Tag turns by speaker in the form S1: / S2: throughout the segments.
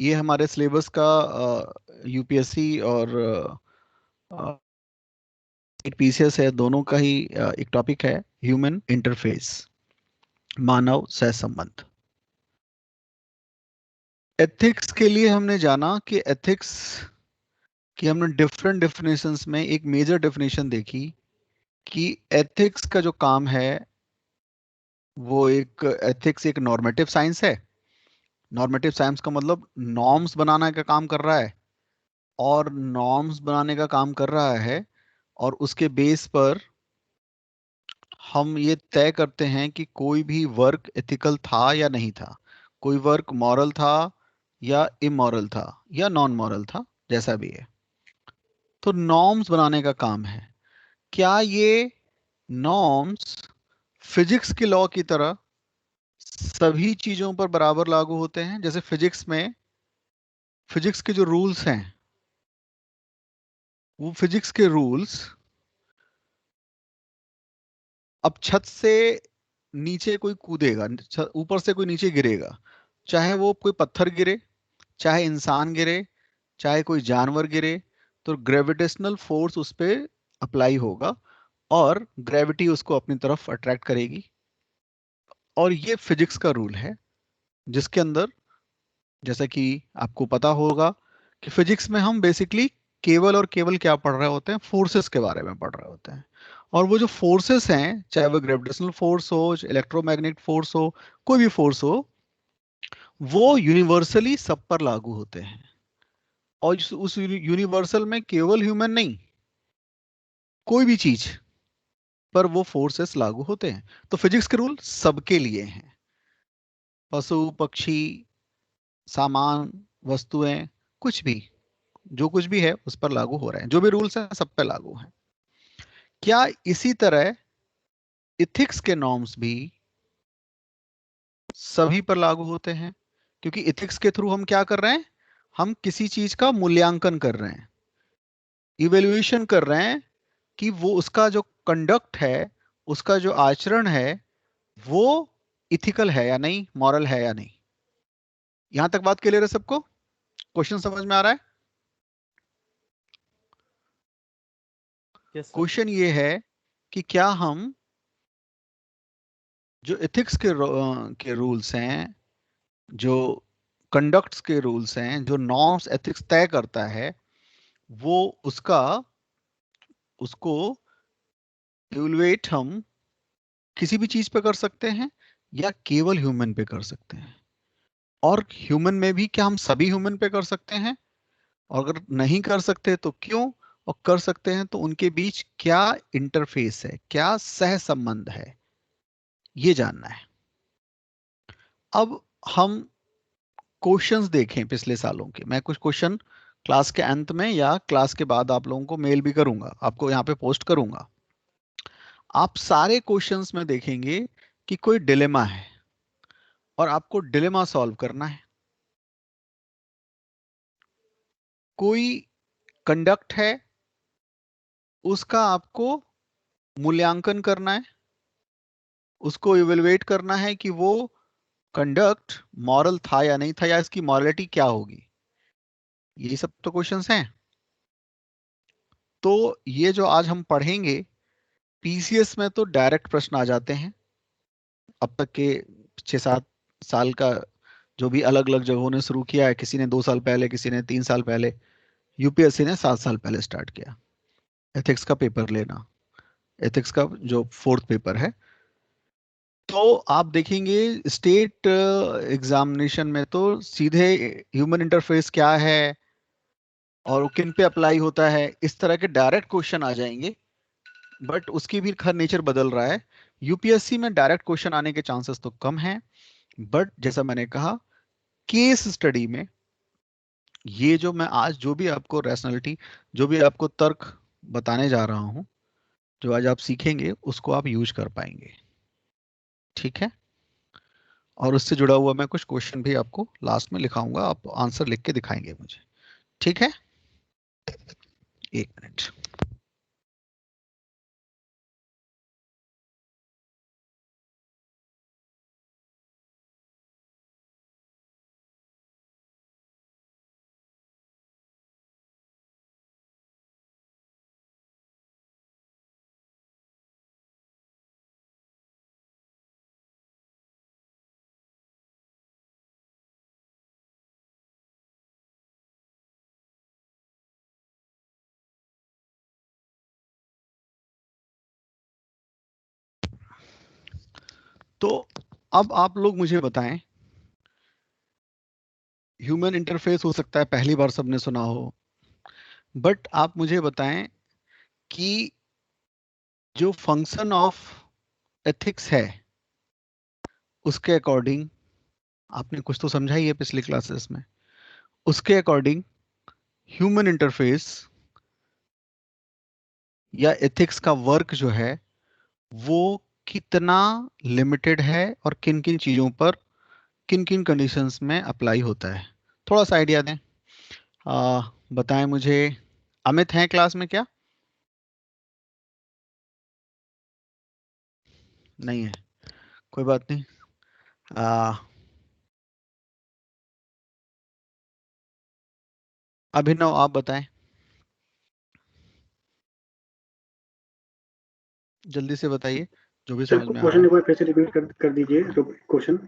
S1: ये हमारे सिलेबस का यूपीएससी और पीसीएस है, दोनों का ही एक टॉपिक है, ह्यूमन इंटरफेस, मानव सहसंबंध। एथिक्स के लिए हमने जाना कि एथिक्स की हमने डिफरेंट डेफिनेशंस में एक मेजर डेफिनेशन देखी कि एथिक्स का जो काम है वो एक एथिक्स एक नॉर्मेटिव साइंस है। नॉर्मेटिव साइंस का मतलब नॉर्म्स बनाने का काम कर रहा है, और नॉर्म्स बनाने का काम कर रहा है और उसके बेस पर हम ये तय करते हैं कि कोई भी वर्क एथिकल था या नहीं था, कोई वर्क मॉरल था या इमॉरल था या नॉन मॉरल था, जैसा भी है। तो नॉर्म्स बनाने का काम है। क्या ये नॉर्म्स फिजिक्स के लॉ की तरह सभी चीजों पर बराबर लागू होते हैं? जैसे फिजिक्स में फिजिक्स के जो रूल्स हैं, वो फिजिक्स के रूल्स अब छत से नीचे कोई कूदेगा, ऊपर से कोई नीचे गिरेगा, चाहे वो कोई पत्थर गिरे, चाहे इंसान गिरे, चाहे कोई जानवर गिरे, तो ग्रेविटेशनल फोर्स उस पर अप्लाई होगा और ग्रेविटी उसको अपनी तरफ अट्रैक्ट करेगी। और ये फिजिक्स का रूल है, जिसके अंदर, जैसा कि आपको पता होगा, कि फिजिक्स में हम बेसिकली केवल और केवल क्या पढ़ रहे होते हैं, फोर्सेस के बारे में पढ़ रहे होते हैं। और वो जो फोर्सेस हैं, चाहे वो ग्रेविटेशनल फोर्स हो, इलेक्ट्रोमैग्नेटिक फोर्स हो, कोई भी फोर्स हो, वो यूनिवर्सली सब पर लागू होते हैं। और उस यूनिवर्सल में केवल ह्यूमन नहीं, कोई भी चीज पर वो फोर्सेस लागू होते हैं। तो फिजिक्स के रूल सबके लिए हैं, पशु पक्षी, सामान, वस्तुएं, कुछ भी, जो कुछ भी है उस पर लागू हो रहे हैं, जो भी रूल्स हैं सब पे लागू हैं। क्या इसी तरह इथिक्स के नॉर्म्स भी सभी पर लागू होते हैं? क्योंकि इथिक्स के थ्रू हम क्या कर रहे हैं, हम किसी चीज का मूल्यांकन कर रहे हैं, इवेल्युएशन कर रहे हैं कि वो उसका जो कंडक्ट है, उसका जो आचरण है, वो इथिकल है या नहीं, मॉरल है या नहीं। यहां तक बात क्लियर है सबको? क्वेश्चन समझ में आ रहा है?
S2: Yes sir.
S1: क्वेश्चन ये है कि क्या हम जो एथिक्स के रूल्स हैं, जो कंडक्ट्स के रूल्स हैं, जो नॉर्म्स एथिक्स तय करता है, वो उसको इवलुएट हम किसी भी चीज पे कर सकते हैं या केवल ह्यूमन पे कर सकते हैं? और ह्यूमन में भी क्या हम सभी ह्यूमन पे कर सकते हैं? और अगर नहीं कर सकते तो क्यों? और कर सकते हैं तो उनके बीच क्या इंटरफेस है, क्या सह संबंध है, ये जानना है। अब हम क्वेश्चंस देखें पिछले सालों के। मैं कुछ क्वेश्चन क्लास के अंत में या क्लास के बाद आप लोगों को मेल भी करूंगा, आपको यहाँ पे पोस्ट करूंगा। आप सारे क्वेश्चंस में देखेंगे कि कोई डिलेमा है और आपको डिलेमा सॉल्व करना है। कोई कंडक्ट है, उसका आपको मूल्यांकन करना है, उसको इवेलुएट करना है कि वो कंडक्ट मॉरल था या नहीं था, या इसकी मॉरलिटी क्या होगी। यही सब तो क्वेश्चंस हैं। तो ये जो आज हम पढ़ेंगे, पीसीएस में तो डायरेक्ट प्रश्न आ जाते हैं। अब तक के 6-7 साल का जो भी अलग अलग जगहों ने शुरू किया है, किसी ने 2 साल पहले, किसी ने 3 साल पहले, यूपीएससी ने 7 साल पहले स्टार्ट किया एथिक्स का पेपर लेना, एथिक्स का जो फोर्थ पेपर है। तो आप देखेंगे स्टेट एग्जामिनेशन में तो सीधे ह्यूमन इंटरफेस क्या है और वो किन पे अप्लाई होता है, इस तरह के डायरेक्ट क्वेश्चन आ जाएंगे। बट उसकी भी खैर नेचर बदल रहा है। यूपीएससी में डायरेक्ट क्वेश्चन आने के चांसेस तो कम हैं, बट जैसा मैंने कहा, केस स्टडी में ये जो मैं आज जो भी आपको रैशनैलिटी, जो भी आपको तर्क बताने जा रहा हूं, जो आज आप सीखेंगे उसको आप यूज कर पाएंगे। ठीक है? और उससे जुड़ा हुआ मैं कुछ क्वेश्चन भी आपको लास्ट में लिखाऊंगा, आप आंसर लिख के दिखाएंगे मुझे। ठीक है? 1 मिनट। तो अब आप लोग मुझे बताएं, ह्यूमन इंटरफेस हो सकता है पहली बार सबने सुना हो, बट आप मुझे बताएं कि जो फंक्शन ऑफ एथिक्स है उसके अकॉर्डिंग, आपने कुछ तो समझा ही है पिछली क्लासेस में, उसके अकॉर्डिंग ह्यूमन इंटरफेस या एथिक्स का वर्क जो है वो कितना लिमिटेड है और किन किन चीजों पर किन किन कंडीशंस में अप्लाई होता है, थोड़ा सा आइडिया दें। बताएं मुझे। अमित हैं क्लास में क्या? नहीं है, कोई बात नहीं। आ, अभिनव आप बताएं, जल्दी से बताइए जो भी
S3: सर
S1: समझ में आ रहा
S3: क्वेश्चन
S1: है।
S3: एक बार फिर से रिपीट कर दीजिए क्वेश्चन।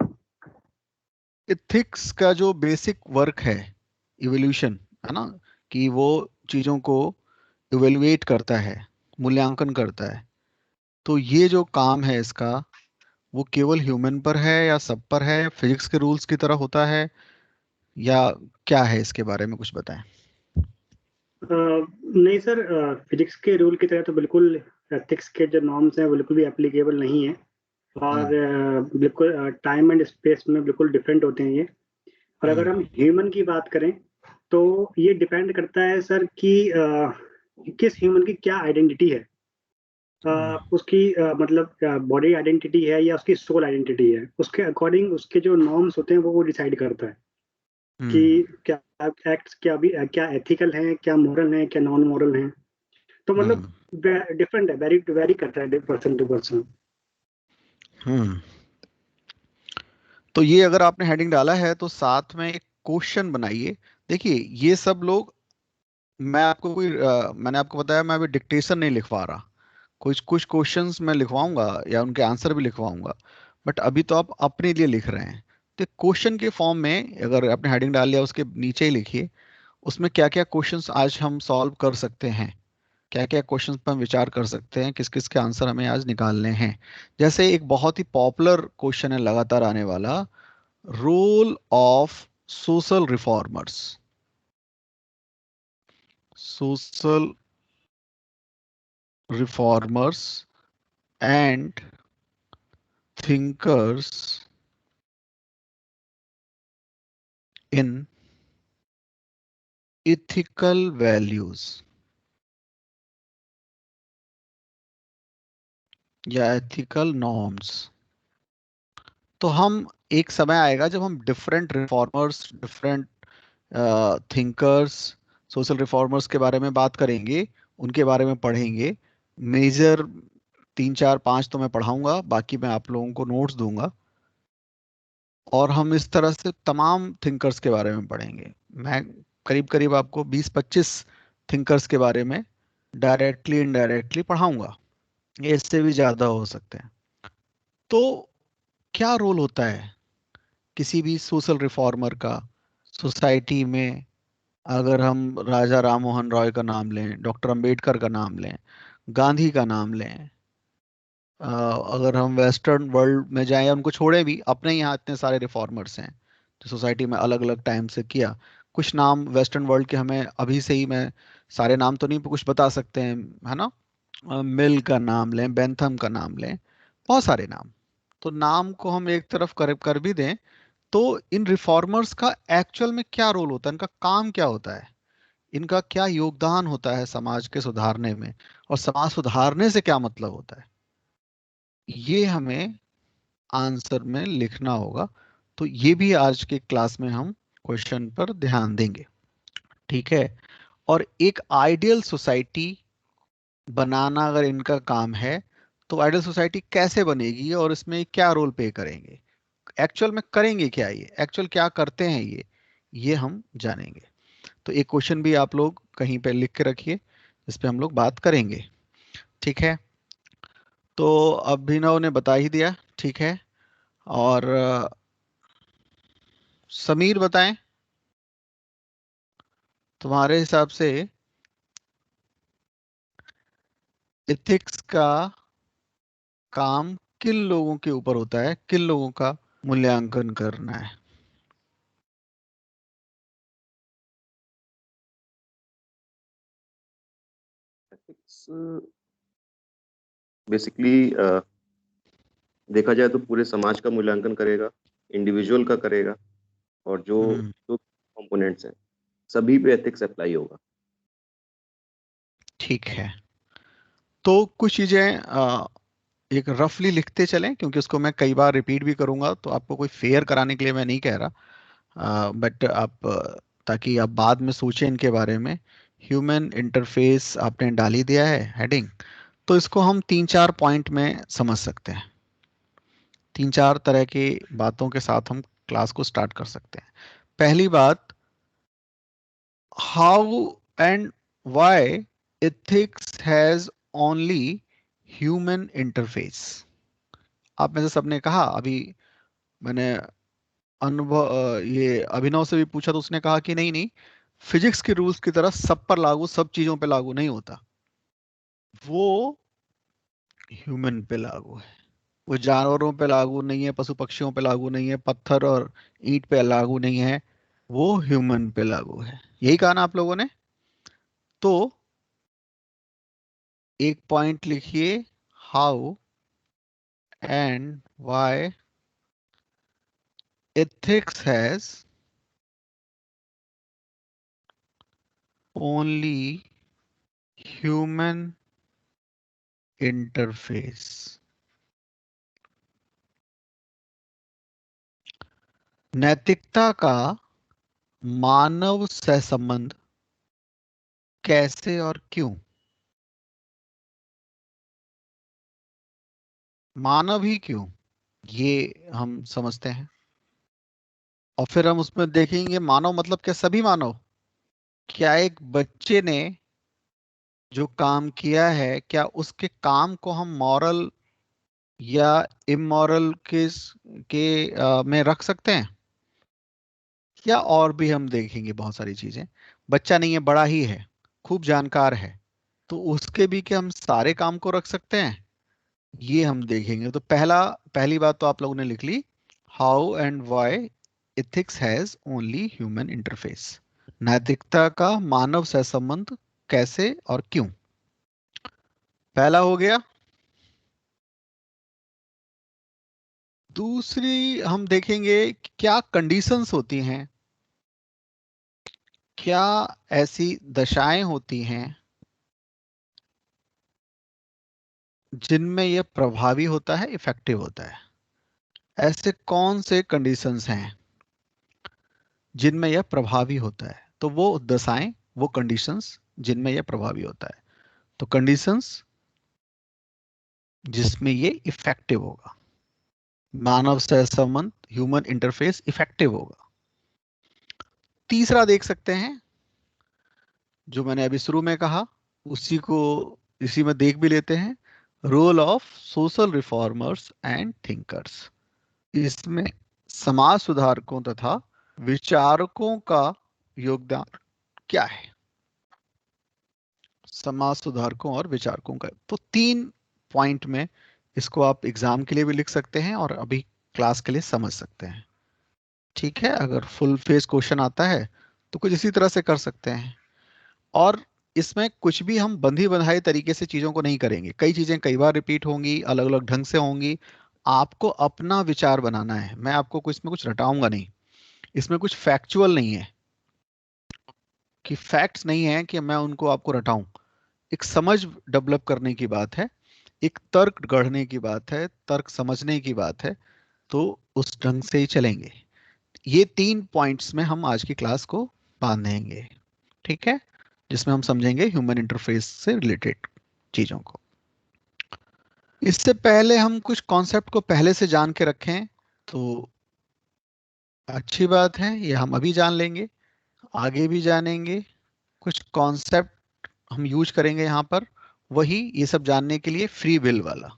S1: इथिक्स का जो बेसिक वर्क है, इवोल्यूशन, है ना, कि वो चीजों को इवेलुएट करता है, मूल्यांकन करता है, तो ये जो काम है इसका, वो केवल ह्यूमन पर है या सब पर है, फिजिक्स के रूल्स की तरह होता है, या क्या है, इसके बारे में कुछ बताएं।
S3: नहीं सर, फिजिक्स के रूल की तरह तो बिल्कुल एथिक्स के जो नॉर्म्स हैं वो बिल्कुल भी एप्लीकेबल नहीं है। और
S1: हम्म।
S3: बिल्कुल टाइम एंड स्पेस में बिल्कुल डिफरेंट होते हैं ये। और अगर हम
S1: हम्म।
S3: ह्यूमन की बात करें तो ये डिपेंड करता है सर कि किस ह्यूमन की क्या आइडेंटिटी है।
S1: हम्म।
S3: उसकी मतलब बॉडी आइडेंटिटी है या उसकी सोल आइडेंटिटी है, उसके अकॉर्डिंग उसके जो नॉर्म्स होते हैं वो डिसाइड करता है कि
S1: हम्म।
S3: क्या एक्ट्स क्या एथिकल हैं, क्या मोरल हैं, क्या नॉन मोरल हैं। तो मतलब
S1: हम्म।
S3: डिफरेंट है, वेरी वेरी करता है पर्सन टू पर्सन।
S1: हम्म। तो ये अगर आपने हेडिंग डाला है तो साथ में एक क्वेश्चन बनाइए। देखिए ये सब लोग, मैं आपको मैंने आपको बताया मैं अभी डिक्टेशन नहीं लिखवा रहा, कुछ कुछ क्वेश्चंस मैं लिखवाऊंगा या उनके आंसर भी लिखवाऊंगा, बट अभी तो आप अपने लिए लिख रहे हैं। तो क्वेश्चन के फॉर्म में अगर आपने हेडिंग डाल लिया उसके नीचे ही लिखिए, उसमें क्या क्या क्वेश्चंस आज हम सॉल्व कर सकते हैं, क्या क्या क्वेश्चंस पर हम विचार कर सकते हैं, किस किस के आंसर हमें आज निकालने हैं। जैसे एक बहुत ही पॉपुलर क्वेश्चन है लगातार आने वाला, role of social reformers, social reformers and thinkers in ethical values या ethical norms। तो हम, एक समय आएगा जब हम different reformers, different thinkers, social reformers के बारे में बात करेंगे, उनके बारे में पढ़ेंगे। मेजर तीन चार पांच तो मैं पढ़ाऊंगा, बाकी मैं आप लोगों को नोट्स दूंगा, और हम इस तरह से तमाम थिंकर्स के बारे में पढ़ेंगे। मैं करीब करीब आपको 20-25 थिंकर्स के बारे में डायरेक्टली इनडायरेक्टली पढ़ाऊंगा, ये इससे भी ज्यादा हो सकते हैं। तो क्या रोल होता है किसी भी सोशल रिफॉर्मर का सोसाइटी में? अगर हम राजा राम मोहन रॉय का नाम लें, डॉक्टर अंबेडकर का नाम लें, गांधी का नाम लें, अगर हम वेस्टर्न वर्ल्ड में जाएं या उनको छोड़े भी, अपने यहाँ इतने सारे रिफॉर्मर्स हैं जो सोसाइटी में अलग अलग टाइम से किया। कुछ नाम वेस्टर्न वर्ल्ड के हमें अभी से ही, मैं सारे नाम तो नहीं पर कुछ बता सकते हैं, है ना। मिल का नाम लें, बेंथम का नाम लें, बहुत सारे नाम। तो नाम को हम एक तरफ कर भी दें, तो इन रिफॉर्मर्स का एक्चुअल में क्या रोल होता है, इनका काम क्या होता है, इनका क्या योगदान होता है समाज के सुधारने में, और समाज सुधारने से क्या मतलब होता है, ये हमें आंसर में लिखना होगा। तो ये भी आज के क्लास में हम क्वेश्चन पर ध्यान देंगे, ठीक है। और एक आइडियल सोसाइटी बनाना अगर इनका काम है, तो आइडियल सोसाइटी कैसे बनेगी और इसमें क्या रोल प्ले करेंगे, एक्चुअल में करेंगे क्या, ये एक्चुअल क्या करते हैं ये हम जानेंगे। तो एक क्वेश्चन भी आप लोग कहीं पे लिख के रखिए, इस पे हम लोग बात करेंगे, ठीक है। तो अभिनव ने बता ही दिया, ठीक है। और समीर बताएं, तुम्हारे हिसाब से एथिक्स का काम किन लोगों के ऊपर होता है, किन लोगों का मूल्यांकन करना है?
S4: एथिक्स बेसिकली देखा जाए तो पूरे समाज का मूल्यांकन करेगा, इंडिविजुअल का करेगा, और जो
S1: हम्म,
S4: जो कंपोनेंट्स हैं सभी पे एथिक्स अप्लाई होगा।
S1: ठीक है। तो कुछ चीजें एक रफली लिखते चलें, क्योंकि उसको मैं कई बार रिपीट भी करूंगा, तो आपको कोई फेयर कराने के लिए मैं नहीं कह रहा, बट आप ताकि आप बाद में सोचें इनके बारे में। ह्यूमन इंटरफेस आपने डाल ही दिया है हेडिंग, तो इसको हम तीन चार पॉइंट में समझ सकते हैं। तीन चार तरह की बातों के साथ हम क्लास को स्टार्ट कर सकते हैं। पहली बात, how and why ethics has only human interface. आप में से सबने कहा, अभी मैंने अनुभव ये अभिनव से भी पूछा तो उसने कहा कि नहीं नहीं, फिजिक्स के रूल्स की तरह सब पर लागू, सब चीजों पे लागू नहीं होता, वो ह्यूमन पे लागू है। वो जानवरों पे लागू नहीं है, पशु पक्षियों पे लागू नहीं है, पत्थर और ईंट पे लागू नहीं है, वो ह्यूमन पे लागू है। यही कहा ना आप लोगों ने? तो एक पॉइंट लिखिए, how and why ethics has only human interface। नैतिकता का मानव सहसंबंध कैसे और क्यों? मानव ही क्यों, ये हम समझते हैं, और फिर हम उसमें देखेंगे मानव मतलब क्या, सभी मानव। क्या एक बच्चे ने जो काम किया है, क्या उसके काम को हम मॉरल या इमोरल में रख सकते हैं? या और भी हम देखेंगे बहुत सारी चीजें। बच्चा नहीं है, बड़ा ही है, खूब जानकार है, तो उसके भी क्या हम सारे काम को रख सकते हैं? ये हम देखेंगे। तो पहली बात तो आप लोगों ने लिख ली, how and why ethics has only human interface. नैतिकता का मानव सहसंबंध कैसे और क्यों, पहला हो गया। दूसरी हम देखेंगे कि क्या कंडीशंस होती हैं, क्या ऐसी दशाएं होती हैं जिनमें यह प्रभावी होता है, इफेक्टिव होता है। ऐसे कौन से कंडीशंस हैं जिनमें यह प्रभावी होता है? तो वो दशाएं, वो कंडीशंस जिनमें यह प्रभावी होता है, तो कंडीशंस जिसमें ये इफेक्टिव होगा, मानव सहसंबंध ह्यूमन इंटरफेस इफेक्टिव होगा। तीसरा देख सकते हैं, जो मैंने अभी शुरू में कहा, उसी को इसी में देख भी लेते हैं, role of social reformers and thinkers. इसमें समाज सुधारकों तथा विचारकों का योगदान क्या है? समाज सुधारकों और विचारकों का, तो तीन पॉइंट में इसको आप एग्जाम के लिए भी लिख सकते हैं और अभी क्लास के लिए समझ सकते हैं। ठीक है, अगर फुल फेस क्वेश्चन आता है तो कुछ इसी तरह से कर सकते हैं। और इसमें कुछ भी हम बंधी बंधाई तरीके से चीजों को नहीं करेंगे, कई चीजें कई बार रिपीट होंगी, अलग अलग ढंग से होंगी। आपको अपना विचार बनाना है, मैं आपको कुछ इसमें कुछ रटाऊंगा नहीं, इसमें कुछ फैक्चुअल नहीं है, कि फैक्ट्स नहीं है कि मैं उनको आपको रटाऊं। एक समझ डेवलप करने की बात है, एक तर्क गढ़ने की बात है, तर्क समझने की बात है, तो उस ढंग से ही चलेंगे। ये तीन पॉइंट्स में हम आज की क्लास को बांधेंगे, ठीक है, जिसमें हम समझेंगे ह्यूमन इंटरफेस से रिलेटेड चीजों को। इससे पहले हम कुछ कॉन्सेप्ट को पहले से जान के रखें तो अच्छी बात है, ये हम अभी जान लेंगे, आगे भी जानेंगे। कुछ कॉन्सेप्ट हम यूज करेंगे यहाँ पर, वही ये सब जानने के लिए फ्री विल वाला,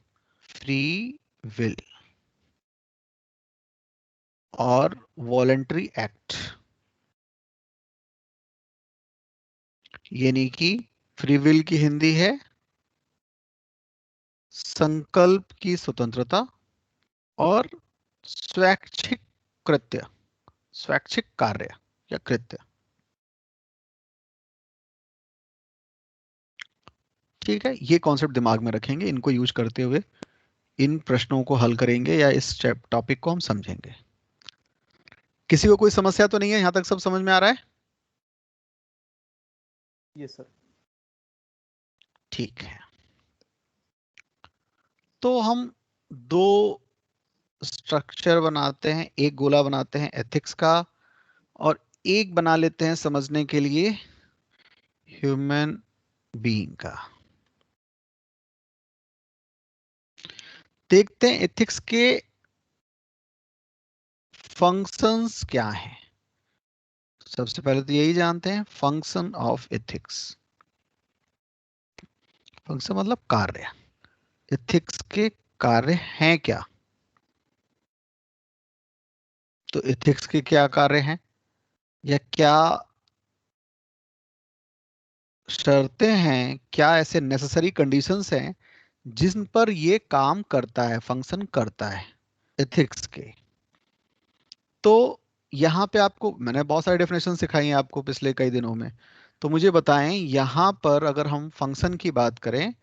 S1: फ्री विल और वॉलंटरी एक्ट। यानी कि फ्री विल की हिंदी है संकल्प की स्वतंत्रता, और स्वैच्छिक कृत्य, स्वैच्छिक कार्य या कृत्य। ठीक है, ये कॉन्सेप्ट दिमाग में रखेंगे, इनको यूज करते हुए इन प्रश्नों को हल करेंगे या इस टॉपिक को हम समझेंगे। किसी को कोई समस्या तो नहीं है? यहां तक सब समझ में आ रहा है?
S2: Yes sir.
S1: ठीक है, तो हम दो स्ट्रक्चर बनाते हैं, एक गोला बनाते हैं एथिक्स का और एक बना लेते हैं समझने के लिए ह्यूमन बीइंग का। देखते हैं एथिक्स के फंक्शंस क्या हैं। सबसे पहले तो यही जानते हैं, फंक्शन ऑफ एथिक्स। फंक्शन मतलब कार्य। एथिक्स के कार्य हैं क्या? तो एथिक्स के क्या कार्य हैं या क्या शर्तें हैं, क्या ऐसे नेसेसरी कंडीशंस हैं जिन पर ये काम करता है, फंक्शन करता है एथिक्स के। तो यहाँ पे आपको मैंने बहुत सारी डेफिनेशन सिखाई हैं आपको पिछले कई दिनों में, तो मुझे बताएं यहाँ पर अगर हम फंक्शन की बात करें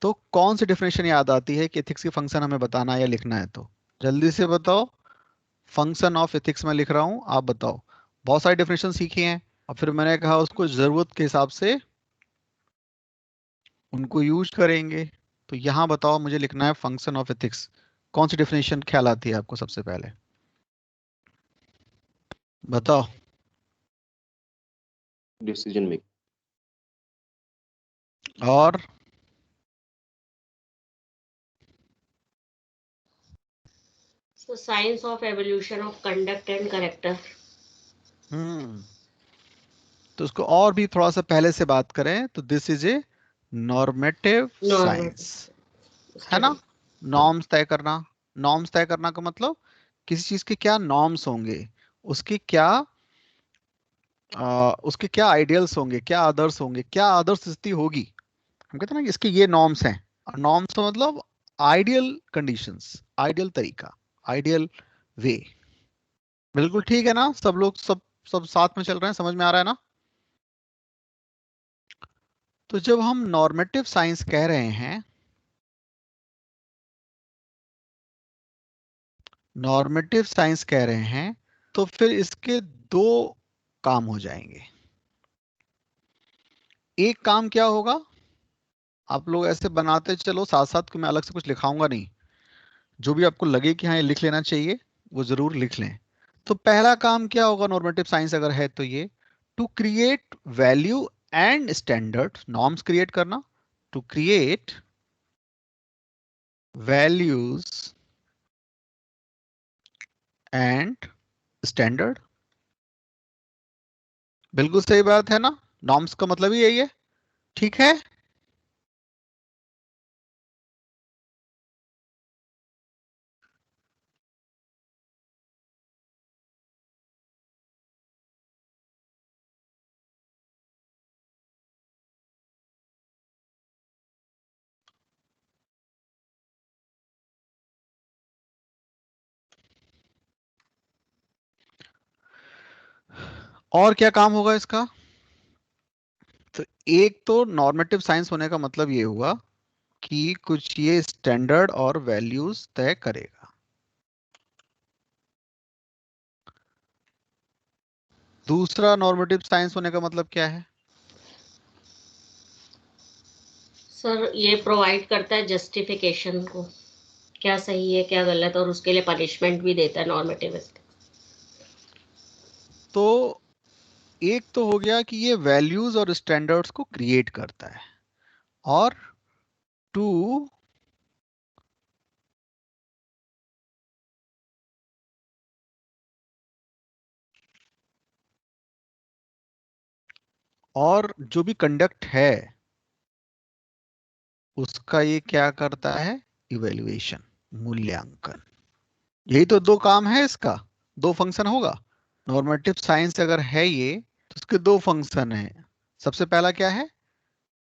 S1: तो कौन सी डेफिनेशन याद आती है कि एथिक्स की फंक्शन हमें बताना है या लिखना है? तो जल्दी से बताओ। फंक्शन ऑफ एथिक्स में लिख रहा हूं, आप बताओ। बहुत सारी डेफिनेशन सीखी हैं और फिर मैंने कहा उसको जरूरत के हिसाब से उनको यूज करेंगे। तो यहां बताओ, मुझे लिखना है फंक्शन ऑफ एथिक्स, कौन सी डेफिनेशन ख्याल आती है आपको सबसे पहले? बताओ।
S4: Decision making.
S1: और
S5: So science of evolution of conduct and character.
S1: तो उसको और भी थोड़ा सा पहले से बात करें तो this is a normative
S5: Normative
S1: science, है ना?
S5: study.
S1: नॉर्म्स तय करना। नॉर्म्स तय करना का मतलब किसी चीज के क्या नॉर्म्स होंगे, उसके क्या उसके क्या आइडियल्स होंगे, क्या आदर्श होंगे, क्या आदर्श स्थिति होगी। हम कहते हैं ना कि इसके ये नॉर्म्स हैं, और नॉर्म्स का मतलब आइडियल कंडीशंस, आइडियल तरीका, आइडियल वे। बिल्कुल ठीक है ना? सब लोग सब सब साथ में चल रहे हैं, समझ में आ रहा है ना? तो जब हम नॉर्मेटिव साइंस कह रहे हैं, नॉर्मेटिव साइंस कह रहे हैं तो फिर इसके दो काम हो जाएंगे। एक काम क्या होगा, आप लोग ऐसे बनाते चलो साथ साथ, कि मैं अलग से कुछ लिखाऊंगा नहीं, जो भी आपको लगे कि हाँ ये लिख लेना चाहिए वो जरूर लिख लें। तो पहला काम क्या होगा नॉर्मेटिव साइंस अगर है तो ये, to create value and standard, norms create करना, to create values and standard. बिल्कुल सही बात है ना? नॉर्म्स का मतलब ही यही है, ठीक है? और क्या काम होगा इसका? तो एक तो नॉर्मेटिव साइंस होने का मतलब ये हुआ कि कुछ ये स्टैंडर्ड और वैल्यूज तय करेगा। दूसरा नॉर्मेटिव साइंस होने का मतलब क्या है?
S5: सर ये प्रोवाइड करता है जस्टिफिकेशन को, क्या सही है क्या गलत, और उसके लिए पनिशमेंट भी देता है नॉर्मेटिव।
S1: तो एक तो हो गया कि ये वैल्यूज और स्टैंडर्ड्स को क्रिएट करता है, और टू और जो भी कंडक्ट है उसका ये क्या करता है? इवेल्युएशन, मूल्यांकन। यही तो दो काम है इसका, दो फंक्शन होगा। नॉर्मेटिव साइंस अगर है ये तो उसके दो फंक्शन है। सबसे पहला क्या है?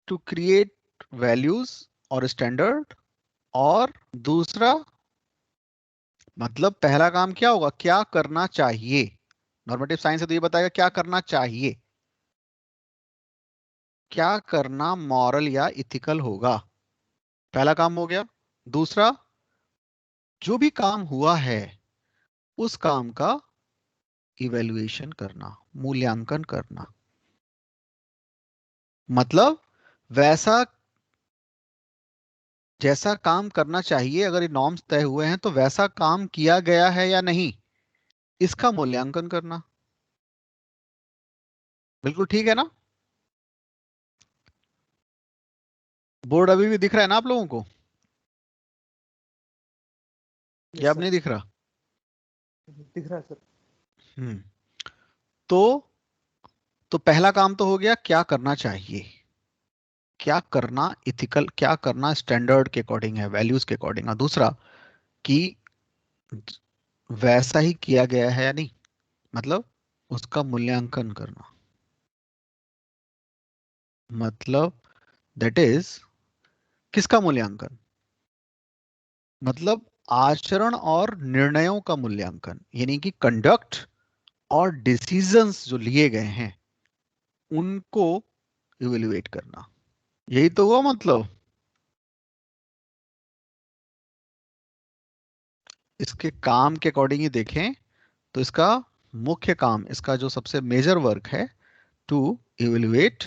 S1: टू क्रिएट वैल्यूज और स्टैंडर्ड, और दूसरा मतलब पहला काम क्या होगा, क्या करना चाहिए। नॉर्मेटिव साइंस है तो ये बताएगा क्या करना चाहिए, क्या करना मॉरल या इथिकल होगा। पहला काम हो गया। दूसरा, जो भी काम हुआ है उस काम का इवेल्युएशन करना, मूल्यांकन करना। मतलब वैसा जैसा काम करना चाहिए, अगर ये नॉर्म्स तय हुए हैं तो वैसा काम किया गया है या नहीं, इसका मूल्यांकन करना। बिल्कुल ठीक है ना। बोर्ड अभी भी दिख रहा है ना आप लोगों को, या
S2: यस
S1: अब
S2: सर,
S1: नहीं दिख रहा।
S2: दिख रहा है सर।
S1: हम्म। तो पहला काम तो हो गया क्या करना चाहिए, क्या करना इथिकल, क्या करना स्टैंडर्ड के अकॉर्डिंग है, वैल्यूज के अकॉर्डिंग है। दूसरा कि वैसा ही किया गया है या नहीं, मतलब उसका मूल्यांकन करना। मतलब दैट इज, किसका मूल्यांकन, मतलब आचरण और निर्णयों का मूल्यांकन, यानी कि कंडक्ट और डिसीजंस जो लिए गए हैं उनको इवेल्युएट करना। यही तो हुआ मतलब। इसके काम के अकॉर्डिंग ही देखें तो इसका मुख्य काम, इसका जो सबसे मेजर वर्क है, to evaluate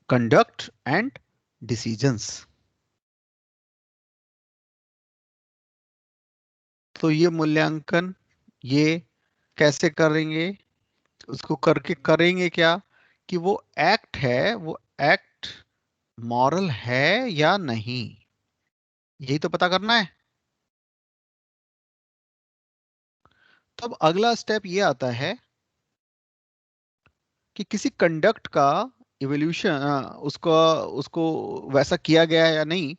S1: conduct and decisions. तो ये मूल्यांकन ये कैसे करेंगे, उसको करके करेंगे क्या, कि वो एक्ट है, वो एक्ट मॉरल है या नहीं, यही तो पता करना है। तब अगला स्टेप ये आता है कि किसी कंडक्ट का इवोल्यूशन, उसको उसको वैसा किया गया है या नहीं,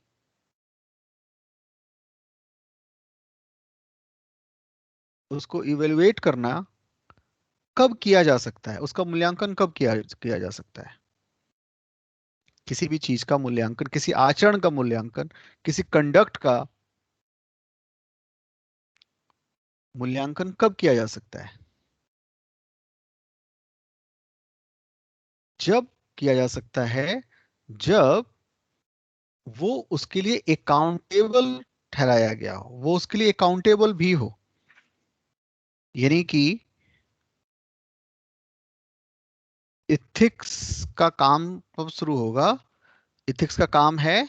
S1: उसको इवेलुएट करना कब किया जा सकता है, उसका मूल्यांकन कब किया किया जा सकता है। किसी भी चीज का मूल्यांकन, किसी आचरण का मूल्यांकन, किसी कंडक्ट का मूल्यांकन कब किया जा सकता है, जब किया जा सकता है जब वो उसके लिए अकाउंटेबल ठहराया गया हो, वो उसके लिए अकाउंटेबल भी हो। यानी कि इथिक्स का काम कब शुरू होगा, इथिक्स का काम है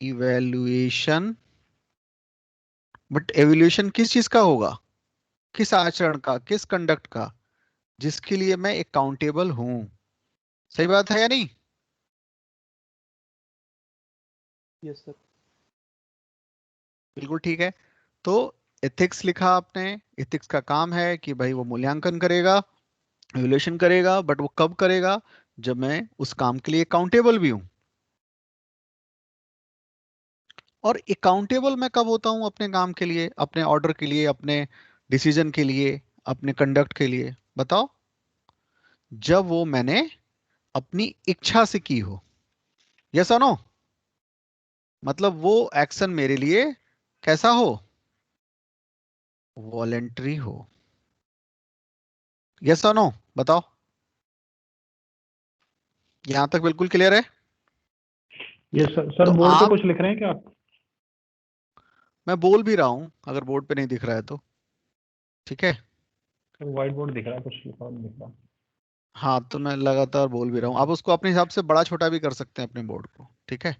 S1: इवैल्यूएशन, बट एवोल्यूशन किस चीज का होगा, किस आचरण का, किस कंडक्ट का, जिसके लिए मैं अकाउंटेबल हूं। सही बात है या नहीं।
S2: Yes sir.
S1: बिल्कुल ठीक है। तो एथिक्स लिखा आपने, एथिक्स का काम है कि भाई वो मूल्यांकन करेगा, इवैल्यूएशन करेगा, बट वो कब करेगा, जब मैं उस काम के लिए अकाउंटेबल भी हूं। और अकाउंटेबल मैं कब होता हूं अपने काम के लिए, अपने ऑर्डर के लिए, अपने डिसीजन के लिए, अपने कंडक्ट के लिए, बताओ। जब वो मैंने अपनी इच्छा से की हो। यस और नो। मतलब वो एक्शन मेरे लिए कैसा हो, वॉलेंट्री हो। यस और नो, बताओ। यहां तक बिल्कुल क्लियर है।
S3: ये सर
S1: तो
S3: बोर्ड पे
S1: आप,
S3: कुछ लिख रहे हैं क्या आप?
S1: मैं बोल भी रहा हूं, अगर बोर्ड पे नहीं दिख रहा है तो ठीक है।
S3: व्हाइट बोर्ड दिख रहा है, कुछ लिखा नहीं दिख रहा।
S1: हाँ तो मैं लगातार बोल भी रहा हूँ, आप उसको अपने हिसाब से बड़ा छोटा भी कर सकते हैं अपने बोर्ड को, ठीक है।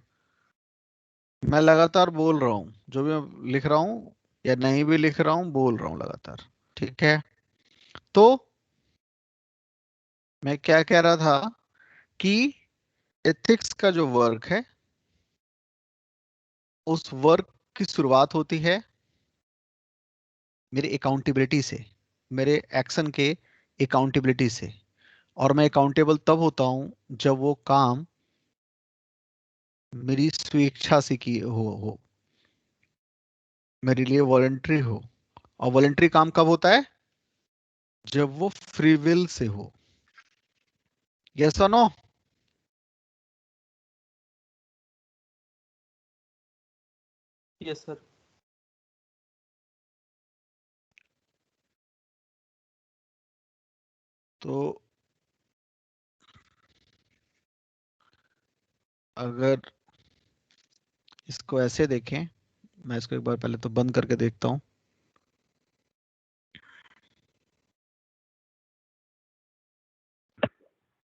S1: मैं लगातार बोल रहा हूँ, जो भी मैं लिख रहा हूँ या नहीं भी लिख रहा हूँ, बोल रहा हूँ लगातार, ठीक है। तो मैं क्या कह रहा था कि एथिक्स का जो वर्क है, उस वर्क की शुरुआत होती है मेरी अकाउंटेबिलिटी से, मेरे एक्शन के अकाउंटेबिलिटी से। और मैं अकाउंटेबल तब होता हूं जब वो काम मेरी स्वेच्छा से की हो, मेरे लिए वॉलंटरी हो। और वॉलंटरी काम कब होता है, जब वो फ्री विल से हो। यस और नो।
S2: Yes sir.
S1: तो अगर इसको ऐसे देखें, मैं इसको एक बार पहले तो बंद करके देखता हूं।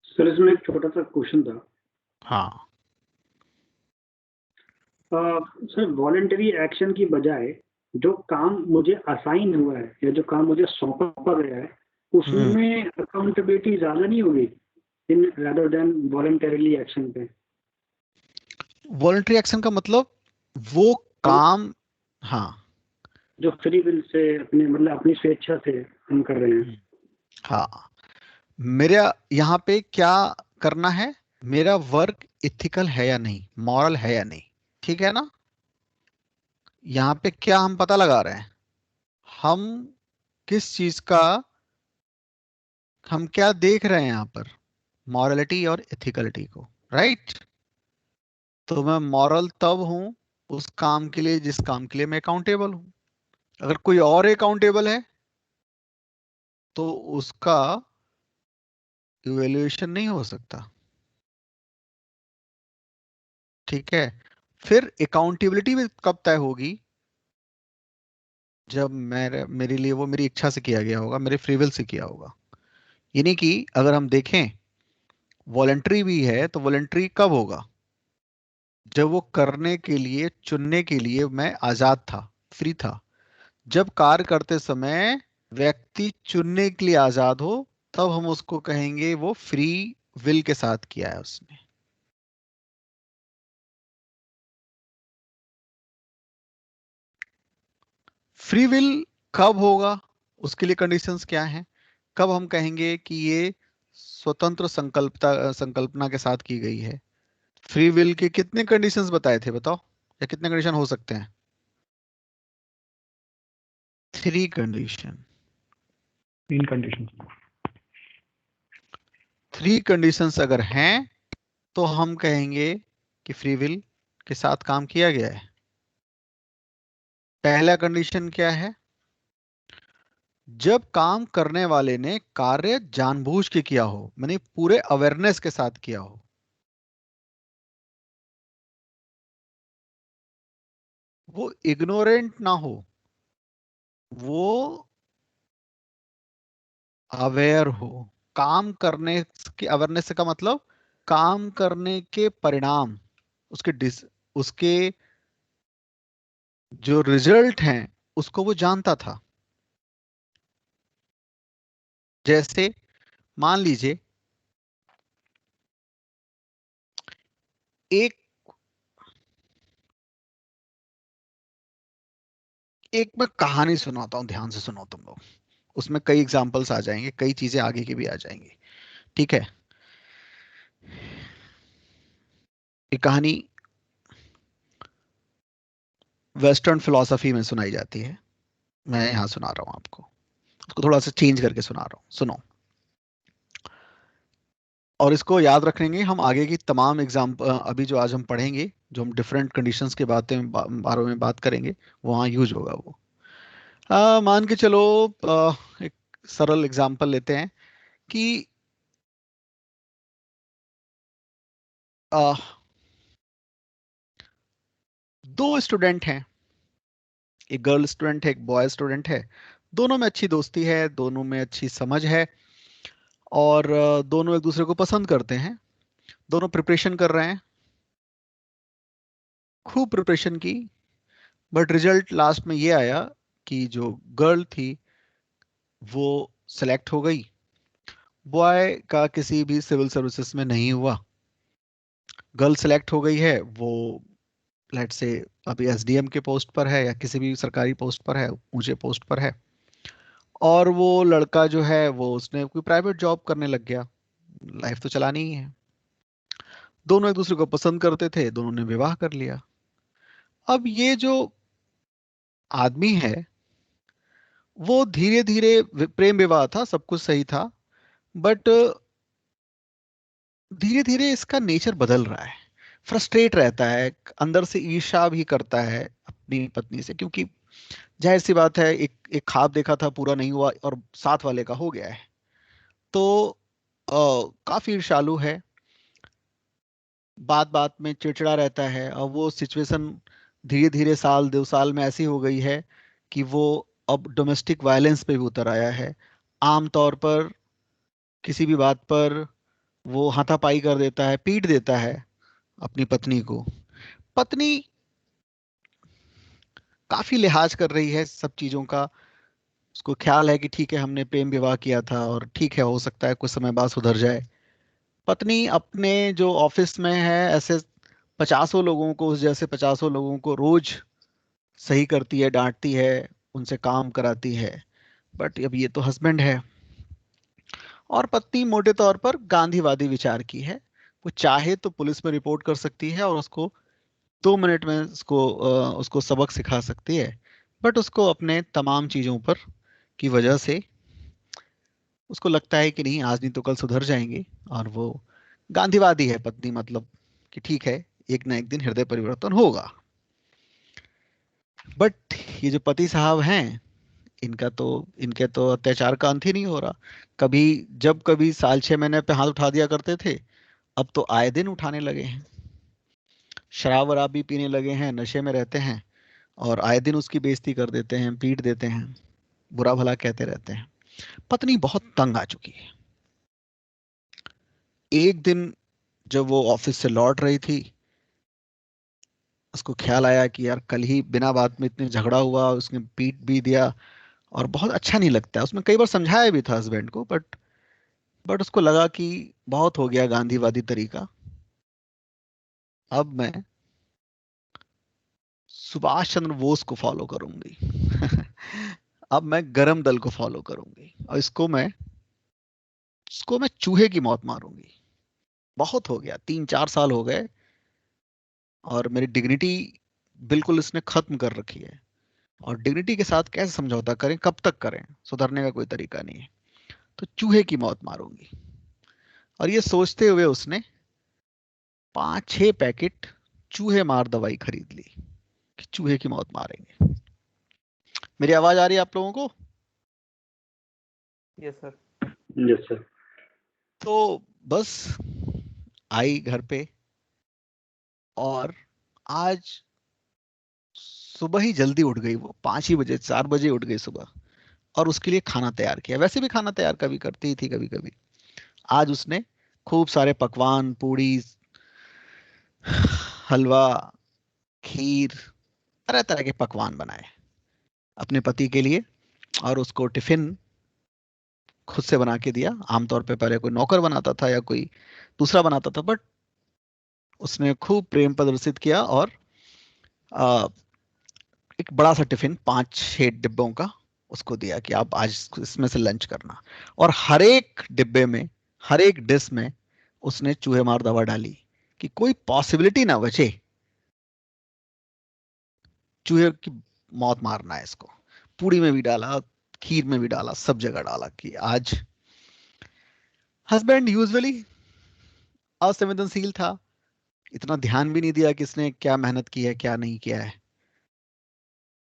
S3: सर इसमें एक छोटा सा क्वेश्चन था।
S1: हाँ,
S3: सर वॉलेंटरी एक्शन की बजाय जो काम मुझे असाइन हुआ है या जो काम मुझे सौंपा गया है उसमें अकाउंटेबिलिटी ज्यादा नहीं होगी इन रादर देन वॉलेंटरीली एक्शन पे?
S1: वॉलंटरी एक्शन का मतलब वो काम, हाँ
S3: जो फ्री विल से अपने मतलब अपनी स्वेच्छा से हम कर रहे हैं।
S1: हाँ, मेरा यहाँ पे क्या करना है, मेरा वर्क इथिकल है या नहीं, मॉरल है या नहीं, ठीक है ना। यहाँ पे क्या हम पता लगा रहे हैं, हम किस चीज का, हम क्या देख रहे हैं यहाँ पर, मॉरलिटी और इथिकलिटी को, राइट। तो मैं मॉरल तब हूं उस काम के लिए जिस काम के लिए मैं अकाउंटेबल हूं। अगर कोई और अकाउंटेबल है तो उसका इवेल्युएशन नहीं हो सकता, ठीक है। फिर अकाउंटेबिलिटी भी कब तय होगी, जब मेरे लिए वो मेरी इच्छा से किया गया होगा, मेरे फ्री विल से किया होगा। यानी कि अगर हम देखें वॉलंटरी भी है तो वॉलंटरी कब होगा, जब वो करने के लिए, चुनने के लिए मैं आजाद था, फ्री था। जब कार्य करते समय व्यक्ति चुनने के लिए आजाद हो, तब हम उसको कहेंगे वो फ्री विल के साथ किया है उसने। फ्री विल कब होगा, उसके लिए कंडीशंस क्या हैं, कब हम कहेंगे कि ये स्वतंत्र संकल्पना के साथ की गई है। फ्री विल के कितने कंडीशंस बताए थे, बताओ, या कितने कंडीशन हो सकते हैं? 3 कंडीशन।
S2: 3 कंडीशन।
S1: 3 कंडीशंस अगर हैं तो हम कहेंगे कि फ्री विल के साथ काम किया गया है। पहला कंडीशन क्या है, जब काम करने वाले ने कार्य जानबूझ के किया हो, माने पूरे अवेयरनेस के साथ किया हो। वो इग्नोरेंट ना हो, वो अवेयर हो। काम करने के अवेयरनेस का मतलब काम करने के परिणाम, उसके जो रिजल्ट हैं उसको वो जानता था। जैसे मान लीजिए एक एक मैं कहानी सुनाता हूं, ध्यान से सुनो तुम लोग। उसमें कई एग्जांपल्स आ जाएंगे, कई चीजें आगे की भी आ जाएंगी, ठीक है। ये कहानी वेस्टर्न फिलॉसफी में सुनाई जाती है, मैं यहाँ सुना रहा हूँ आपको, उसको थोड़ा सा चेंज करके सुना रहा हूँ, सुनो। और इसको याद रखेंगे हम आगे की तमाम एग्जाम्पल, अभी जो आज हम पढ़ेंगे, जो हम डिफरेंट कंडीशंस के बारे में बात करेंगे, वहाँ यूज होगा वो। मान के चलो, एक सरल एग्जाम्पल लेते हैं कि आ, 2 स्टूडेंट हैं, एक गर्ल स्टूडेंट है, एक बॉय स्टूडेंट है। दोनों में अच्छी दोस्ती है, दोनों में अच्छी समझ है, और दोनों एक दूसरे को पसंद करते हैं। दोनों प्रिपरेशन कर रहे हैं, खूब प्रिपरेशन की, बट रिजल्ट लास्ट में ये आया कि जो गर्ल थी वो सिलेक्ट हो गई, बॉय का किसी भी सिविल सर्विसेज में नहीं हुआ। गर्ल सिलेक्ट हो गई है, वो लेट से अभी एसडीएम के पोस्ट पर है या किसी भी सरकारी पोस्ट पर है, ऊंचे पोस्ट पर है। और वो लड़का जो है वो उसने कोई प्राइवेट जॉब करने लग गया, लाइफ तो चलानी ही है। दोनों एक दूसरे को पसंद करते थे, दोनों ने विवाह कर लिया। अब ये जो आदमी है वो धीरे धीरे, प्रेम विवाह था, सब कुछ सही था, बट धीरे धीरे इसका नेचर बदल रहा है, फ्रस्ट्रेट रहता है, अंदर से ईर्ष्या भी करता है अपनी पत्नी से, क्योंकि जाहिर सी बात है, एक एक ख्वाब देखा था, पूरा नहीं हुआ और साथ वाले का हो गया है। तो काफी ईर्ष्यालु है, बात बात में चिड़चिड़ा रहता है, और वो सिचुएशन धीरे धीरे साल 2 साल में ऐसी हो गई है कि वो अब डोमेस्टिक वायलेंस पे भी उतर आया है। आम तौर पर किसी भी बात पर वो हाथापाई कर देता है, पीट देता है अपनी पत्नी को। पत्नी काफी लिहाज कर रही है सब चीजों का, उसको ख्याल है कि ठीक है हमने प्रेम विवाह किया था और ठीक है हो सकता है कुछ समय बाद सुधर जाए। पत्नी अपने जो ऑफिस में है ऐसे पचासों लोगों को, उस जैसे पचासों लोगों को रोज सही करती है, डांटती है, उनसे काम कराती है। बट अब ये तो हस्बैंड है। और पत्नी मोटे तौर पर गांधीवादी विचार की है। वो चाहे तो पुलिस में रिपोर्ट कर सकती है और उसको 2 मिनट में उसको सबक सिखा सकती है। बट उसको अपने तमाम चीजों पर की वजह से उसको लगता है कि नहीं आज नहीं तो कल सुधर जाएंगे। और वो गांधीवादी है पत्नी, मतलब कि ठीक है एक ना एक दिन हृदय परिवर्तन होगा। बट ये जो पति साहब हैं, इनके तो अत्याचार का अंत ही नहीं हो रहा। कभी जब कभी साल 6 महीने पे हाथ उठा दिया करते थे, अब तो आए दिन उठाने लगे हैं। शराब वराब भी पीने लगे हैं, नशे में रहते हैं, और आए दिन उसकी बेइज्जती कर देते हैं, पीट देते हैं, बुरा भला कहते रहते हैं। पत्नी बहुत तंग आ चुकी है। एक दिन जब वो ऑफिस से लौट रही थी, उसको ख्याल आया कि यार कल ही बिना बात में इतने झगड़ा हुआ, उसने पीट भी दिया और बहुत अच्छा नहीं लगता है। उसने कई बार समझाया भी था हस्बैंड को, बट उसको लगा कि बहुत हो गया गांधीवादी तरीका, अब मैं सुभाष चंद्र बोस को फॉलो करूंगी। अब मैं गरम दल को फॉलो करूंगी और इसको मैं चूहे की मौत मारूंगी। बहुत हो गया, 3-4 साल हो गए और मेरी डिग्निटी बिल्कुल इसने खत्म कर रखी है। और डिग्निटी के साथ कैसे समझौता करें, कब तक करें, सुधरने का कोई तरीका नहीं है, तो चूहे की मौत मारूंगी। और ये सोचते हुए उसने 5-6 पैकेट चूहे मार दवाई खरीद ली कि चूहे की मौत मारेंगे। मेरी आवाज आ रही है आप लोगों को?
S2: Yes sir.
S3: Yes sir.
S1: तो बस आई घर पे, और आज सुबह ही जल्दी उठ गई। वो 5 ही बजे, 4 बजे उठ गई सुबह, और उसके लिए खाना तैयार किया। वैसे भी खाना तैयार कभी करती ही थी कभी कभी। आज उसने खूब सारे पकवान, पूड़ी, हलवा, खीर, तरह तरह के पकवान बनाए अपने पति के लिए, और उसको टिफिन खुद से बना के दिया। आमतौर पे पहले कोई नौकर बनाता था या कोई दूसरा बनाता था, बट उसने खूब प्रेम प्रदर्शित किया और आ, एक बड़ा सा टिफिन 5-6 डिब्बों का उसको दिया कि आप आज इसमें से लंच करना। और हर एक डिब्बे में, हर एक डिश में उसने चूहे मार दवा डाली कि कोई पॉसिबिलिटी ना बचे चूहे की मौत मारना है इसको। पूड़ी में भी डाला, खीर में भी डाला, सब जगह डाला कि आज। हस्बैंड यूजुअली असंवेदनशील था, इतना ध्यान भी नहीं दिया कि इसने क्या मेहनत की है क्या नहीं किया है।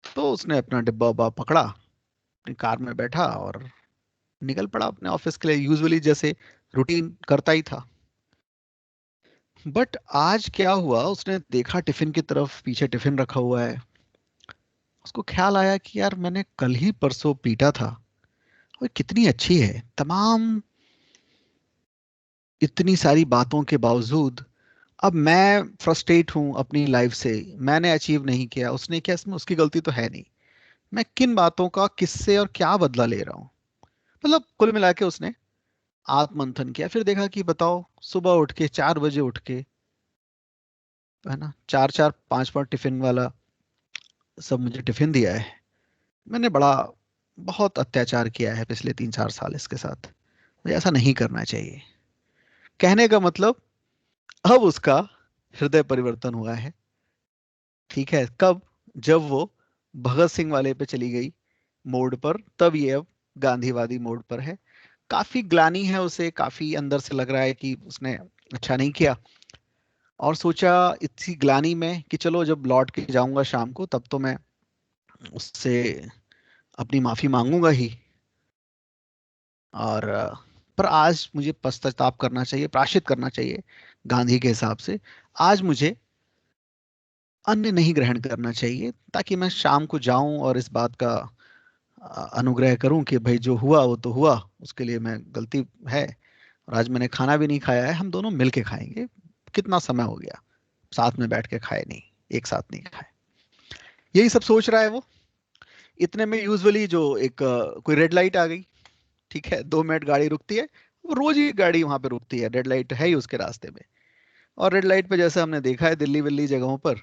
S1: तो उसने अपना डिब्बा उब्बा पकड़ा, अपनी कार में बैठा और निकल पड़ा अपने ऑफिस के लिए, यूजुअली जैसे रूटीन करता ही था। बट आज क्या हुआ, उसने देखा टिफिन की तरफ, पीछे टिफिन रखा हुआ है। उसको ख्याल आया कि यार मैंने कल ही परसों पीटा था, और कितनी अच्छी है, तमाम इतनी सारी बातों के बावजूद अब मैं फ्रस्ट्रेट हूं अपनी लाइफ से, मैंने अचीव नहीं किया, उसने किया, इसमें उसकी गलती तो है नहीं। मैं किन बातों का किससे और क्या बदला ले रहा हूँ। मतलब कुल मिला के उसने आत्ममंथन किया। फिर देखा कि बताओ, सुबह उठ के 4 बजे उठ के, है ना, 4-4, 5-5 टिफिन वाला सब मुझे टिफिन दिया है। मैंने बहुत अत्याचार किया है पिछले 3-4 साल इसके साथ, मुझे ऐसा नहीं करना चाहिए। कहने का मतलब अब उसका हृदय परिवर्तन हुआ है। ठीक है, कब? जब वो भगत सिंह वाले पे चली गई मोड़ पर, तब ये अब गांधीवादी मोड़ पर है। काफी ग्लानि है उसे, काफी अंदर से लग रहा है कि उसने अच्छा नहीं किया। और सोचा इसी ग्लानि में कि चलो जब लौट के जाऊंगा शाम को, तब तो मैं उससे अपनी माफी मांगूंगा ही। और पर आज मुझे पश्चाताप करना चाहिए, प्रायश्चित करना चाहिए गांधी के हिसाब से। आज मुझे अन्न नहीं ग्रहण करना चाहिए, ताकि मैं शाम को जाऊं और इस बात का अनुग्रह करूं कि भाई जो हुआ वो तो हुआ, उसके लिए मैं गलती है, और आज मैंने खाना भी नहीं खाया है, हम दोनों मिल के खाएंगे। कितना समय हो गया साथ में बैठ के खाए नहीं, एक साथ नहीं खाए। यही सब सोच रहा है वो। इतने में यूजुअली जो एक कोई रेड लाइट आ गई, ठीक है, 2 मिनट गाड़ी रुकती है, वो रोज ही गाड़ी वहां पे रुकती है, रेड लाइट है ही उसके रास्ते में। और रेड लाइट पे जैसे हमने देखा है दिल्ली विल्ली जगहों पर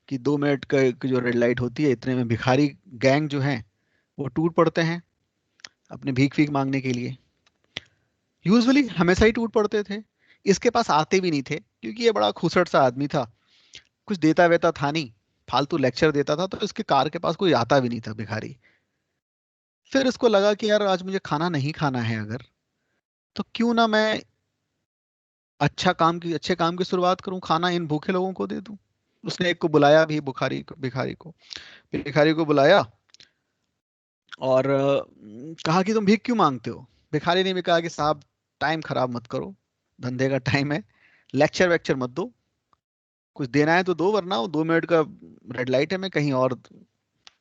S1: कि 2 मिनट की जो रेड लाइट होती है, इतने में भिखारी गैंग जो है वो टूट पड़ते हैं अपने भीख भीख मांगने के लिए। यूजुअली हमेशा ही टूट पड़ते थे। इसके पास आते भी नहीं थे, क्योंकि ये बड़ा खुसट सा आदमी था, कुछ देता वेता था नहीं, फालतू लेक्चर देता था, तो इसके कार के पास कोई आता भी नहीं था भिखारी। फिर इसको लगा कि यार आज मुझे खाना नहीं खाना है अगर, तो क्यों ना मैं अच्छे काम की शुरुआत करूं, खाना इन भूखे लोगों को दे दूं। उसने एक को बुलाया भी, भिखारी को बुलाया और कहा कि तुम भीख क्यों मांगते हो। भिखारी ने भी कहा कि साहब टाइम खराब मत करो, धंधे का टाइम है, लेक्चर वेक्चर मत दो, कुछ देना है तो दो, वरना वो 2 मिनट का रेड लाइट है, मैं कहीं और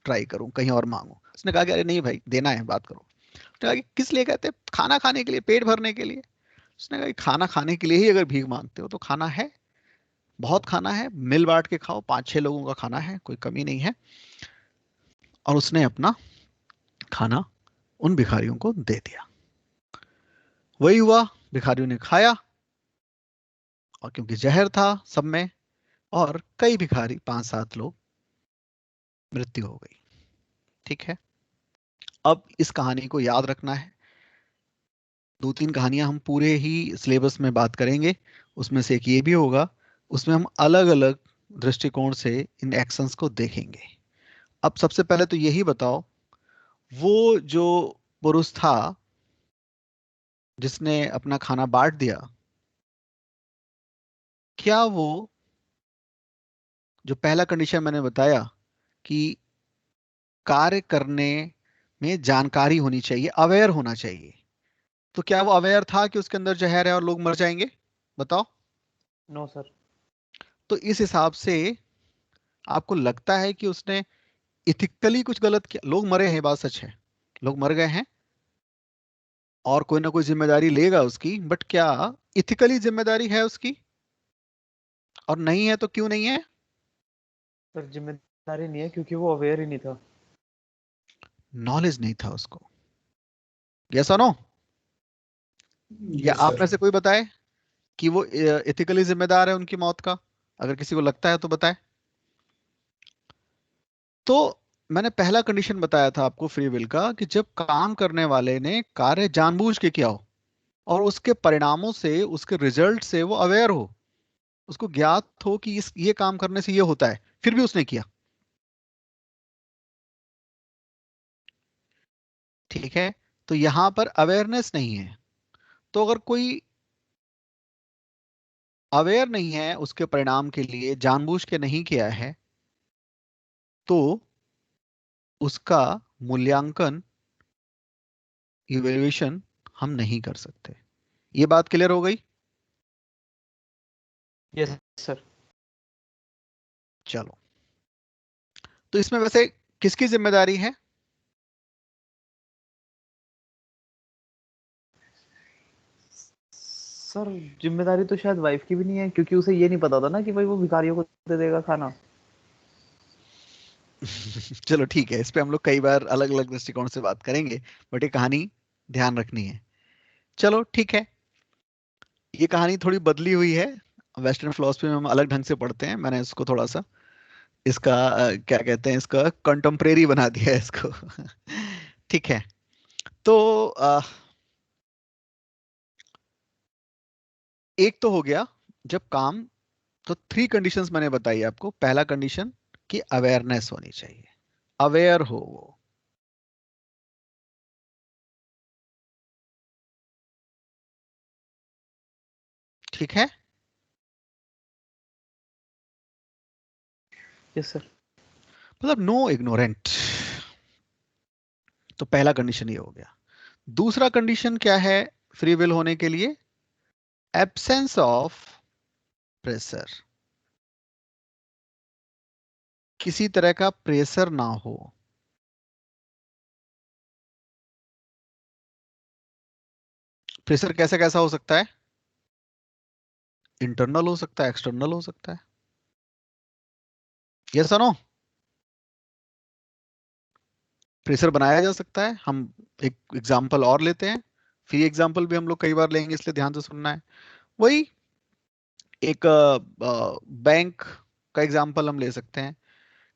S1: ट्राई करूं, कहीं और मांगू। उसने कहा कि अरे नहीं भाई, देना है, बात करो। उसने कहा कि किस लिए कहते हैं, खाना खाने के लिए, पेट भरने के लिए। उसने कहा कि खाना खाने के लिए ही अगर भीख मांगते हो तो खाना है, बहुत खाना है, मिल बांट के खाओ, 5-6 लोगों का खाना है, कोई कमी नहीं है। और उसने अपना खाना उन भिखारियों को दे दिया। वही हुआ, भिखारियों ने खाया, और क्योंकि जहर था सब में, और कई भिखारी, 5-7 लोग, मृत्यु हो गई। ठीक है, अब इस कहानी को याद रखना है। 2-3 कहानियां हम पूरे ही सिलेबस में बात करेंगे, उसमें से एक ये भी होगा, उसमें हम अलग अलग दृष्टिकोण से इन एक्शंस को देखेंगे। अब सबसे पहले तो यही बताओ, वो जो पुरुष था जिसने अपना खाना बांट दिया, क्या वो जो पहला कंडीशन मैंने बताया कि कार्य करने में जानकारी होनी चाहिए, अवेयर होना चाहिए, तो क्या वो अवेयर था कि उसके अंदर जहर है और लोग मर जाएंगे? बताओ।
S2: No sir.
S1: तो इस हिसाब से आपको लगता है कि उसने इथिकली कुछ गलत किया? लोग मरे हैं, बात सच है, लोग मर गए हैं और कोई ना कोई जिम्मेदारी लेगा उसकी, बट क्या इथिकली जिम्मेदारी है उसकी? और नहीं है तो क्यों नहीं है?
S2: सर जिम्मेदारी नहीं है क्योंकि वो अवेयर ही नहीं था।
S1: नॉलेज नहीं था उसको। यस और नो? या
S6: यस
S1: आप में
S6: सर।
S1: से कोई बताए कि वो इथिकली जिम्मेदार है उनकी मौत का? अगर किसी को लगता है तो बताए। तो मैंने पहला कंडीशन बताया था आपको फ्री विल का, कि जब काम करने वाले ने कार्य जानबूझ के किया हो और उसके परिणामों से, उसके रिजल्ट से वो अवेयर हो, उसको ज्ञात हो कि इस ये काम करने से ये होता है, फिर भी उसने किया। ठीक है, तो यहां पर अवेयरनेस नहीं है। तो अगर कोई अवेयर नहीं है उसके परिणाम के लिए, जानबूझ के नहीं किया है, तो उसका मूल्यांकन, इवेल्युएशन हम नहीं कर सकते। ये बात क्लियर हो गई?
S2: Yes sir.
S1: चलो, तो इसमें वैसे किसकी जिम्मेदारी है?
S2: सर जिम्मेदारी तो शायद वाइफ की भी नहीं है, क्योंकि उसे ये नहीं पता था ना कि भाई वो भिखारियों को दे देगा खाना।
S1: चलो ठीक है, इस पे हम लोग कई बार अलग अलग दृष्टिकोण से बात करेंगे, बट ये कहानी ध्यान रखनी है। चलो ठीक है, ये कहानी थोड़ी बदली हुई है, वेस्टर्न फिलोसफी में हम अलग ढंग से पढ़ते हैं, मैंने इसको थोड़ा सा इसका क्या कहते हैं, इसका कंटेम्परेरी बना दिया है इसको। ठीक है, तो एक तो हो गया जब काम, तो 3 कंडीशंस मैंने बताई आपको। पहला कंडीशन कि अवेयरनेस होनी चाहिए, अवेयर हो वो। ठीक है,
S2: यस सर।
S1: मतलब नो इग्नोरेंट। तो पहला कंडीशन ये हो गया। दूसरा कंडीशन क्या है फ्री विल होने के लिए? एब्सेंस ऑफ प्रेशर, किसी तरह का प्रेशर ना हो। प्रेशर कैसा कैसा हो सकता है? इंटरनल हो सकता है, एक्सटर्नल हो सकता है। यस और नो? प्रेशर बनाया जा सकता है। हम एक एग्जांपल और लेते हैं, फ्री एग्जांपल भी हम लोग कई बार लेंगे, इसलिए ध्यान से सुनना है। वही एक बैंक का एग्जांपल हम ले सकते हैं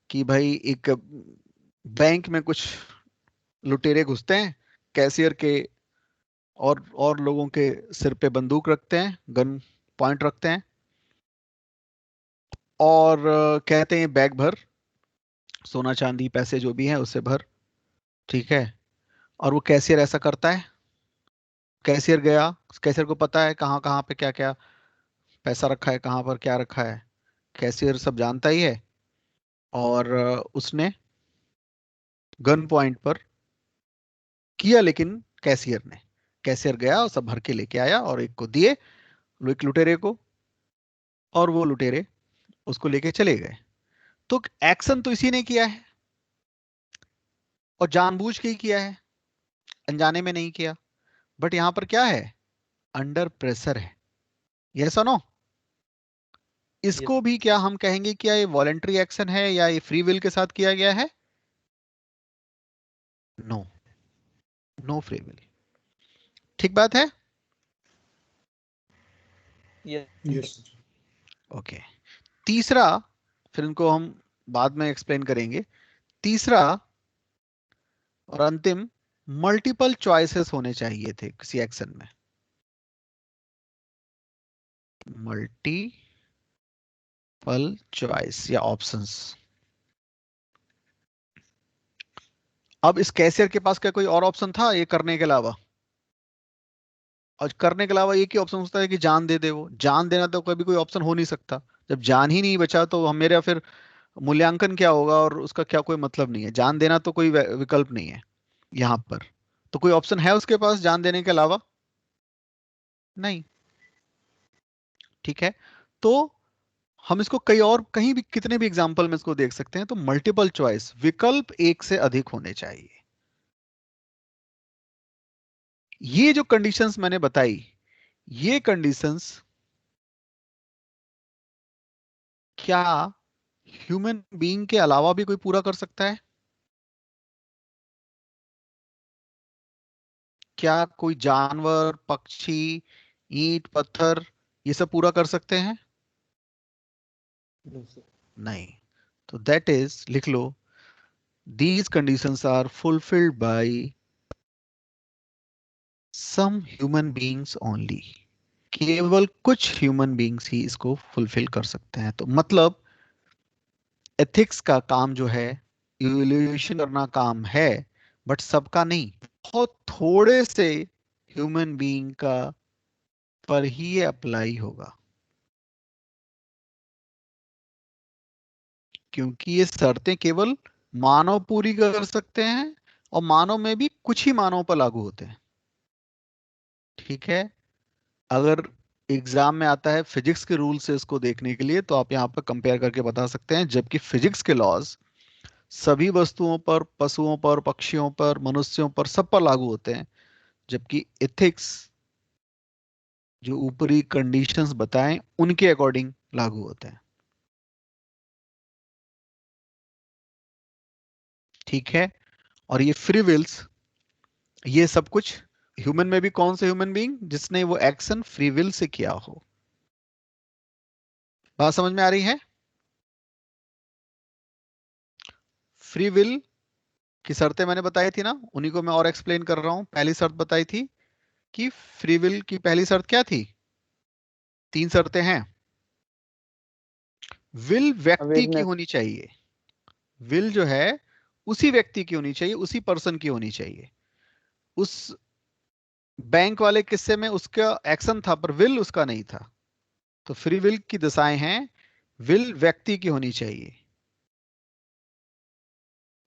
S1: कि भाई एक बैंक में कुछ लुटेरे घुसते हैं, कैशियर के और लोगों के सिर पे बंदूक रखते हैं, गन पॉइंट रखते हैं, और कहते हैं बैग भर, सोना चांदी पैसे जो भी हैं उससे भर। ठीक है। और वो कैशियर ऐसा करता है। कैशियर गया, कैशियर को पता है कहाँ कहाँ पे क्या क्या पैसा रखा है, कहाँ पर क्या रखा है, कैशियर सब जानता ही है। और उसने गन पॉइंट पर किया, लेकिन कैशियर गया और सब भर के लेके आया और एक को दिए, एक लुटेरे को, और वो लुटेरे उसको लेके चले गए। तो एक्शन तो इसी ने किया है, और जानबूझ के ही किया है, अनजाने में नहीं किया। बट यहां पर क्या है? अंडर प्रेशर है। यस और नो? इसको
S2: यस।
S1: भी क्या हम कहेंगे, क्या ये वॉलेंट्री एक्शन है या ये फ्री विल के साथ किया गया है? No, no free will. ठीक बात है?
S2: यस।
S1: ओके। तीसरा, फिर इनको हम बाद में एक्सप्लेन करेंगे। तीसरा और अंतिम, मल्टीपल चॉइसेस होने चाहिए थे किसी एक्शन में। मल्टीपल चॉइस या ऑप्शंस। अब इस कैशियर के पास क्या कोई और ऑप्शन था ये करने के अलावा? और करने के अलावा एक ही ऑप्शन होता है कि जान दे दे। वो जान देना तो कभी कोई ऑप्शन हो नहीं सकता। जब जान ही नहीं बचा तो हम मेरा फिर मूल्यांकन क्या होगा, और उसका क्या कोई मतलब नहीं है। जान देना तो कोई विकल्प नहीं है यहाँ पर। तो कोई ऑप्शन है उसके पास जान देने के अलावा? नहीं। ठीक है। तो हम इसको कई और कहीं भी कितने भी एग्जाम्पल में इसको देख सकते हैं। तो मल्टीपल चॉइस, विकल्प एक से अधिक होने चाहिए। ये जो कंडीशंस मैंने बताई, ये कंडीशंस क्या ह्यूमन बीइंग के अलावा भी कोई पूरा कर सकता है? क्या कोई जानवर, पक्षी, ईंट, पत्थर, ये सब पूरा कर सकते हैं? नहीं। तो दैट इज, लिख लो, these conditions are fulfilled by some human beings only। केवल कुछ ह्यूमन बींग्स ही इसको फुलफिल कर सकते हैं। तो मतलब एथिक्स का काम जो है, इवोल्यूशन करना काम है, बट सबका नहीं, बहुत थोड़े से ह्यूमन बीइंग का पर ही ये अप्लाई होगा। क्योंकि ये शर्तें केवल मानव पूरी कर सकते हैं, और मानव में भी कुछ ही मानव पर लागू होते हैं। ठीक है। अगर एग्जाम में आता है फिजिक्स के रूल से इसको देखने के लिए, तो आप यहाँ पर कंपेयर करके बता सकते हैं। जबकि फिजिक्स के लॉज सभी वस्तुओं पर, पशुओं पर, पक्षियों पर, मनुष्यों पर, सब पर लागू होते हैं। जबकि एथिक्स जो ऊपरी कंडीशंस बताएं उनके अकॉर्डिंग लागू होते हैं। ठीक है। और ये फ्री विल्स, ये सब कुछ ह्यूमन में भी कौन से ह्यूमन बीइंग जिसने वो एक्शन फ्री विल से किया हो? बात समझ में आ रही है? फ्री विल की शर्तें मैंने बताई थी ना, उन्हीं को मैं और एक्सप्लेन कर रहा हूं। पहली शर्त बताई थी कि फ्री विल की पहली शर्त क्या थी? 3 शर्तें हैं। विल व्यक्ति की
S2: अवेयरनेस।
S1: होनी चाहिए। विल जो है उसी व्यक्ति की होनी चाहिए, उसी पर्सन की होनी चाहिए। उस बैंक वाले किस्से में उसका एक्शन था पर विल उसका नहीं था। तो फ्री विल की दशाएं हैं, विल व्यक्ति की होनी चाहिए।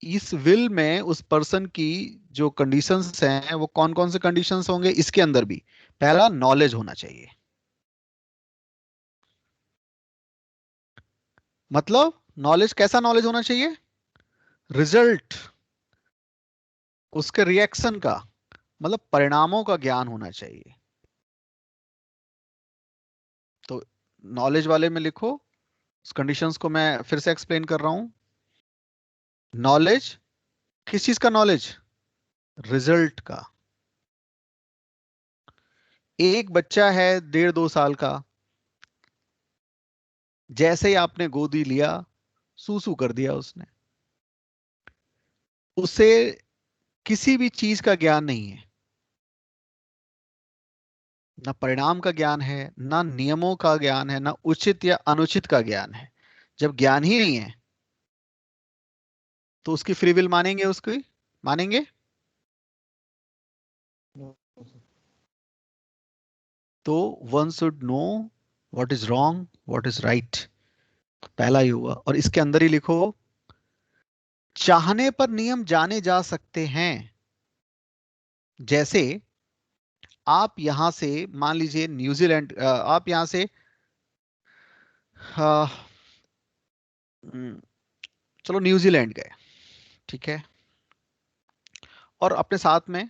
S1: इस विल में उस पर्सन की जो कंडीशंस हैं वो कौन कौन से कंडीशंस होंगे इसके अंदर भी। पहला, नॉलेज होना चाहिए। मतलब नॉलेज, कैसा नॉलेज होना चाहिए? रिजल्ट, उसके रिएक्शन का, मतलब परिणामों का ज्ञान होना चाहिए। तो नॉलेज वाले में लिखो, उस कंडीशंस को मैं फिर से एक्सप्लेन कर रहा हूं। नॉलेज, किस चीज का नॉलेज? रिजल्ट का। एक बच्चा है 1.5-2 साल का, जैसे ही आपने गोदी लिया, सूसू कर दिया उसने, उसे किसी भी चीज का ज्ञान नहीं है, ना परिणाम का ज्ञान है, ना नियमों का ज्ञान है, ना उचित या अनुचित का ज्ञान है। जब ज्ञान ही नहीं है तो उसकी फ्री विल मानेंगे? उसकी मानेंगे? तो one should know what is wrong, what is right, पहला ही हुआ। और इसके अंदर ही लिखो, चाहने पर नियम जाने जा सकते हैं। जैसे आप यहां से, मान लीजिए न्यूजीलैंड, आप यहां से अ, चलो न्यूजीलैंड गए, ठीक है, और अपने साथ में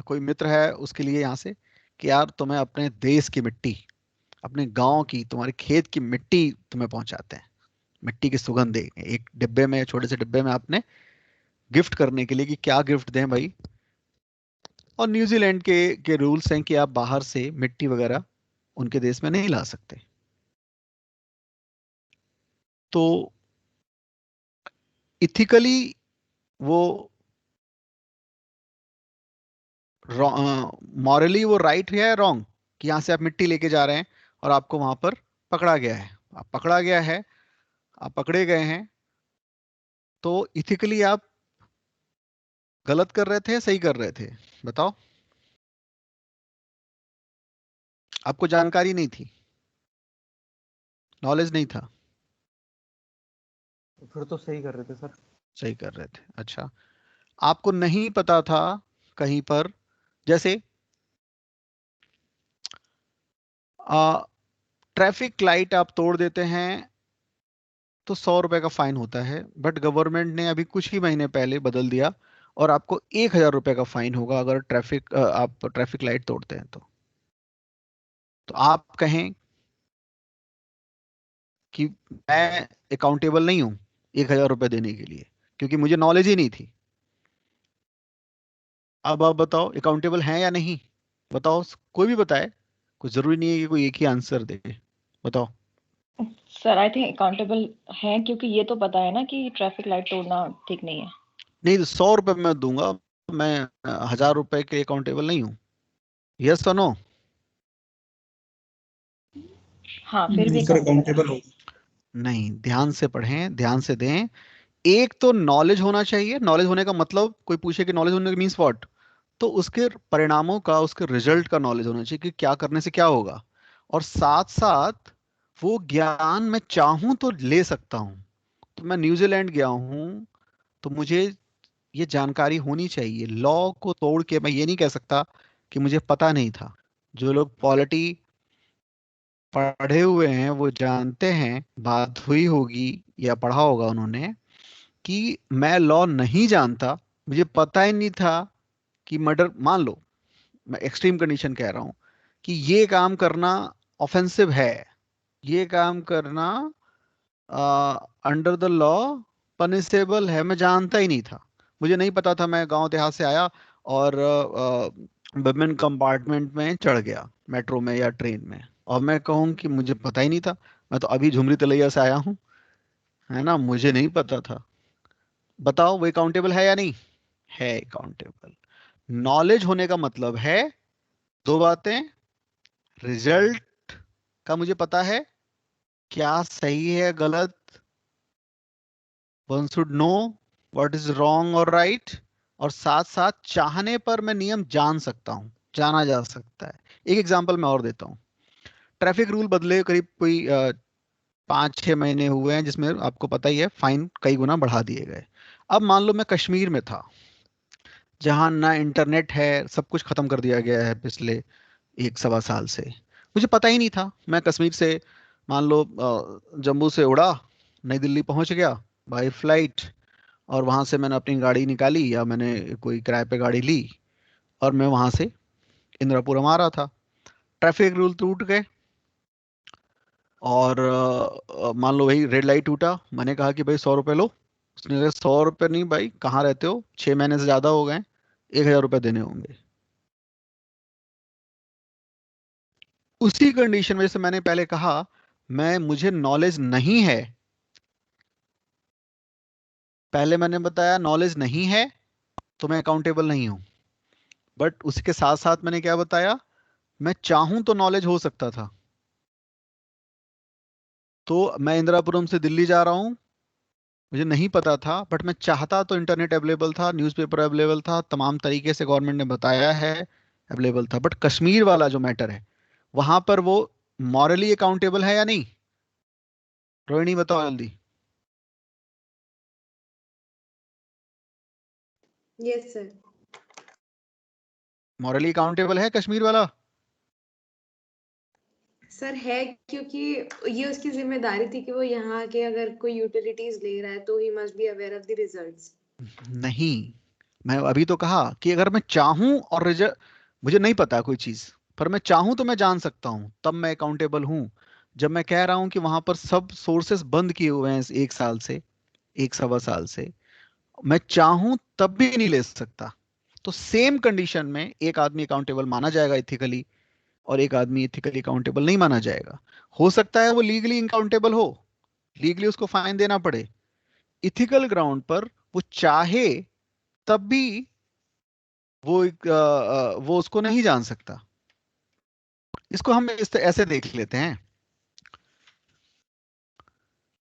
S1: कोई मित्र है, उसके लिए यहां से कि यार तुम्हें अपने देश की मिट्टी, अपने गांव की, तुम्हारे खेत की मिट्टी तुम्हें पहुंचाते हैं, मिट्टी की सुगंध देंगे एक डिब्बे में, छोटे से डिब्बे में आपने गिफ्ट करने के लिए कि क्या गिफ्ट दें भाई। और न्यूजीलैंड के रूल्स हैं कि आप बाहर से मिट्टी वगैरह उनके देश में नहीं ला सकते। तो इथिकली वो, मॉरली वो राइट है या रॉन्ग कि यहां से आप मिट्टी लेके जा रहे हैं और आपको वहां पर पकड़ा गया है, आप पकड़ा गया है, आप पकड़े गए हैं, तो इथिकली आप गलत कर रहे थे या सही कर रहे थे? बताओ। आपको जानकारी नहीं थी, नॉलेज नहीं था,
S2: फिर तो सही कर रहे थे सर।
S1: सही कर रहे थे। अच्छा, आपको नहीं पता था कहीं पर, जैसे ट्रैफिक लाइट आप तोड़ देते हैं तो 100 रुपए का फाइन होता है, बट गवर्नमेंट ने अभी कुछ ही महीने पहले बदल दिया और आपको 1,000 रुपए का फाइन होगा अगर आप ट्रैफिक लाइट तोड़ते हैं तो आप कहें कि मैं अकाउंटेबल नहीं हूं 1,000 रुपए देने के लिए, क्योंकि मुझे नॉलेज ही नहीं थी। अब आप बताओ, अकाउंटेबल हैं या नहीं? बताओ, कोई भी बताए, कुछ जरूरी नहीं है कि कोई एक ही आंसर दे। बताओ।
S6: सर आई थिंक अकाउंटेबल है, क्योंकि ये तो पता है ना कि ट्रैफिक लाइट तोड़ना ठीक नहीं है।
S1: नहीं तो 100 रुपए मैं दूंगा, मैं 1,000 रुपए के अकाउंटेबल नहीं हूँ। यस और नो?
S6: हाँ फिर भी
S7: सर अकाउंटेबल हो।
S1: नहीं, ध्यान से पढ़ें, ध्यान से दें। एक तो नॉलेज होना चाहिए, नॉलेज होने का मतलब, कोई पूछे कि नॉलेज होने का मीन्स व्हाट, तो उसके परिणामों का, उसके रिजल्ट का नॉलेज होना चाहिए कि क्या करने से क्या होगा। और साथ साथ वो ज्ञान मैं चाहूं तो ले सकता हूं। तो मैं न्यूजीलैंड गया हूं तो मुझे ये जानकारी होनी चाहिए। लॉ को तोड़ के मैं ये नहीं कह सकता कि मुझे पता नहीं था। जो लोग पॉलिटी पढ़े हुए हैं वो जानते हैं, बात हुई होगी या पढ़ा होगा उन्होंने, कि मैं लॉ नहीं जानता, मुझे पता ही नहीं था कि मर्डर, मान लो मैं एक्सट्रीम कंडीशन कह रहा हूं कि ये काम करना ऑफेंसिव है, ये काम करना अंडर द लॉ पनिशेबल है, मैं जानता ही नहीं था, मुझे नहीं पता था। मैं गांव देहात से आया और वुमेन कंपार्टमेंट में चढ़ गया, मेट्रो में या ट्रेन में, और मैं कहूँ कि मुझे पता ही नहीं था, मैं तो अभी झुमरी तलैया से आया हूँ, है ना, मुझे नहीं पता था। बताओ, वो अकाउंटेबल है या नहीं? है अकाउंटेबल। नॉलेज होने का मतलब है दो बातें, रिजल्ट का मुझे पता है क्या सही है गलत, one should know what is wrong और राइट, और साथ साथ चाहने पर मैं नियम जान सकता हूं, जाना जा सकता है। एक एग्जांपल मैं और देता हूं। ट्रैफिक रूल बदले करीब कोई 5-6 महीने हुए हैं, जिसमें आपको पता ही है फाइन कई गुना बढ़ा दिए गए। अब मान लो मैं कश्मीर में था, जहां ना इंटरनेट है, सब कुछ खत्म कर दिया गया है पिछले 1 सवा साल से। मुझे पता ही नहीं था। मैं कश्मीर से मान लो जम्मू से उड़ा, नई दिल्ली पहुंच गया बाय फ्लाइट, और वहां से मैंने अपनी गाड़ी निकाली या मैंने कोई किराए पे गाड़ी ली, और मैं वहां से इंदिरापुरम आ रहा था। ट्रैफिक रूल टूट गए, और मान लो भाई रेड लाइट टूटा, मैंने कहा कि भाई 100 रुपये लो। उसने कहा 100 रुपये नहीं भाई, कहाँ रहते हो, 6 महीने से ज्यादा हो गए, 1,000 रुपये देने होंगे। उसी कंडीशन में, जैसे मैंने पहले कहा, मुझे नॉलेज नहीं है, पहले मैंने बताया नॉलेज नहीं है तो मैं अकाउंटेबल नहीं हूं। बट उसके साथ साथ मैंने क्या बताया, मैं चाहूं तो नॉलेज हो सकता था। तो मैं इंदिरापुरम से दिल्ली जा रहा हूं, मुझे नहीं पता था, बट मैं चाहता तो इंटरनेट अवेलेबल था, न्यूज़पेपर अवेलेबल था, तमाम तरीके से गवर्नमेंट ने बताया है अवेलेबल था। बट कश्मीर वाला जो मैटर है, वहां पर वो मॉरली अकाउंटेबल है या नहीं? रोहिणी बताओ जल्दी।
S7: Yes sir.
S1: मॉरली अकाउंटेबल है कश्मीर वाला?
S7: सर है, क्योंकि ये उसकी जिम्मेदारी थी कि वो यहाँ के अगर कोई यूटिलिटीज ले रहा है तो he must be aware of the results.
S1: नहीं, मैं अभी तो कहा कि अगर मैं चाहूं और मुझे नहीं पता कोई चीज, पर मैं चाहूं तो मैं जान सकता हूं, तब मैं अकाउंटेबल हूं। जब मैं कह रहा हूं कि वहां पर सब सोर्सेस बंद किए हुए हैं 1 साल से, 1 सवा साल से, मैं चाहूं तब भी नहीं ले सकता। तो सेम कंडीशन में एक आदमी अकाउंटेबल माना जाएगा इथिकली, और एक आदमी इथिकली अकाउंटेबल नहीं माना जाएगा। हो सकता है वो लीगली अकाउंटेबल हो, लीगली उसको फाइन देना पड़े, इथिकल ग्राउंड पर वो चाहे तब भी वो उसको नहीं जान सकता। इसको हम ऐसे देख लेते हैं।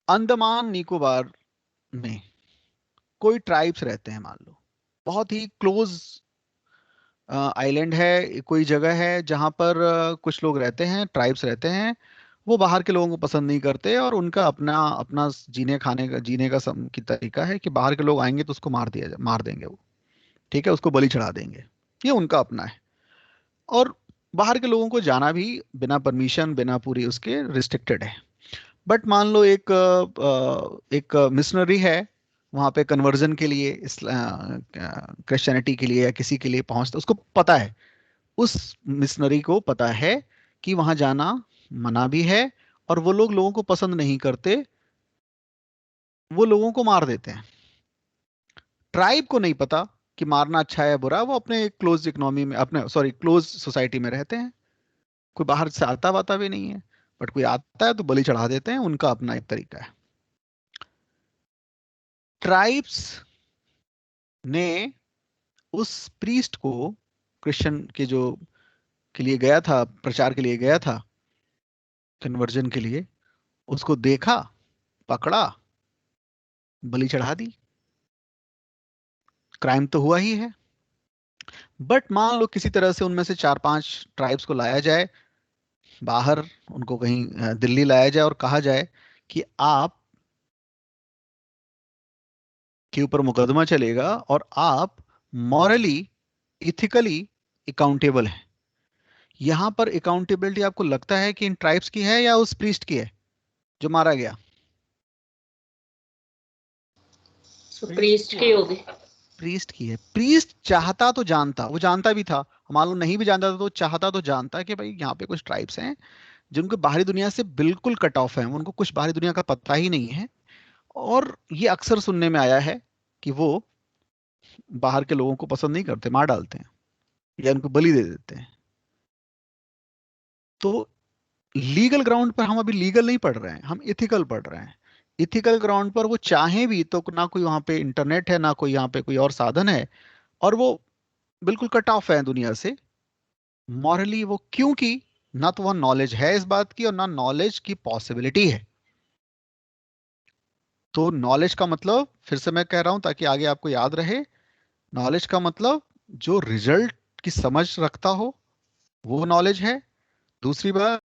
S1: अंडमान निकोबार में कोई ट्राइब्स रहते हैं, मान लो बहुत ही क्लोज आइलैंड है, कोई जगह है जहां पर कुछ लोग रहते हैं, ट्राइब्स रहते हैं। वो बाहर के लोगों को पसंद नहीं करते, और उनका अपना अपना जीने का की तरीका है कि बाहर के लोग आएंगे तो उसको मार देंगे वो, ठीक है, उसको बलि चढ़ा देंगे। ये उनका अपना है। और बाहर के लोगों को जाना भी बिना परमिशन, बिना पूरी उसके, रिस्ट्रिक्टेड है। बट मान लो एक मिशनरी है वहां पे कन्वर्जन के लिए, क्रिश्चियनिटी के लिए या किसी के लिए पहुंचता, उसको पता है, उस मिशनरी को पता है कि वहां जाना मना भी है, और वो लोगों को पसंद नहीं करते, वो लोगों को मार देते हैं। ट्राइब को नहीं पता कि मारना अच्छा है बुरा, वो अपने क्लोज इकोनॉमी में, अपने सॉरी क्लोज सोसाइटी में रहते हैं, कोई बाहर से आता वाता भी नहीं है। बट कोई आता है तो बलि चढ़ा देते हैं, उनका अपना एक तरीका है। ट्राइब्स ने उस प्रीस्ट को, क्रिश्चियन के जो के लिए गया था, प्रचार के लिए गया था, कन्वर्जन के लिए, उसको देखा, पकड़ा, बलि चढ़ा दी। क्राइम तो हुआ ही है। बट मान लो किसी तरह से उनमें से 4-5 ट्राइब्स को लाया जाए बाहर, उनको कहीं दिल्ली लाया जाए और कहा जाए कि आप के ऊपर मुकदमा चलेगा और आप मॉरली, इथिकली अकाउंटेबल हैं। यहां पर अकाउंटेबिलिटी आपको लगता है कि इन ट्राइब्स की है या उस प्रीस्ट की है जो मारा गया?
S5: प्रीस्ट की होगी।
S1: प्रीस्ट की है। प्रीस्ट चाहता तो जानता, वो जानता भी था, मान लो नहीं भी जानता था तो चाहता तो जानता कि भाई यहाँ पे कुछ ट्राइब्स हैं जिनको बाहरी दुनिया से बिल्कुल कट ऑफ है, उनको कुछ बाहरी दुनिया का पता ही नहीं है। और ये अक्सर सुनने में आया है कि वो बाहर के लोगों को पसंद नहीं करते, मार डालते हैं या उनको बलि दे देते हैं। तो लीगल ग्राउंड पर हम अभी लीगल नहीं पढ़ रहे हैं, हम इथिकल पढ़ रहे हैं। इथिकल ग्राउंड पर वो चाहे भी तो ना कोई वहां पे इंटरनेट है, ना कोई यहाँ पे कोई और साधन है, और वो बिल्कुल कट ऑफ है दुनिया से मॉरली। वो क्योंकि ना तो वह नॉलेज है इस बात की और ना नॉलेज की पॉसिबिलिटी है। तो नॉलेज का मतलब, फिर से मैं कह रहा हूं ताकि आगे आपको याद रहे, नॉलेज का मतलब जो रिजल्ट की समझ रखता हो वो नॉलेज है। दूसरी बात,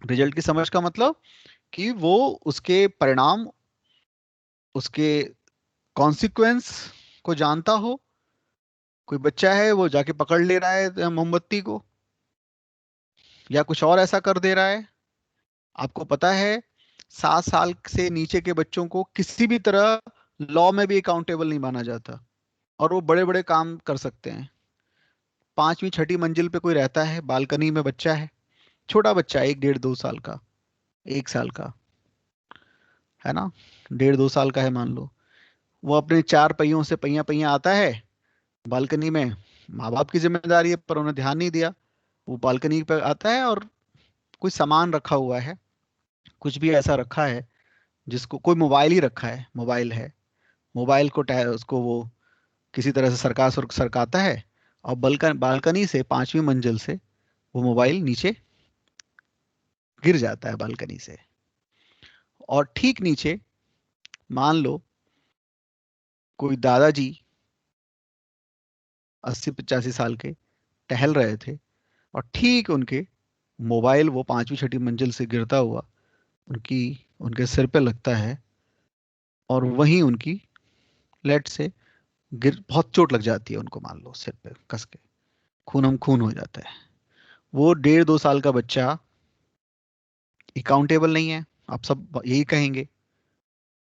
S1: रिजल्ट की समझ का मतलब कि वो उसके परिणाम, उसके कॉन्सिक्वेंस को जानता हो, कोई बच्चा है वो जाके पकड़ ले रहा है मोमबत्ती को, या कुछ और ऐसा कर दे रहा है, आपको पता है 7 साल से नीचे के बच्चों को किसी भी तरह लॉ में भी अकाउंटेबल नहीं माना जाता, और वो बड़े बड़े काम कर सकते हैं। 5वीं 6ठी मंजिल पे कोई रहता है, बालकनी में बच्चा है, छोटा बच्चा है, 1 1.5 2 साल का, 1 साल का है ना, 1.5 2 साल का है मान लो, वो अपने 4 पहियों से पहिया पहिया आता है बालकनी में। माँ बाप की जिम्मेदारी है पर उन्हें ध्यान नहीं दिया, वो बालकनी पे आता है और कोई सामान रखा हुआ है, कुछ भी ऐसा रखा है जिसको, कोई मोबाइल ही रखा है, मोबाइल है, मोबाइल को उसको वो किसी तरह से सरकाता है, और बालकनी से 5वीं मंजिल से वो मोबाइल नीचे गिर जाता है बालकनी से। और ठीक नीचे मान लो कोई दादाजी 80 85 साल के टहल रहे थे, और ठीक उनके मोबाइल वो 5वीं 6ठी मंजिल से गिरता हुआ उनकी उनके सिर पे लगता है, और वहीं उनकी लेट से गिर बहुत चोट लग जाती है उनको, मान लो सिर पे कस के खून खून हो जाता है। वो 1.5 2 साल का बच्चा अकाउंटेबल नहीं है, आप सब यही कहेंगे।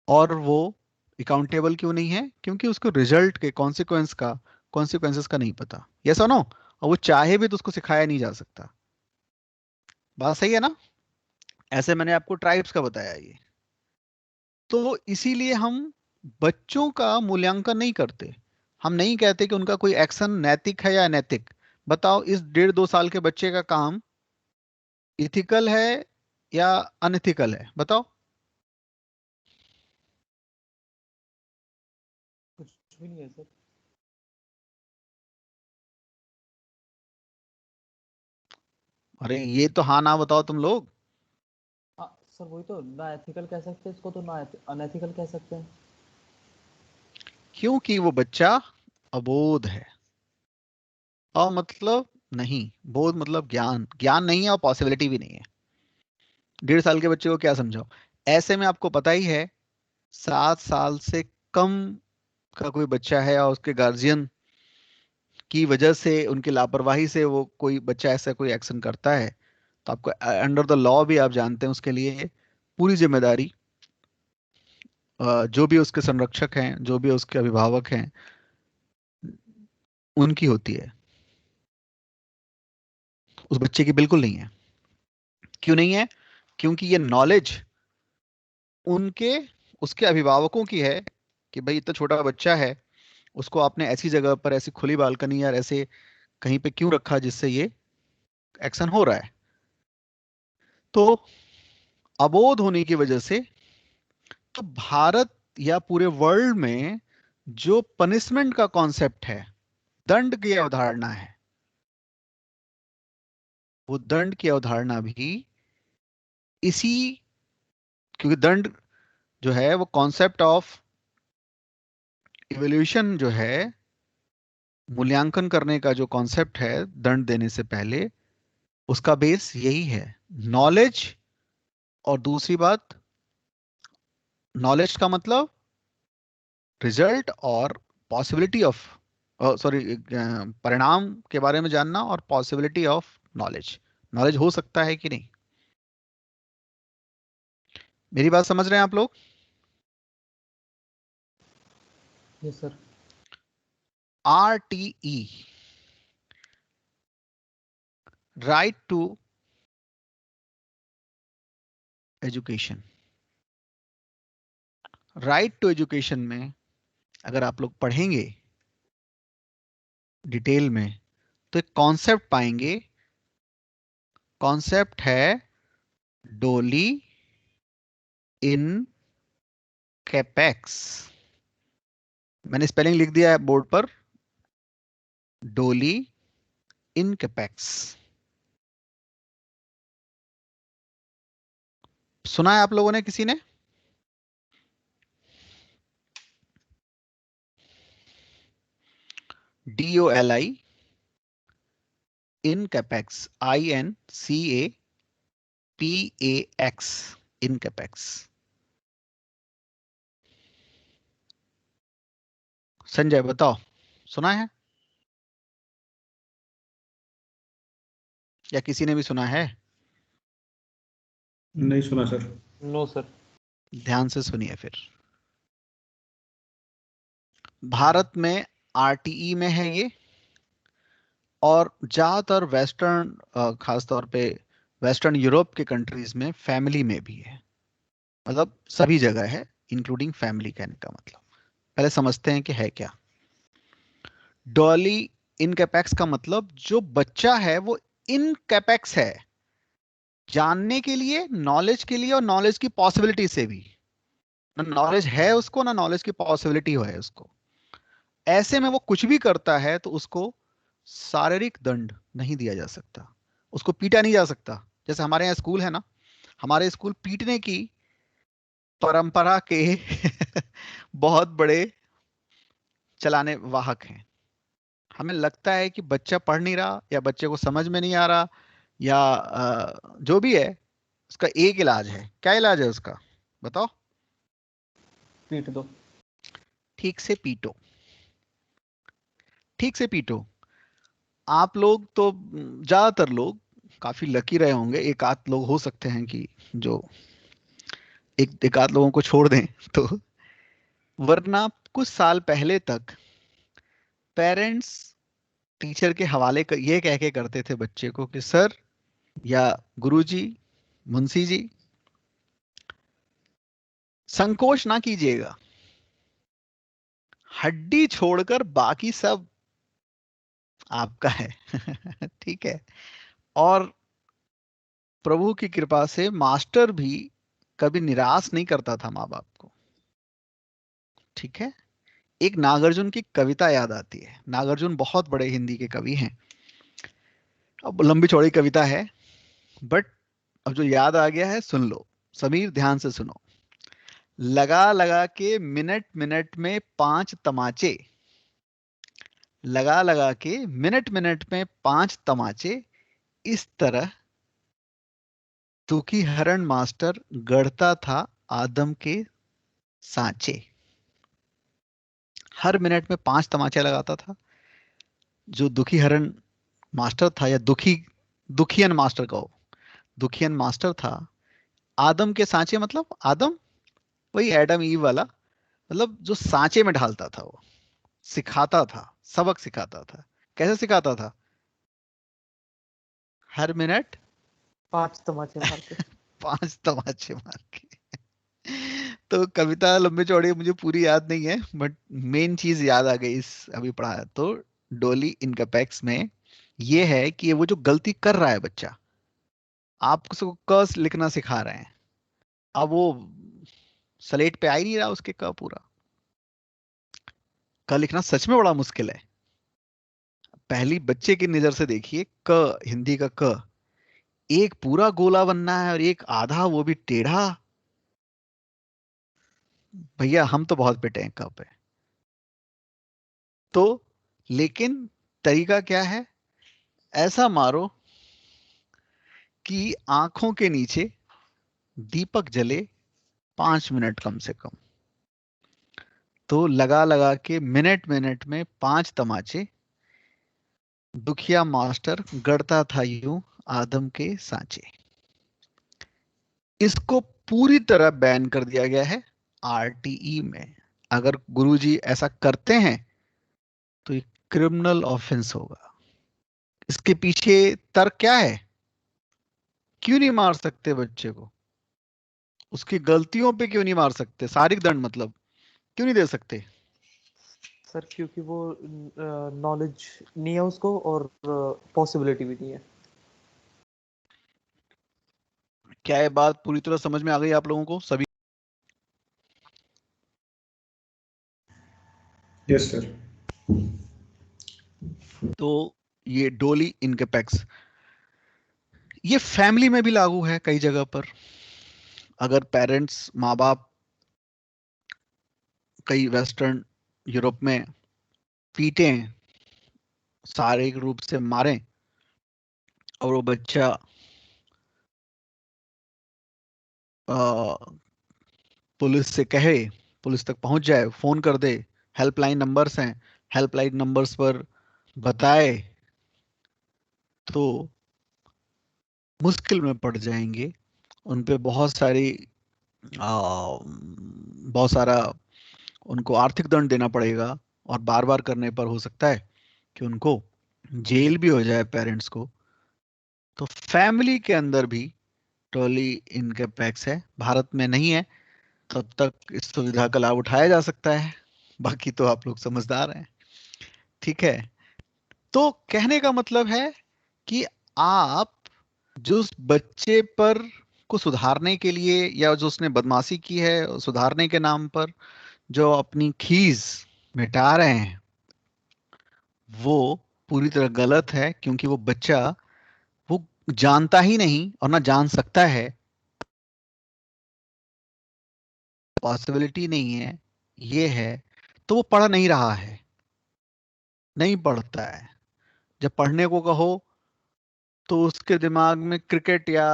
S1: और वो अकाउंटेबल क्यों नहीं है? क्योंकि उसको रिजल्ट के कॉन्सिक्वेंसेस का नहीं पता, यस और नो, और वो चाहे भी तो उसको सिखाया नहीं जा सकता। बात सही है ना? ऐसे मैंने आपको ट्राइब्स का बताया ये। तो इसीलिए हम बच्चों का मूल्यांकन नहीं करते, हम नहीं कहते कि उनका कोई एक्शन नैतिक है या अनैतिक। बताओ इस 1.5 2 साल के बच्चे का काम इथिकल है या अनइथिकल है? बताओ।
S2: कुछ भी नहीं है सर।
S1: अरे ये तो हाँ ना बताओ तुम लोग।
S2: हाँ सर, वही तो, ना एथिकल कह सकते हैं इसको तो ना अनएथिकल कह सकते हैं।
S1: क्योंकि वो बच्चा अबोध है। मतलब नहीं, बोध मतलब ज्ञान, ज्ञान नहीं है और पॉसिबिलिटी भी नहीं है। 1.5 साल के बच्चे को क्या समझाओ? ऐसे में आपको पता ही है 7 साल से कम का कोई बच्चा है और उसके गार्जियन की वजह से, उनकी लापरवाही से वो कोई बच्चा ऐसा कोई एक्शन करता है, तो आपको अंडर द लॉ भी आप जानते हैं उसके लिए पूरी जिम्मेदारी जो भी उसके संरक्षक हैं, जो भी उसके अभिभावक हैं, उनकी होती है। उस बच्चे की बिल्कुल नहीं है। क्यों नहीं है? क्योंकि ये नॉलेज उनके उसके अभिभावकों की है कि भाई इतना छोटा बच्चा है, उसको आपने ऐसी जगह पर, ऐसी खुली बालकनी या ऐसे कहीं पे क्यों रखा जिससे ये एक्शन हो रहा है। तो अबोध होने की वजह से, तो भारत या पूरे वर्ल्ड में जो पनिशमेंट का कॉन्सेप्ट है, दंड की अवधारणा है, वो दंड की अवधारणा भी इसी, क्योंकि दंड जो है वो कॉन्सेप्ट ऑफ इवोल्यूशन जो है, मूल्यांकन करने का जो कॉन्सेप्ट है दंड देने से पहले, उसका बेस यही है, नॉलेज। और दूसरी बात, नॉलेज का मतलब रिजल्ट और पॉसिबिलिटी ऑफ, सॉरी, परिणाम के बारे में जानना और पॉसिबिलिटी ऑफ नॉलेज, नॉलेज हो सकता है कि नहीं। मेरी बात समझ रहे हैं आप लोग?
S2: Yes sir.
S1: RTE, right to education. Right to education में अगर आप लोग पढ़ेंगे डिटेल में तो एक कॉन्सेप्ट पाएंगे, कॉन्सेप्ट है डोली इन कैपेक्स। मैंने स्पेलिंग लिख दिया है बोर्ड पर, डोली इन कैपेक्स। सुना है आप लोगों ने, किसी ने? DOLI इन कैपेक्स, INCAPAX इन कैपेक्स। संजय बताओ, सुना है या किसी ने भी सुना है?
S8: नहीं सुना सर।
S2: No sir.
S1: ध्यान से सुनिए फिर। भारत में आरटीई में है ये, और ज्यादातर वेस्टर्न, खासतौर पे वेस्टर्न यूरोप के कंट्रीज में फैमिली में भी है, मतलब सभी जगह है इंक्लूडिंग फैमिली। कहने का मतलब पहले समझते हैं कि है क्या। डॉली इनकैपेक्स का मतलब जो बच्चा है वो इनकैपेक्स है, जानने के लिए, नॉलेज के लिए, और नॉलेज की पॉसिबिलिटी से भी। ना नॉलेज है उसको, ना नॉलेज की पॉसिबिलिटी है उसको। ऐसे में वो कुछ भी करता है तो उसको शारीरिक दंड नहीं दिया जा सकता, उसको पीटा नहीं जा सकता। जैसे हमारे यहाँ स्कूल है ना, हमारे स्कूल पीटने की परंपरा के बहुत बड़े चलाने वाहक हैं। हमें लगता है कि बच्चा पढ़ नहीं रहा, या बच्चे को समझ में नहीं आ रहा, या जो भी है, उसका एक इलाज है। क्या इलाज है उसका, बताओ?
S2: पीट दो।
S1: ठीक से पीटो, ठीक से पीटो। आप लोग तो ज्यादातर लोग काफी लकी रहे होंगे, एक आध लोग हो सकते हैं कि जो एक आध लोगों को छोड़ दें तो, वरना कुछ साल पहले तक पेरेंट्स टीचर के हवाले ये कह के करते थे बच्चे को कि सर या गुरुजी, मुंशी जी, संकोच ना कीजिएगा, हड्डी छोड़कर बाकी सब आपका है। ठीक है। और प्रभु की कृपा से मास्टर भी कभी निराश नहीं करता था माँ बाप को। ठीक है। एक नागार्जुन की कविता याद आती है। नागार्जुन बहुत बड़े हिंदी के कवि हैं। अब लंबी चौड़ी कविता है, बट अब जो याद आ गया है सुन लो। समीर ध्यान से सुनो। लगा लगा के मिनट मिनट में 5 तमाचे, लगा लगा के मिनट मिनट में 5 तमाचे, इस तरह दुखी हरण मास्टर गढ़ता था आदम के सांचे। हर मिनट में 5 तमाचे लगाता था। जो दुखी हरण मास्टर था, या दुखियन मास्टर कहो, दुखियन मास्टर था, आदम के सांचे, मतलब आदम वही एडम ईव वाला, मतलब जो सांचे में ढालता था, वो सिखाता था, सबक सिखाता था। कैसे सिखाता था? हर मिनट
S2: 5 तमाचे मार के।
S1: 5 तमाचे मार के। तो कविता लंबी चौड़ी मुझे पूरी याद नहीं है, बट मेन चीज याद आ गई इस अभी पढ़ा। तो डोली इनकैपेक्स में ये है कि वो जो गलती कर रहा है बच्चा, आप उसको क लिखना सिखा रहे हैं, अब वो स्लेट पे आ ही नहीं रहा उसके क पूरा। क लिखना सच में बड़ा मुश्किल है। पहली बच्चे की नजर से देखिए, क हिंदी का क, एक पूरा गोला बनना है और एक आधा, वो भी टेढ़ा। भैया हम तो बहुत पिटे हैं क पे। तो लेकिन तरीका क्या है? ऐसा मारो कि आंखों के नीचे दीपक जले 5 मिनट कम से कम। तो लगा लगा के मिनट मिनट में 5 तमाचे, दुखिया मास्टर गढ़ता था यूं आदम के सांचे। इसको पूरी तरह बैन कर दिया गया है आरटीई में। अगर गुरुजी ऐसा करते हैं तो ये क्रिमिनल ऑफेंस होगा। इसके पीछे तर्क क्या है? क्यों नहीं मार सकते बच्चे को? उसकी गलतियों पे क्यों नहीं मार सकते? शारीरिक दंड मतलब क्यों नहीं दे सकते?
S2: सर क्योंकि वो नॉलेज नहीं है उसको, और पॉसिबिलिटी भी नहीं है।
S1: क्या ये बात पूरी तरह समझ में आ गई आप लोगों को सभी?
S8: Yes sir.
S1: तो ये डोली इनकैपेक्स ये फैमिली में भी लागू है कई जगह पर। अगर पेरेंट्स, माँ बाप कई वेस्टर्न यूरोप में पीटे, शारीरिक रूप से मारें, और वो बच्चा पुलिस से कहे, पुलिस तक पहुंच जाए, फोन कर दे, हेल्पलाइन नंबर्स हैं, हेल्पलाइन नंबर्स पर बताए तो मुश्किल में पड़ जाएंगे। उन पे बहुत सारा उनको आर्थिक दंड देना पड़ेगा, और बार बार करने पर हो सकता है कि उनको जेल भी हो जाए पेरेंट्स को। तो फैमिली के अंदर भी टोली इनकैपेक्स है, भारत में नहीं है, तब तक इस सुविधा का लाभ उठाया जा सकता है। बाकी तो आप लोग समझदार हैं, ठीक है। तो कहने का मतलब है कि आप जो उस बच्चे पर को सुधारने के लिए, या जो उसने बदमाशी की है सुधारने के नाम पर जो अपनी खीज मिटा रहे हैं, वो पूरी तरह गलत है, क्योंकि वो बच्चा वो जानता ही नहीं और ना जान सकता है, पॉसिबिलिटी नहीं है, ये है। तो वो पढ़ नहीं रहा है, नहीं पढ़ता है। जब पढ़ने को कहो तो उसके दिमाग में क्रिकेट या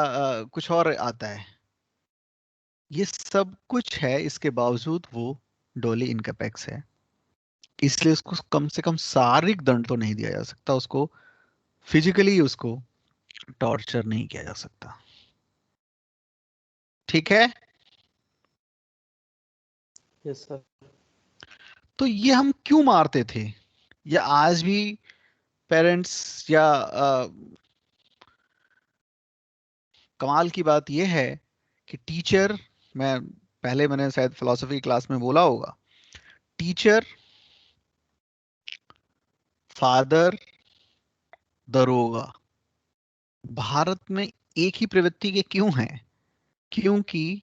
S1: कुछ और आता है। ये सब कुछ है, इसके बावजूद वो डोली इनकैपेक्स है। इसलिए उसको कम से कम शारीरिक दंड तो नहीं दिया जा सकता, उसको फिजिकली उसको टॉर्चर नहीं किया जा सकता, ठीक है।
S2: Yes sir.
S1: तो ये हम क्यों मारते थे, या आज भी पेरेंट्स या कमाल की बात यह है कि टीचर, मैंने शायद फिलोसफी क्लास में बोला होगा, टीचर, फादर, दरोगा, भारत में एक ही प्रवृत्ति के क्यों हैं? क्योंकि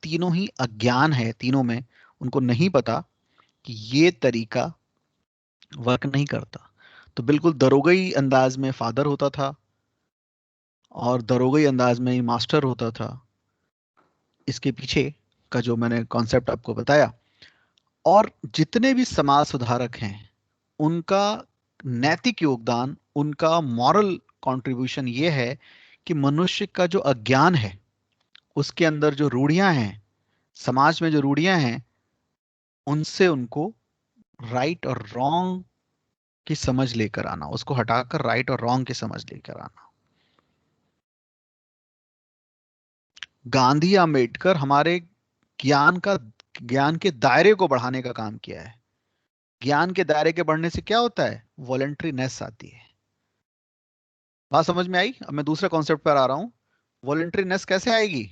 S1: तीनों ही अज्ञान है, तीनों में उनको नहीं पता कि ये तरीका वर्क नहीं करता। तो बिल्कुल दरोगाई अंदाज में फादर होता था, और दरोगाई अंदाज में ही मास्टर होता था। इसके पीछे का जो मैंने कॉन्सेप्ट आपको बताया, और जितने भी समाज सुधारक हैं उनका नैतिक योगदान, उनका मॉरल कंट्रीब्यूशन ये है कि मनुष्य का जो अज्ञान है, उसके अंदर जो रूढ़ियां हैं, समाज में जो रूढ़ियां हैं, उनसे उनको राइट और रॉन्ग की समझ लेकर आना, उसको हटाकर राइट और रॉन्ग की समझ लेकर आना। गांधी, आम्बेडकर हमारे ज्ञान के दायरे को बढ़ाने का काम किया है। ज्ञान के दायरे के बढ़ने से क्या होता है? वॉलंटरीनेस आती है। बात समझ में आई? अब मैं दूसरे कॉन्सेप्ट पर आ रहा हूं। वॉलंटरीनेस कैसे आएगी?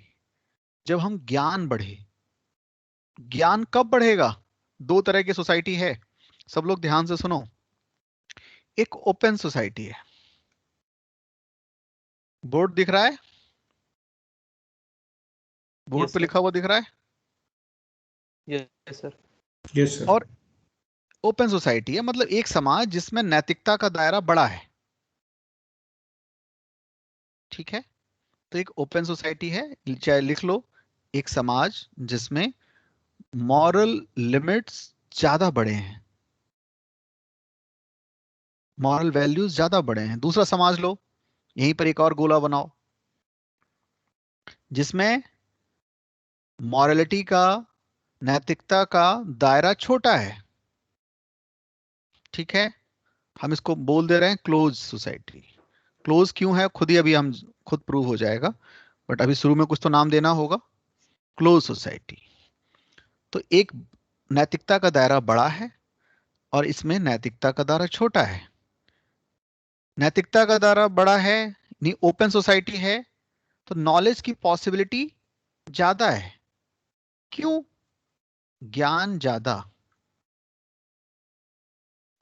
S1: जब हम ज्ञान बढ़े। ज्ञान कब बढ़ेगा? दो तरह की सोसाइटी है, सब लोग ध्यान से सुनो। एक ओपन सोसाइटी है, बोर्ड दिख रहा है, बोर्ड
S2: यस
S1: पे
S2: सर।
S1: लिखा हुआ दिख रहा है।
S2: Yes sir.
S8: Yes sir.
S1: और ओपन सोसाइटी है मतलब एक समाज जिसमें नैतिकता का दायरा बड़ा है, ठीक है। तो एक ओपन सोसाइटी है, चाहे लिख लो, एक समाज जिसमें मॉरल लिमिट्स ज्यादा बड़े हैं, मॉरल वैल्यूज ज्यादा बड़े हैं। दूसरा समाज लो, यहीं पर एक और गोला बनाओ जिसमें मॉरलिटी का, नैतिकता का दायरा छोटा है, ठीक है। हम इसको बोल दे रहे हैं क्लोज सोसाइटी। क्लोज क्यों है खुद ही अभी हम खुद प्रूव हो जाएगा, बट अभी शुरू में कुछ तो नाम देना होगा। क्लोज सोसाइटी, तो एक नैतिकता का दायरा बड़ा है और इसमें नैतिकता का दायरा छोटा है। नैतिकता का दायरा बड़ा है, नहीं ओपन सोसाइटी है, तो नॉलेज की पॉसिबिलिटी ज्यादा है। क्यों? ज्ञान ज्यादा।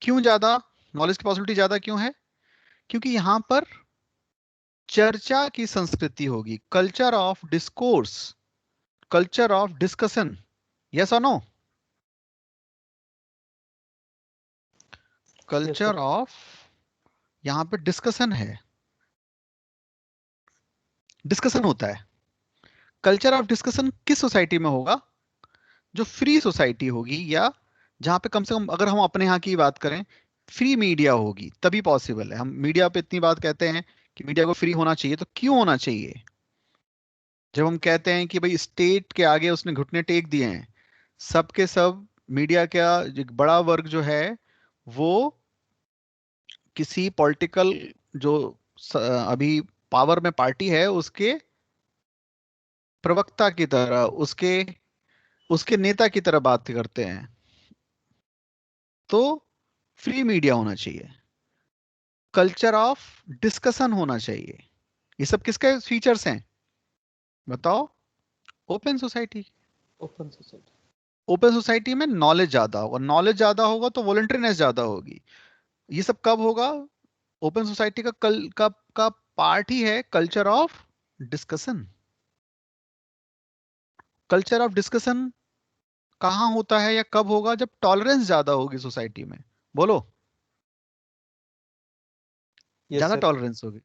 S1: क्यों ज्यादा नॉलेज की पॉसिबिलिटी ज्यादा क्यों है? क्योंकि यहां पर चर्चा की संस्कृति होगी, culture of discourse, culture of discussion. Yes और नो? कल्चर ऑफ, यहां पे डिस्कशन है, डिस्कशन होता है। कल्चर ऑफ डिस्कशन किस सोसाइटी में होगा? जो फ्री सोसाइटी होगी, या जहां पे कम से कम अगर हम अपने यहाँ की बात करें, फ्री मीडिया होगी, तभी पॉसिबल है। हम मीडिया पे इतनी बात कहते हैं कि मीडिया को फ्री होना चाहिए, तो क्यों होना चाहिए? जब हम कहते हैं कि भाई स्टेट के आगे उसने घुटने टेक दिए हैं, सब के सब मीडिया का एक बड़ा वर्ग जो है वो किसी पॉलिटिकल जो अभी पावर में पार्टी है उसके प्रवक्ता की तरह, उसके उसके नेता की तरह बात करते हैं। तो फ्री मीडिया होना चाहिए, कल्चर ऑफ डिस्कशन होना चाहिए। ये सब किसके फीचर्स हैं बताओ? Open society.
S2: Open society.
S1: Open society में नॉलेज ज्यादा होगा, नॉलेज ज्यादा होगा तो वॉलंटरीनेस ज्यादा होगी। ये सब कब होगा? ओपन सोसाइटी का का पार्ट ही है culture of discussion. Culture of discussion कहाँ होता है या कब होगा? जब टॉलरेंस ज्यादा होगी सोसाइटी में। बोलो,
S2: यस
S1: ज्यादा
S2: सर।
S1: टॉलरेंस होगी।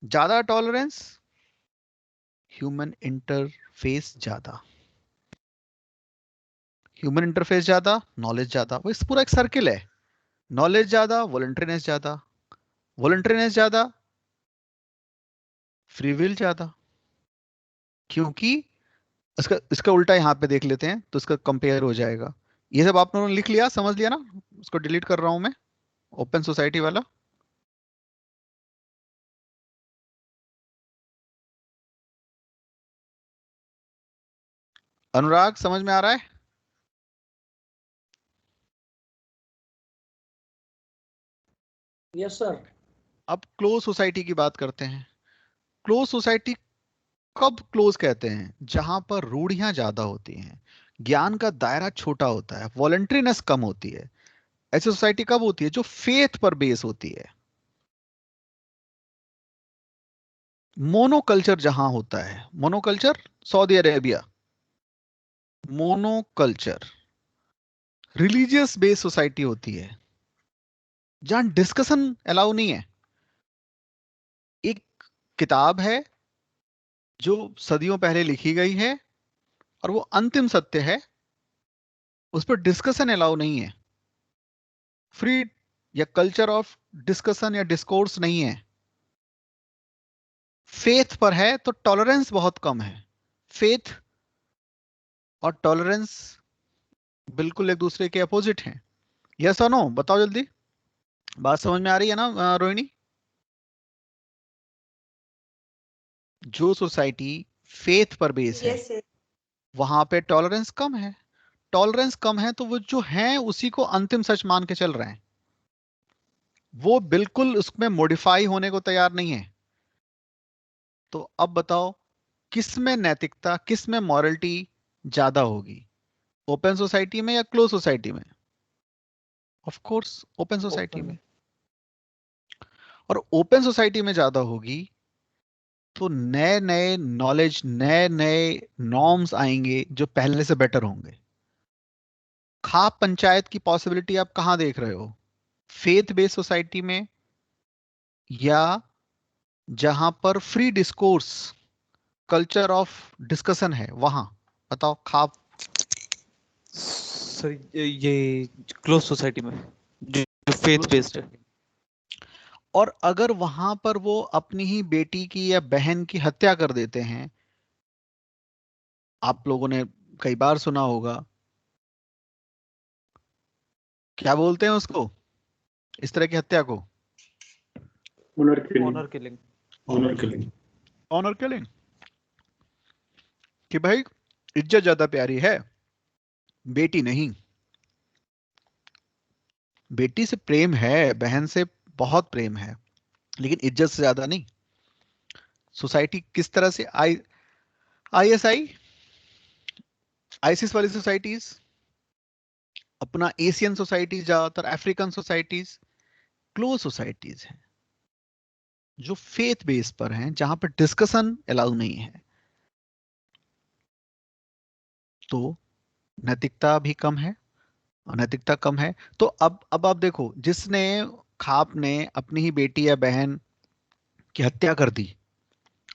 S1: ज्यादा टॉलरेंस, ह्यूमन इंटरफेस ज्यादा। ह्यूमन इंटरफेस ज्यादा, नॉलेज ज्यादा। वो इस पूरा एक सर्किल है। नॉलेज ज्यादा, वॉलंटरीनेस ज्यादा। वॉलंटरीनेस ज्यादा, फ्री विल ज्यादा। क्योंकि इसका इसका उल्टा यहां पे देख लेते हैं तो इसका कंपेयर हो जाएगा। ये सब आप लोगों ने लिख लिया, समझ लिया ना? उसको डिलीट कर रहा हूं मैं, ओपन सोसाइटी वाला। अनुराग समझ में आ रहा है?
S8: Yes sir.
S1: अब क्लोज सोसाइटी की बात करते हैं। क्लोज सोसाइटी कब क्लोज कहते हैं? जहां पर रूढ़ियां ज्यादा होती हैं, ज्ञान का दायरा छोटा होता है, वॉलंटरीनेस कम होती है। ऐसी सोसाइटी कब होती है? जो फेथ पर बेस होती है। मोनोकल्चर जहां होता है, monoculture Saudi Arabia, monoculture religious based society होती है जहां डिस्कशन अलाउ नहीं है। एक किताब है जो सदियों पहले लिखी गई है और वो अंतिम सत्य है, उस पर डिस्कशन अलाउ नहीं है। फ्री या कल्चर ऑफ डिस्कशन या डिस्कोर्स नहीं है। फेथ पर है तो टॉलरेंस बहुत कम है। फेथ और टॉलरेंस बिल्कुल एक दूसरे के अपोजिट हैं। यस और नो बताओ जल्दी। बात समझ में आ रही है ना रोहिणी? जो सोसाइटी फेथ पर बेस है
S7: यस सर।
S1: वहां पे टॉलरेंस कम है। टॉलरेंस कम है तो वो जो है उसी को अंतिम सच मान के चल रहे हैं। वो बिल्कुल उसमें मॉडिफाई होने को तैयार नहीं है। तो अब बताओ किस में नैतिकता, किस में मॉरलिटी ज्यादा होगी? ओपन सोसाइटी में या क्लोज सोसाइटी में? ऑफ कोर्स ओपन सोसाइटी में। और ओपन सोसाइटी में ज्यादा होगी तो नए नए नॉलेज, नए नए नॉर्म्स आएंगे जो पहले से बेटर होंगे। खाप पंचायत की पॉसिबिलिटी आप कहां देख रहे हो? फेथ बेस्ड सोसाइटी में या जहां पर free discourse, culture of discussion है वहां? बताओ खाप।
S2: सर ये क्लोज सोसाइटी में जो फेथ बेस्ड है।
S1: और अगर वहां पर वो अपनी ही बेटी की या बहन की हत्या कर देते हैं, आप लोगों ने कई बार सुना होगा, क्या बोलते हैं उसको, इस तरह की हत्या को?
S3: Honour killing.
S2: Honour killing.
S8: Honour killing.
S1: Honour killing. कि भाई इज्जत ज्यादा प्यारी है, बेटी नहीं। बेटी से प्रेम है, बहन से बहुत प्रेम है, लेकिन इज्जत से ज्यादा नहीं। सोसाइटी किस तरह से आईएसआई, आईसिस वाली सोसाइटीज, अपना एशियन सोसाइटीज, ज्यादातर अफ्रीकन सोसाइटीज क्लोज सोसाइटीज हैं जो फेथ बेस पर हैं, जहां पर डिस्कशन अलाउ नहीं है। तो नैतिकता भी कम है, और नैतिकता कम है तो अब आप देखो, जिसने, खाप ने अपनी ही बेटी या बहन की हत्या कर दी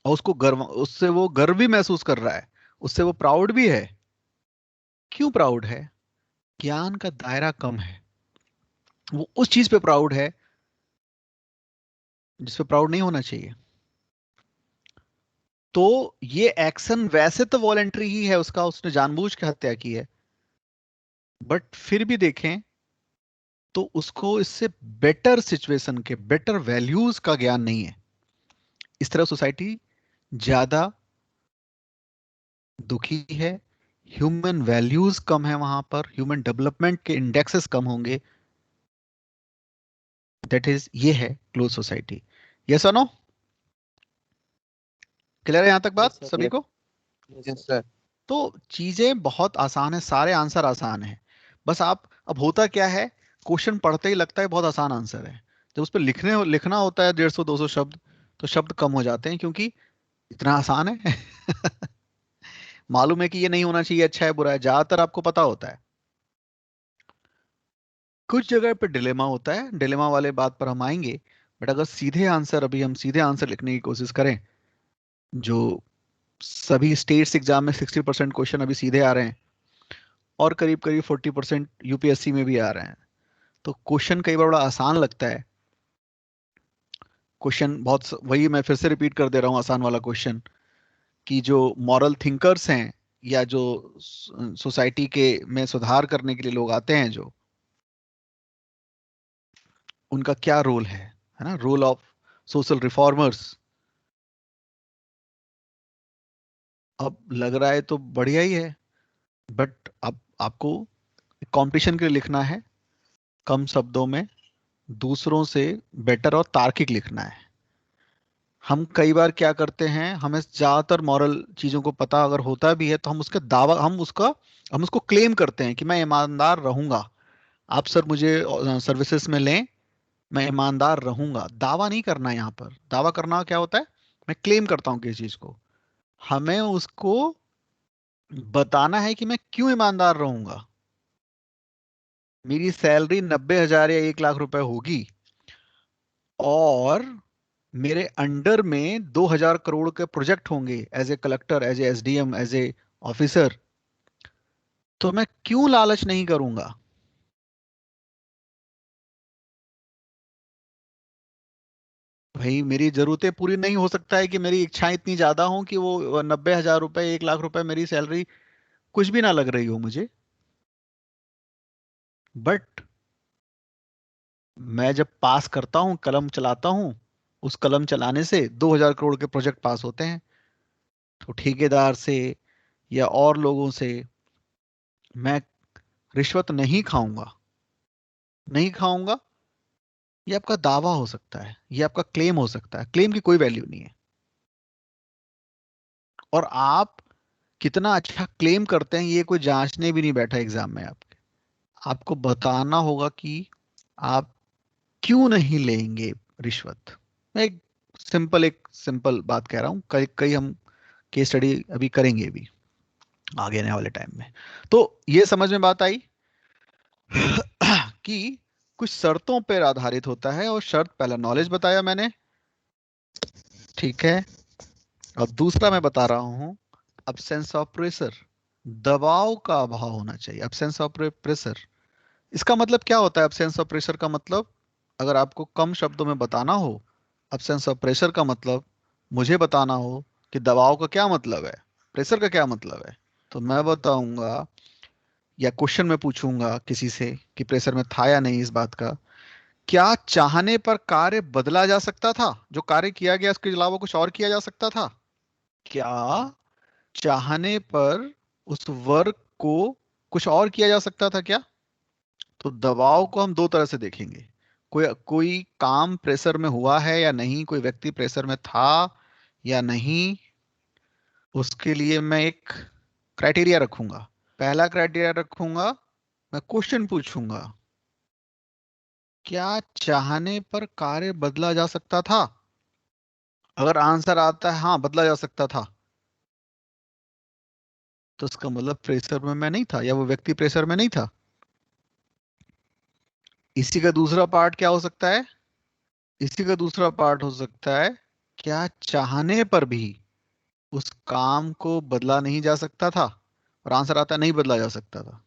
S1: और उसको गर्व, उससे वो गर्व भी महसूस कर रहा है, उससे वो प्राउड भी है। क्यों प्राउड है? ज्ञान का दायरा कम है। वो उस चीज पे प्राउड है जिस पे प्राउड नहीं होना चाहिए। तो ये एक्शन वैसे तो वॉलेंट्री ही है उसका, उसने जानबूझ के हत्या की है, बट फिर भी देखें तो उसको इससे बेटर सिचुएशन के, बेटर वैल्यूज का ज्ञान नहीं है। इस तरह सोसाइटी ज्यादा दुखी है, ह्यूमन वैल्यूज कम है वहां पर, ह्यूमन डेवलपमेंट के इंडेक्सेस कम होंगे। दैट इज, ये है क्लोज सोसाइटी। यस और नो? क्लियर है यहां तक बात
S2: यस सर।
S1: सभी को?
S2: Yes sir.
S1: तो चीजें बहुत आसान है, सारे आंसर आसान है। बस आप, अब होता क्या है, क्वेश्चन पढ़ते ही लगता है बहुत आसान आंसर है, जब उस पर लिखना होता है 150-200 शब्द, तो शब्द कम हो जाते हैं, क्योंकि इतना आसान है। मालूम है कि ये नहीं होना चाहिए, अच्छा है बुरा है, ज्यादातर आपको पता होता है। कुछ जगह पे डिलेमा होता है, डिलेमा वाले बात पर हम आएंगे। बट अगर सीधे आंसर, अभी हम सीधे आंसर लिखने की कोशिश करें, जो सभी स्टेट्स एग्जाम में 60% क्वेश्चन अभी सीधे आ रहे हैं, और करीब करीब 40% यूपीएससी में भी आ रहे हैं, तो क्वेश्चन कई बार बड़ा आसान लगता है। क्वेश्चन बहुत वही मैं फिर से रिपीट कर दे रहा हूँ, आसान वाला क्वेश्चन, कि जो मॉरल थिंकर्स हैं, या जो सोसाइटी के में सुधार करने के लिए लोग आते हैं, जो उनका क्या रोल है ना, रोल ऑफ सोशल रिफॉर्मर्स। अब लग रहा है तो बढ़िया ही है, बट अब आपको कंपटीशन के लिए लिखना है, कम शब्दों में, दूसरों से बेटर और तार्किक लिखना है। हम कई बार क्या करते हैं, हमें ज्यादातर मॉरल चीजों को पता अगर होता भी है, तो हम उसके दावा, हम उसको क्लेम करते हैं कि मैं ईमानदार रहूंगा, आप सर मुझे सर्विसेज में लें, मैं ईमानदार रहूंगा। दावा नहीं करना है यहाँ पर। दावा करना क्या होता है, मैं क्लेम करता हूँ किसी चीज को, हमें उसको बताना है कि मैं क्यों ईमानदार रहूंगा। मेरी सैलरी 90,000 या 1 लाख रुपए होगी, और मेरे अंडर में 2,000 करोड़ के प्रोजेक्ट होंगे, as a collector, as a SDM, as a officer, तो मैं क्यों लालच नहीं करूंगा। भाई मेरी जरूरतें पूरी नहीं हो सकता है कि मेरी इच्छाएं इतनी ज्यादा हों कि वो 90,000 रुपए, 1 लाख रुपए मेरी सैलरी कुछ भी ना लग रही हो मुझे, बट मैं जब पास करता हूं, कलम चलाता हूं, उस कलम चलाने से 2,000 करोड़ के प्रोजेक्ट पास होते हैं, तो ठेकेदार से या और लोगों से मैं रिश्वत नहीं खाऊंगा। नहीं खाऊंगा, ये आपका दावा हो सकता है, ये आपका क्लेम हो सकता है, क्लेम की कोई वैल्यू नहीं है। और आप कितना अच्छा क्लेम करते हैं, ये कोई जांचने भी नहीं बैठा एग्जाम में आपके। आपको बताना होगा कि आप क्यों नहीं लेंगे रिश्वत। मैं एक सिंपल बात कह रहा हूं, कई कई हम केस स्टडी अभी करेंगे भी आगे आने वाले टाइम में। तो ये समझ में बात आई कि कुछ शर्तों पर आधारित होता है, और शर्त, पहला नॉलेज बताया मैंने, ठीक है, और दूसरा मैं बता रहा हूं अब्सेंस ऑफ प्रेशर, दबाव का अभाव होना चाहिए, अब्सेंस ऑफ प्रेशर। इसका मतलब क्या होता है अब्सेंस ऑफ प्रेशर का मतलब, अगर आपको कम शब्दों में बताना हो, अब्सेंस ऑफ प्रेशर का मतलब मुझे बताना हो कि दबाव का क्या मतलब है, प्रेशर का क्या मतलब है, तो मैं बताऊंगा, या क्वेश्चन में पूछूंगा किसी से कि प्रेशर में था या नहीं इस बात का, क्या चाहने पर कार्य बदला जा सकता था, जो कार्य किया गया उसके अलावा कुछ और किया जा सकता था, क्या चाहने पर उस वर्क को कुछ और किया जा सकता था क्या। तो दबाव को हम दो तरह से देखेंगे, कोई कोई काम प्रेशर में हुआ है या नहीं, कोई व्यक्ति प्रेशर में था या नहीं, उसके लिए मैं एक क्राइटेरिया रखूंगा। पहला क्राइटेरिया रखूंगा, मैं क्वेश्चन पूछूंगा, क्या चाहने पर कार्य बदला जा सकता था। अगर आंसर आता है हाँ बदला जा सकता था, तो उसका मतलब प्रेशर में मैं नहीं था, या वो व्यक्ति प्रेशर में नहीं था। इसी का दूसरा पार्ट क्या हो सकता है, इसी का दूसरा पार्ट हो सकता है, क्या चाहने पर भी उस काम को बदला नहीं जा सकता था, और आंसर आता नहीं बदला जा सकता था,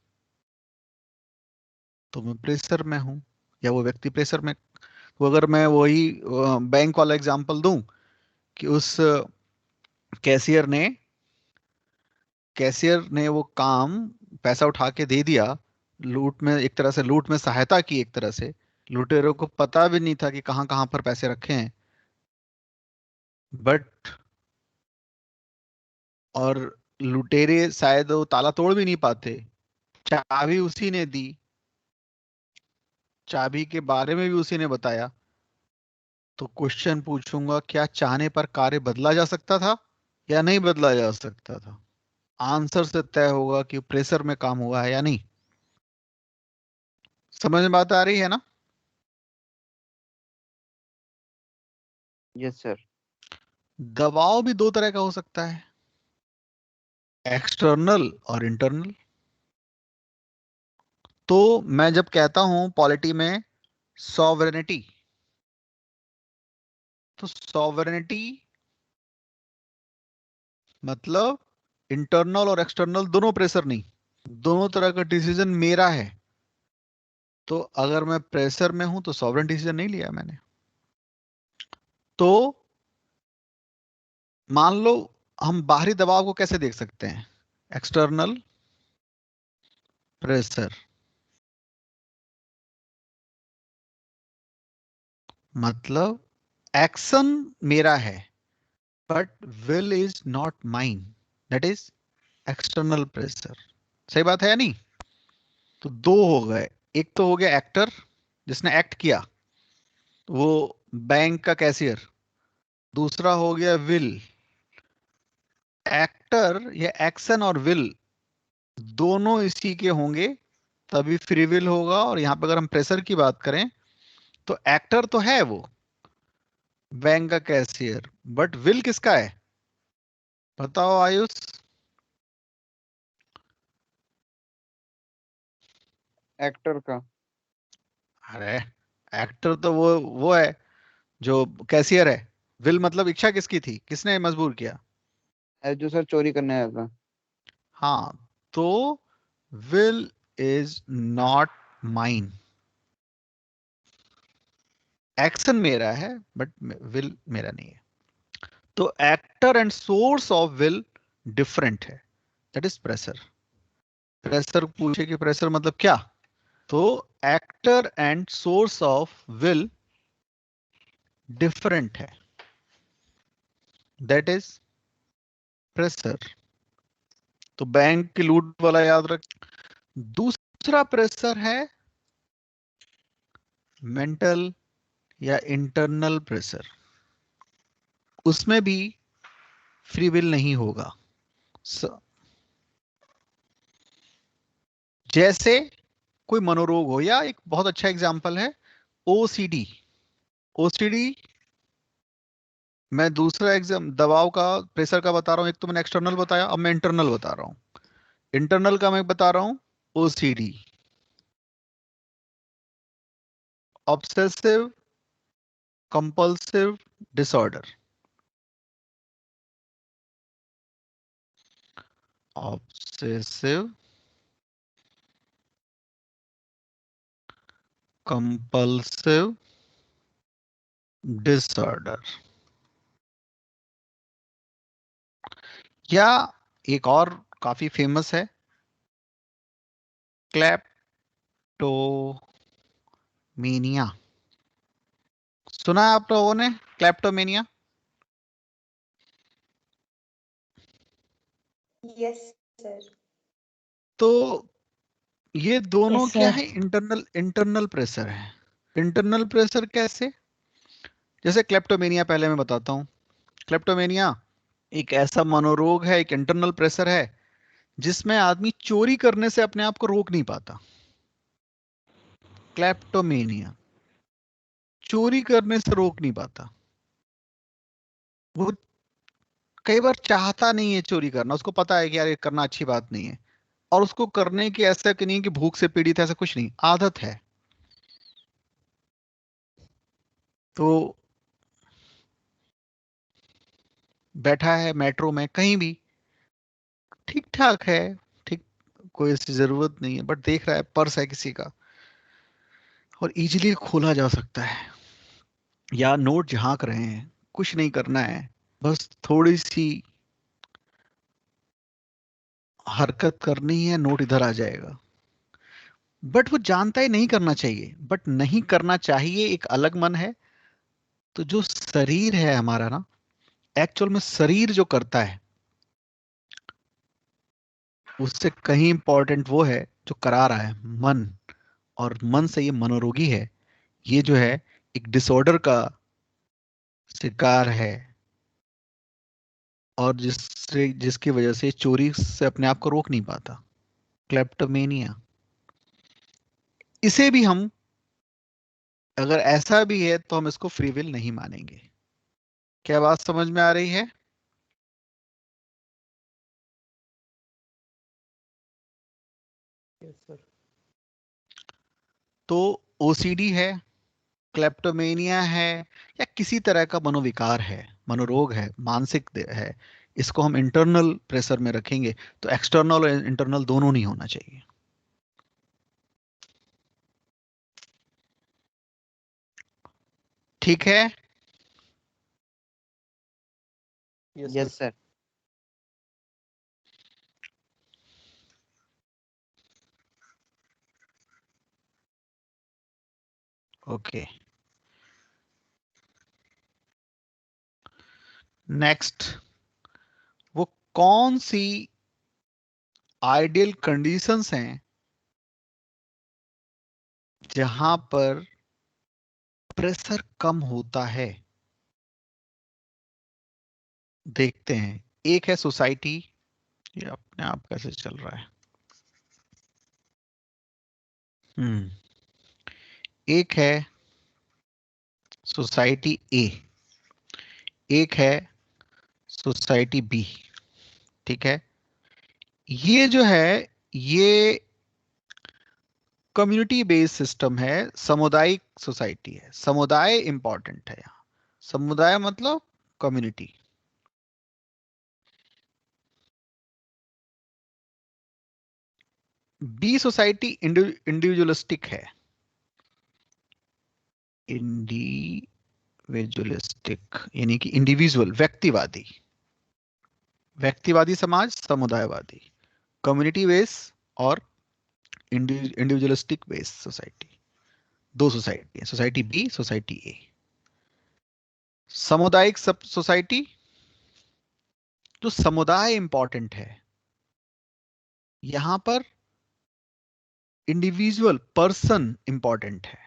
S1: तो मैं प्रेशर में हूं, या वो व्यक्ति प्रेशर में। तो अगर मैं वही बैंक वाला एग्जांपल दूं, कि उस कैशियर ने कैशियर ने वो काम पैसा उठा के दे दिया, लूट में, एक तरह से लूट में सहायता की, एक तरह से लुटेरों को पता भी नहीं था कि कहाँ कहाँ पर पैसे रखे हैं, बट और लुटेरे शायद वो ताला तोड़ भी नहीं पाते, चाबी उसी ने दी, चाबी के बारे में भी उसी ने बताया। तो क्वेश्चन पूछूंगा, क्या चाहने पर कार्य बदला जा सकता था या नहीं बदला जा सकता था? आंसर से तय होगा कि प्रेशर में काम हुआ है या नहीं। समझ में बात आ रही है ना?
S8: Yes sir.
S1: दबाव भी दो तरह का हो सकता है, एक्सटर्नल और इंटरनल। तो मैं जब कहता हूं पॉलिटी में सॉवरेनिटी, तो सॉवरेनिटी मतलब इंटरनल और एक्सटर्नल दोनों प्रेशर नहीं, दोनों तरह का डिसीजन मेरा है। तो अगर मैं प्रेशर में हूं तो सॉवरेन डिसीजन नहीं लिया मैंने। तो मान लो हम बाहरी दबाव को कैसे देख सकते हैं? एक्सटर्नल प्रेशर मतलब एक्शन मेरा है but will is not mine, that is external pressure. सही बात है या नहीं? तो दो हो गए, एक तो हो गया एक्टर जिसने एक्ट किया, वो बैंक का कैशियर। दूसरा हो गया विल। एक्टर या एक्शन और विल दोनों इसी के होंगे तभी फ्री विल होगा। और यहां पर अगर हम प्रेशर की बात करें तो एक्टर तो है वो बैंक का कैशियर, बट विल किसका है? बताओ आयुष।
S8: एक्टर का।
S1: अरे एक्टर तो वो है जो कैशियर है। विल मतलब इच्छा किसकी थी, किसने मजबूर किया?
S8: जो सर चोरी करने आया था।
S1: हाँ, तो will is not mine. Action मेरा है बट विल मेरा नहीं है। तो actor and source of will different है, दैट इज प्रेशर। प्रेशर पूछे कि प्रेशर मतलब क्या, तो actor and source of will different है, दैट इज प्रेशर। तो बैंक की लूट वाला याद रख। दूसरा प्रेशर है मेंटल या इंटरनल प्रेशर, उसमें भी फ्री विल नहीं होगा। जैसे कोई मनोरोग हो, या एक बहुत अच्छा एग्जांपल है ओसीडी। ओसीडी, मैं दूसरा एग्जाम दबाव का प्रेशर का बता रहा हूं, एक तो मैंने एक्सटर्नल बताया, अब मैं इंटरनल बता रहा हूं। इंटरनल का मैं बता रहा हूं OCD, obsessive compulsive disorder. Obsessive compulsive disorder, या एक और काफी फेमस है क्लेप्टोमेनिया। सुना है आप लोगों ने क्लेप्टोमेनिया?
S7: Yes sir.
S1: तो ये दोनों
S6: यस
S1: क्या
S6: सर।
S1: है? इंटरनल इंटरनल प्रेशर है। इंटरनल प्रेशर कैसे? जैसे क्लेप्टोमेनिया पहले मैं बताता हूँ। क्लेप्टोमेनिया एक ऐसा मनोरोग है, एक इंटरनल प्रेशर है जिसमें आदमी चोरी करने से अपने आप को रोक नहीं पाता। क्लेप्टोमेनिया चोरी करने से रोक नहीं पाता। वो कई बार चाहता नहीं है चोरी करना, उसको पता है कि यार ये करना अच्छी बात नहीं है, और उसको करने की ऐसा कि नहीं कि भूख से पीड़ित है, ऐसा कुछ नहीं, आदत है। तो बैठा है मेट्रो में कहीं भी, ठीक ठाक है, ठीक, कोई ऐसी जरूरत नहीं है, बट देख रहा है पर्स है किसी का और इजीली खोला जा सकता है, या नोट झांक रहे हैं, कुछ नहीं करना है, बस थोड़ी सी हरकत करनी है, नोट इधर आ जाएगा। बट वो जानता है नहीं करना चाहिए, बट नहीं करना चाहिए एक अलग मन है। तो जो शरीर है हमारा ना, एक्चुअल में शरीर जो करता है उससे कहीं इंपॉर्टेंट वो है जो करा रहा है, मन। और मन से ये मनोरोगी है, ये जो है एक डिसऑर्डर का शिकार है, और जिसकी वजह से चोरी से अपने आप को रोक नहीं पाता, क्लेप्टोमेनिया। इसे भी हम, अगर ऐसा भी है तो हम इसको फ्री विल नहीं मानेंगे। क्या बात समझ में आ रही है?
S2: Yes sir.
S1: तो ओसीडी है, क्लेप्टोमेनिया है, या किसी तरह का मनोविकार है, मनोरोग है, मानसिक है, इसको हम इंटरनल प्रेशर में रखेंगे। तो एक्सटर्नल और इंटरनल दोनों नहीं होना चाहिए। ठीक है?
S2: Yes
S8: yes
S2: sir.
S8: Sir.
S1: Okay, next, वो कौन सी आइडियल कंडीशंस हैं जहां पर प्रेशर कम होता है? देखते हैं। एक है सोसाइटी, ये अपने आप कैसे चल रहा है। एक है सोसाइटी ए, एक है सोसाइटी बी। ठीक है, ये जो है ये कम्युनिटी बेस्ड सिस्टम है, सामुदायिक सोसाइटी है। समुदाय इंपॉर्टेंट है यहाँ, समुदाय मतलब कम्युनिटी। बी सोसाइटी इंडिविजुअलिस्टिक है, इंडिविजुअलिस्टिक यानी कि इंडिविजुअल, व्यक्तिवादी। व्यक्तिवादी समाज, समुदायवादी, कम्युनिटी बेस और इंडिविजुअलिस्टिक बेस सोसाइटी। दो सोसाइटी है, सोसाइटी बी, सोसाइटी ए। सामुदायिक सब सोसाइटी, जो समुदाय इंपॉर्टेंट है, यहां पर इंडिविजुअल पर्सन इंपॉर्टेंट है।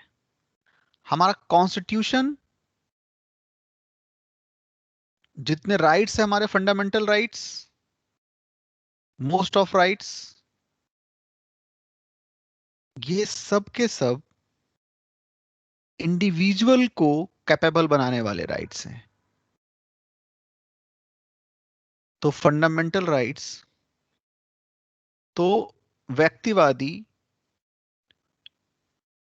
S1: हमारा कॉन्स्टिट्यूशन, जितने राइट्स है हमारे, fundamental rights, most of rights, ये सब के सब इंडिविजुअल को कैपेबल बनाने वाले राइट्स हैं। तो फंडामेंटल राइट्स, तो व्यक्तिवादी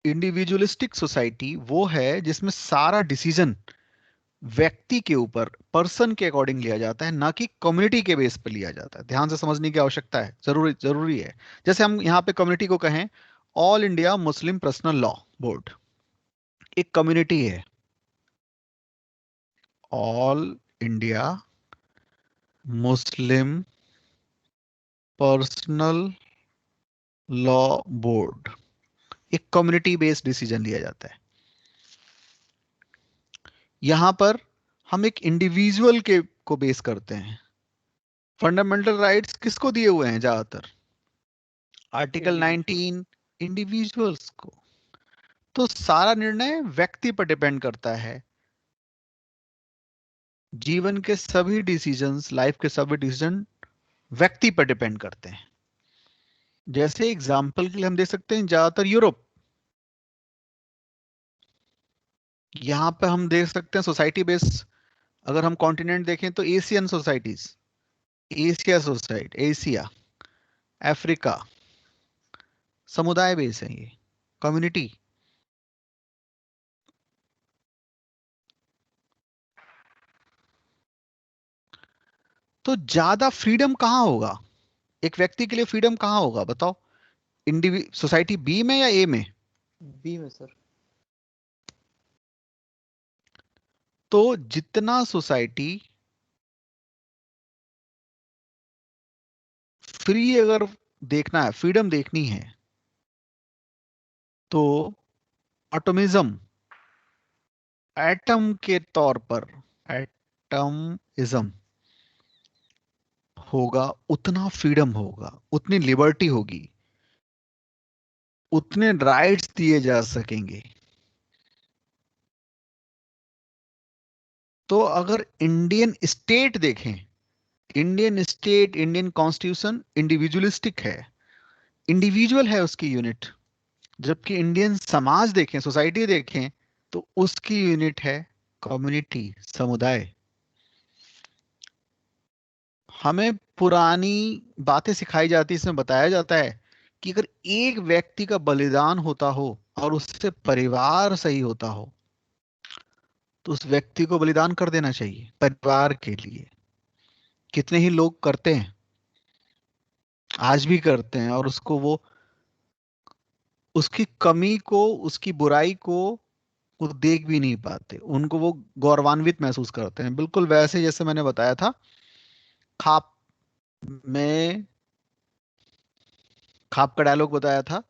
S1: इंडिविजुअलिस्टिक सोसाइटी वो है जिसमें सारा डिसीजन व्यक्ति के ऊपर, पर्सन के अकॉर्डिंग लिया जाता है, ना कि कम्युनिटी के बेस पर लिया जाता है। ध्यान से समझने की आवश्यकता है, जरूरी जरूरी है। जैसे हम यहाँ पे कम्युनिटी को कहें, all India Muslim personal law board एक कम्युनिटी है। All India Muslim personal law board एक कम्युनिटी बेस्ड डिसीजन लिया जाता है। यहां पर हम एक इंडिविजुअल के को बेस करते हैं। फंडामेंटल राइट्स किसको दिए हुए हैं ज्यादातर? आर्टिकल 19 इंडिविजुअल्स को। तो सारा निर्णय व्यक्ति पर डिपेंड करता है। जीवन के सभी डिसीजंस, लाइफ के सभी डिसीजन व्यक्ति पर डिपेंड करते हैं। जैसे एग्जाम्पल के लिए हम देख सकते हैं, ज्यादातर यूरोप, यहां पे हम देख सकते हैं सोसाइटी बेस। अगर हम कॉन्टिनेंट देखें तो Asian societies, Asia society, Asia, Africa, समुदाय बेस है, ये कम्युनिटी। तो ज्यादा फ्रीडम कहाँ होगा एक व्यक्ति के लिए? फ्रीडम कहाँ होगा बताओ? सोसाइटी बी में या ए में?
S2: बी में सर।
S1: तो जितना सोसाइटी फ्री, अगर देखना है, फ्रीडम देखनी है, तो एटॉमिज्म, एटम के तौर पर एटमिज्म होगा, उतना फ्रीडम होगा, उतनी लिबर्टी होगी, उतने राइट्स दिए जा सकेंगे। तो अगर इंडियन स्टेट देखें, Indian state, Indian constitution individualistic है, इंडिविजुअल है उसकी यूनिट। जबकि इंडियन समाज देखें, सोसाइटी देखें, तो उसकी यूनिट है कम्युनिटी, समुदाय। हमें पुरानी बातें सिखाई जाती, इसमें बताया जाता है कि अगर एक व्यक्ति का बलिदान होता हो और उससे परिवार सही होता हो, तो उस व्यक्ति को बलिदान कर देना चाहिए परिवार के लिए। कितने ही लोग करते हैं, आज भी करते हैं, और उसको वो उसकी कमी को, उसकी बुराई को वो देख भी नहीं पाते, उनको वो गौरवान्वित महसूस करते हैं। बिल्कुल वैसे जैसे मैंने बताया था, खाप में खाप का डायलॉग बताया था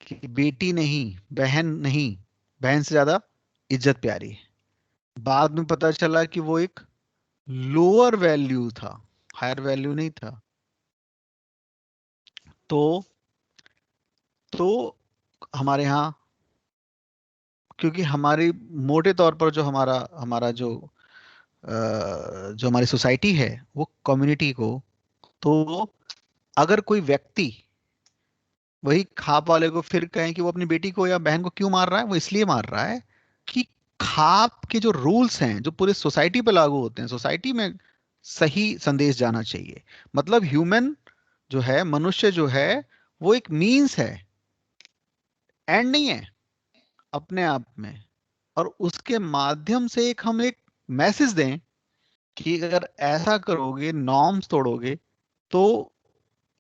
S1: कि बेटी नहीं, बहन नहीं, बहन से ज्यादा इज्जत प्यारी है। बाद में पता चला कि वो एक लोअर वैल्यू था, हायर वैल्यू नहीं था। तो हमारे यहाँ, क्योंकि हमारी मोटे तौर पर जो हमारा हमारा जो हमारी सोसाइटी है वो कम्युनिटी को, तो अगर कोई व्यक्ति वही खाप वाले को फिर कहें कि वो अपनी बेटी को या बहन को क्यों मार रहा है, वो इसलिए मार रहा है कि खाप के जो रूल्स हैं जो पूरे सोसाइटी पे लागू होते हैं, सोसाइटी में सही संदेश जाना चाहिए। मतलब ह्यूमन जो है, मनुष्य जो है, वो एक मीन्स है, एंड नहीं है अपने आप में। और उसके माध्यम से हम एक मैसेज दें कि अगर ऐसा करोगे, नॉर्म्स तोड़ोगे, तो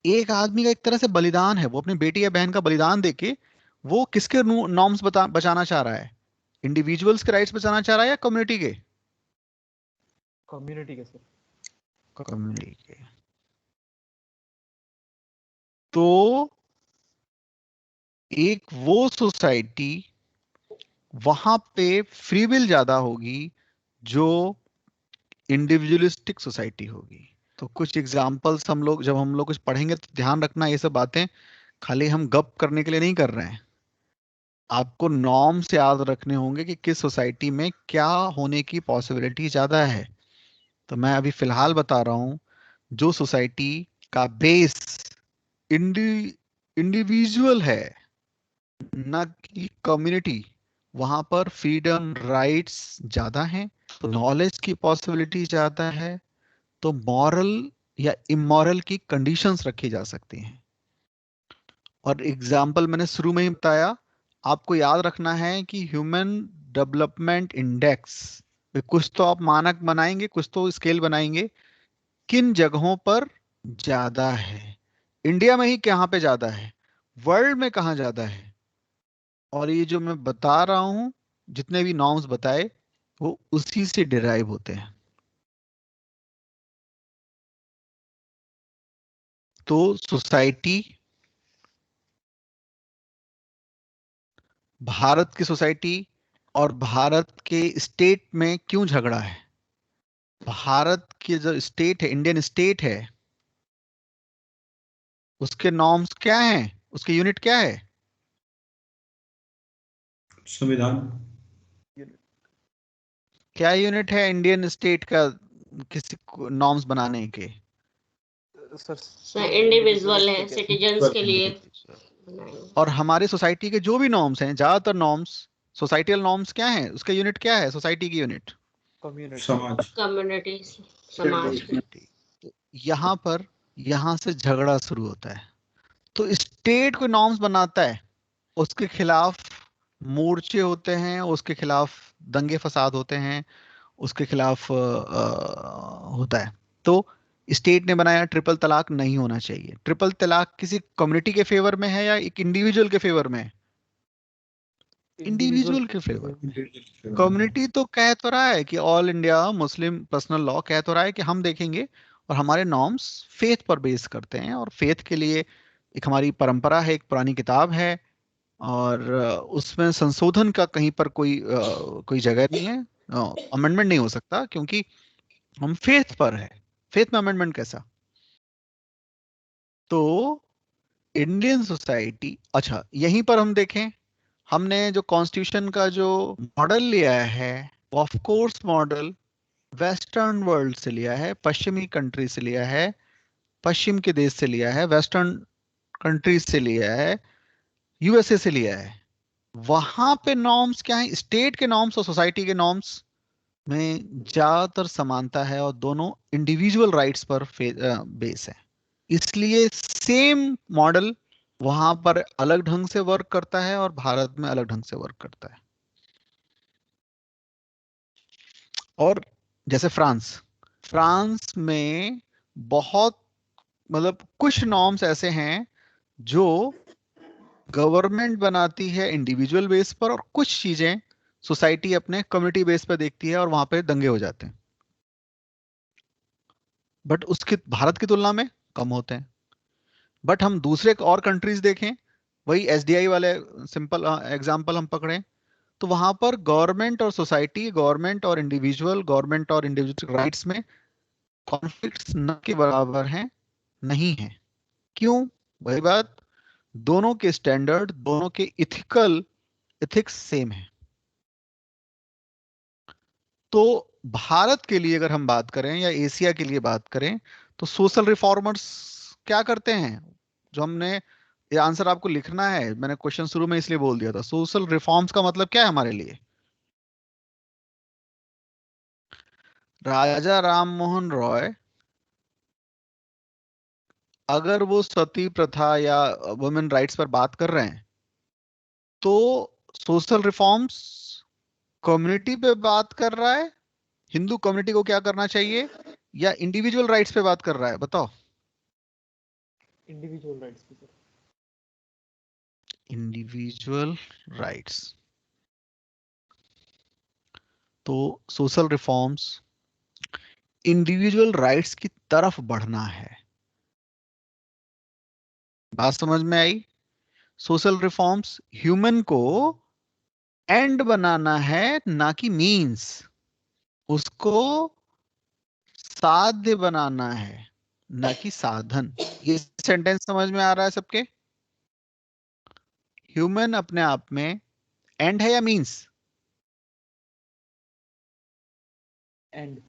S1: एक आदमी का एक तरह से बलिदान है, वो अपनी बेटी या बहन का बलिदान देके वो किसके नॉर्म्स बचाना चाह रहा है? इंडिविजुअल्स के राइट्स बचाना चाह रहा है या कम्युनिटी के?
S2: कम्युनिटी के सर।
S1: कम्युनिटी के। तो एक वो सोसाइटी, वहां पे फ्री विल ज्यादा होगी जो इंडिविजुअलिस्टिक सोसाइटी होगी। तो कुछ एग्जांपल्स हम लोग कुछ पढ़ेंगे तो ध्यान रखना, ये सब बातें खाली हम गप करने के लिए नहीं कर रहे हैं। आपको नॉर्म्स याद रखने होंगे कि किस सोसाइटी में क्या होने की पॉसिबिलिटी ज्यादा है। तो मैं अभी फिलहाल बता रहा हूं, जो सोसाइटी का बेस इंडिविजुअल है ना कि कम्युनिटी, वहां पर फ्रीडम, राइट्स ज्यादा हैं, तो नॉलेज की पॉसिबिलिटी ज्यादा है, तो मॉरल या इमोरल की कंडीशंस रखी जा सकती हैं। और एग्जाम्पल मैंने शुरू में ही बताया, आपको याद रखना है कि ह्यूमन डेवलपमेंट इंडेक्स में कुछ तो आप मानक बनाएंगे, कुछ तो स्केल बनाएंगे, किन जगहों पर ज्यादा है, इंडिया में ही कहाँ पे ज्यादा है, वर्ल्ड में कहाँ ज्यादा है। और ये जो मैं बता रहा हूं, जितने भी नॉर्म्स बताए, वो उसी से डिराइव होते हैं। तो सोसाइटी, भारत की सोसाइटी और भारत के स्टेट में क्यों झगड़ा है? भारत की जो स्टेट है, इंडियन स्टेट है, उसके नॉर्म्स क्या हैं, उसकी यूनिट क्या है?
S9: संविधान।
S1: क्या यूनिट है इंडियन स्टेट का किसी नॉर्म्स बनाने के?
S2: सर
S5: इंडिविजुअल है, सिटीजन्स के लिए बनाए।
S1: और हमारी सोसाइटी के जो भी नॉर्म्स हैं, ज्यादातर नॉर्म्स, सोसाइटल नॉर्म्स क्या हैं, उसका यूनिट क्या है सोसाइटी की यूनिट?
S2: कम्युनिटी।
S9: समाज।
S5: कम्युनिटी, समाज।
S1: तो यहाँ से झगड़ा शुरू होता है। तो स्टेट कोई नॉर्म्स बनाता है, उसके खिलाफ मोर्चे होते हैं, उसके खिलाफ दंगे फसाद होते हैं, उसके खिलाफ होता है। तो स्टेट ने बनाया ट्रिपल तलाक नहीं होना चाहिए। ट्रिपल तलाक किसी कम्युनिटी के फेवर में है या एक इंडिविजुअल के फेवर में है? इंडिविजुअल के फेवर में। कम्युनिटी तो कह तो रहा है कि all India Muslim personal law कह तो रहा है कि हम देखेंगे, और हमारे नॉर्म्स फेथ पर बेस करते हैं, और फेथ के लिए एक हमारी परंपरा है, एक पुरानी किताब है और उसमें संशोधन का कहीं पर कोई जगह नहीं है, अमेंडमेंट नहीं हो सकता, क्योंकि हम फेथ पर है। फेथ में अमेंडमेंट कैसा? तो इंडियन सोसाइटी, अच्छा यहीं पर हम देखें, हमने जो कॉन्स्टिट्यूशन का जो मॉडल लिया है, of course model western world से लिया है, पश्चिमी कंट्री से लिया है, पश्चिम के देश से लिया है, वेस्टर्न कंट्रीज से लिया है, यूएसए से लिया है। वहां पे नॉर्म्स क्या है? स्टेट के नॉर्म्स और सोसाइटी के नॉर्म्स में ज्यादातर समानता है, और दोनों इंडिविजुअल राइट्स पर बेस है। इसलिए सेम मॉडल वहां पर अलग ढंग से वर्क करता है और भारत में अलग ढंग से वर्क करता है। और जैसे फ्रांस, फ्रांस में बहुत, मतलब कुछ नॉर्म्स ऐसे हैं जो गवर्नमेंट बनाती है इंडिविजुअल बेस पर, और कुछ चीजें सोसाइटी अपने कम्युनिटी बेस पर देखती है, और वहां पे दंगे हो जाते हैं, बट उसके भारत की तुलना में कम होते हैं। बट हम दूसरे और कंट्रीज देखें, वही एसडीआई वाले सिंपल एग्जांपल हम पकड़ें, तो वहां पर गवर्नमेंट और सोसाइटी, गवर्नमेंट और इंडिविजुअल राइट्स में कॉन्फ्लिक्ट्स न के बराबर हैं, नहीं है। क्यों? वही बात, दोनों के स्टैंडर्ड, दोनों के इथिक्स सेम है। तो भारत के लिए अगर हम बात करें या एशिया के लिए बात करें, तो सोशल रिफॉर्मर्स क्या करते हैं? जो हमने, ये आंसर आपको लिखना है, मैंने क्वेश्चन शुरू में इसलिए बोल दिया था, सोशल रिफॉर्म्स का मतलब क्या है हमारे लिए? राजा राम मोहन रॉय अगर वो सती प्रथा या वुमेन राइट्स पर बात कर रहे हैं, तो सोशल रिफॉर्म्स कम्युनिटी पे बात कर रहा है, हिंदू कम्युनिटी को क्या करना चाहिए, या इंडिविजुअल राइट्स पे बात कर रहा है? बताओ।
S2: इंडिविजुअल राइट्स की सर।
S1: Individual rights. तो सोशल रिफॉर्म्स इंडिविजुअल राइट्स की तरफ बढ़ना है। बात समझ में आई? सोशल रिफॉर्म्स ह्यूमन को एंड बनाना है, ना कि मींस। उसको साध्य बनाना है, ना कि साधन। ये सेंटेंस समझ में आ रहा है सबके? ह्यूमन अपने आप में एंड है या मींस?
S2: एंड।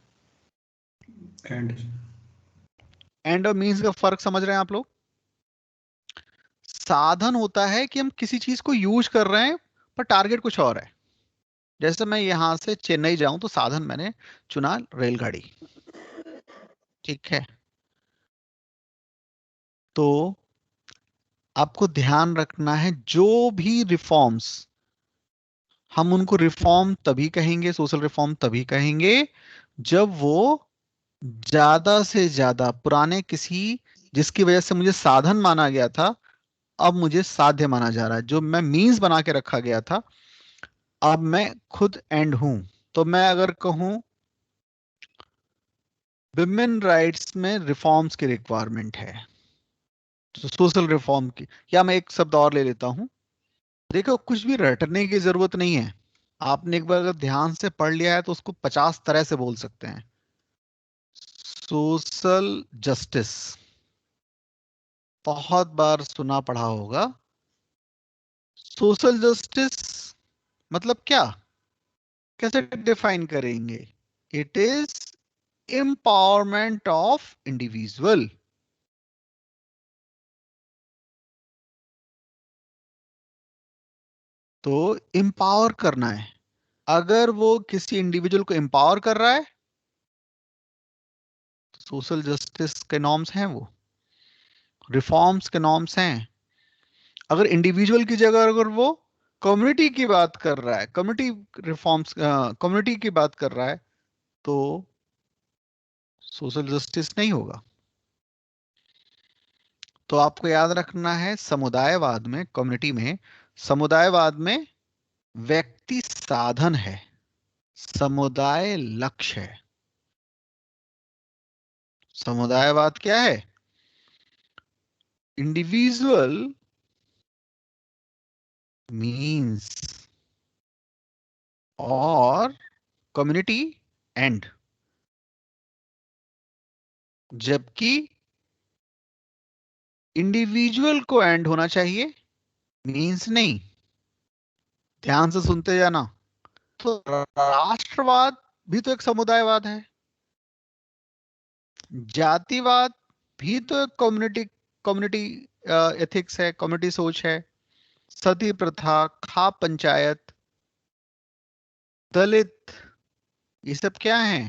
S1: एंड और मींस का फर्क समझ रहे हैं आप लोग? साधन होता है कि हम किसी चीज को यूज कर रहे हैं, पर टारगेट कुछ और है। जैसे मैं यहां से चेन्नई जाऊं, तो साधन मैंने चुना रेलगाड़ी, ठीक है? तो आपको ध्यान रखना है, जो भी रिफॉर्म्स, हम उनको रिफॉर्म तभी कहेंगे, सोशल रिफॉर्म तभी कहेंगे, जब वो ज्यादा से ज्यादा पुराने किसी, जिसकी वजह से मुझे साधन माना गया था, अब मुझे साध्य माना जा रहा है। जो मैं मीन्स बना के रखा गया था, अब मैं खुद एंड हूं। तो मैं अगर कहूं विमेन राइट्स में रिफॉर्म्स की रिक्वायरमेंट है, तो सोशल रिफॉर्म की, या मैं एक शब्द और ले लेता हूं। देखो, कुछ भी रटने की जरूरत नहीं है। आपने एक बार अगर ध्यान से पढ़ लिया है, तो उसको 50 तरह से बोल सकते हैं। सोशल जस्टिस बहुत बार सुना पढ़ा होगा। सोशल जस्टिस मतलब क्या? कैसे डिफाइन करेंगे? It is empowerment of individual. तो एम्पावर करना है। अगर वो किसी इंडिविजुअल को एम्पावर कर रहा है, तो सोशल जस्टिस के नॉर्म्स हैं, वो रिफॉर्म्स के नॉर्म्स हैं। अगर इंडिविजुअल की जगह अगर वो कम्युनिटी की बात कर रहा है, कम्युनिटी रिफॉर्म्स, कम्युनिटी की बात कर रहा है, तो सोशल जस्टिस नहीं होगा। तो आपको याद रखना है, समुदायवाद में, कम्युनिटी में, समुदायवाद में व्यक्ति साधन है, समुदाय लक्ष्य है। समुदायवाद क्या है? इंडिविजुअल मीन्स और कम्युनिटी एंड, जबकि इंडिविजुअल को एंड होना चाहिए, मीन्स नहीं। ध्यान से सुनते जाना। तो राष्ट्रवाद भी तो एक समुदायवाद है, जातिवाद भी तो एक कम्युनिटी कम्युनिटी एथिक्स है, कम्युनिटी सोच है। सती प्रथा, खाप पंचायत, दलित, ये सब क्या है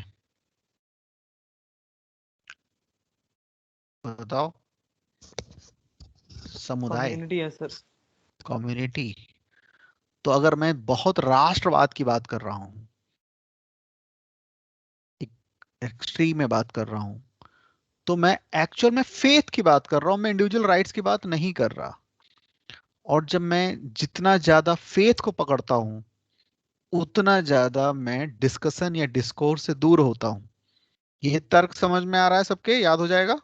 S1: बताओ? समुदाय,
S2: कम्युनिटी है सर।
S1: कम्युनिटी। तो अगर मैं बहुत राष्ट्रवाद की बात कर रहा हूं, एक्सट्रीम में बात कर रहा हूं, तो मैं एक्चुअल में फेथ की बात कर रहा हूं, मैं इंडिविजुअल राइट्स की बात नहीं कर रहा। और जब मैं जितना ज्यादा फेथ को पकड़ता हूं, उतना ज्यादा मैं डिस्कशन या डिस्कोर्स से दूर होता हूं। ये तर्क समझ में आ रहा है? सबके याद हो जाएगा?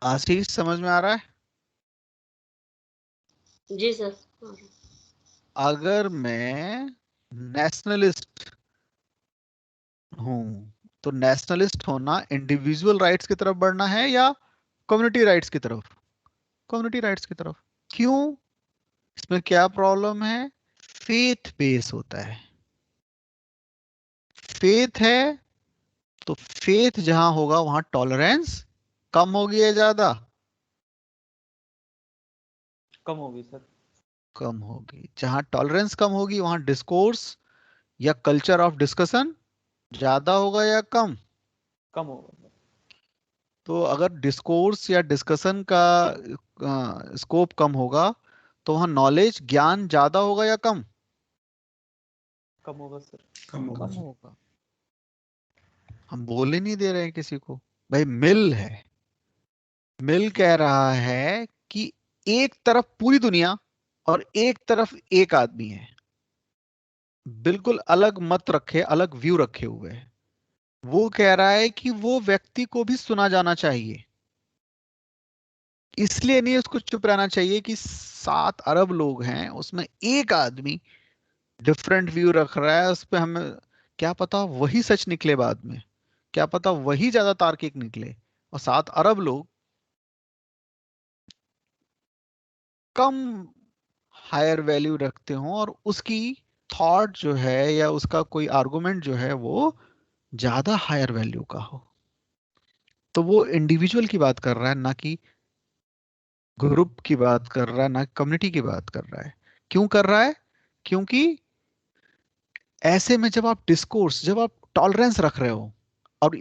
S1: आशीष समझ में आ रहा है?
S5: जी सर।
S1: अगर मैं नेशनलिस्ट हूं, तो नेशनलिस्ट होना इंडिविजुअल राइट्स की तरफ बढ़ना है या कम्युनिटी राइट्स की तरफ? कम्युनिटी राइट्स की तरफ। क्यों? इसमें क्या प्रॉब्लम है? फेथ बेस होता है। फेथ है तो फेथ जहां होगा वहां टॉलरेंस कम होगी या ज्यादा?
S2: कम होगी सर।
S1: कम होगी। जहां टॉलरेंस कम होगी वहां डिस्कोर्स या कल्चर ऑफ डिस्कशन ज्यादा होगा या कम?
S2: कम होगा सर।
S1: तो अगर डिस्कोर्स या डिस्कशन का स्कोप कम होगा, तो वहां नॉलेज, ज्ञान ज्यादा होगा या कम?
S2: कम होगा सर।
S3: कम होगा
S1: कम
S3: सर।
S1: होगा। हम बोल ही नहीं दे रहे हैं किसी को। भाई मिल है, मिल कह रहा है कि एक तरफ पूरी दुनिया और एक तरफ एक आदमी है, बिल्कुल अलग मत रखे, अलग व्यू रखे हुए है। वो कह रहा है कि वो व्यक्ति को भी सुना जाना चाहिए, इसलिए नहीं उसको चुप रहना चाहिए कि 7 अरब लोग हैं, उसमें एक आदमी डिफरेंट व्यू रख रहा है, उस पे हमें क्या पता वही सच निकले बाद में, क्या पता वही ज्यादा तार्किक निकले, और 7 अरब लोग कम हायर वैल्यू रखते हो और उसकी थॉट जो है या उसका कोई आर्गुमेंट जो है वो ज्यादा हायर वैल्यू का हो। तो वो इंडिविजुअल की बात कर रहा है, ना कि ग्रुप की बात कर रहा है, ना कम्युनिटी की बात कर रहा है। क्यों कर रहा है? क्योंकि ऐसे में जब आप डिस्कोर्स, जब आप टॉलरेंस रख रहे हो, और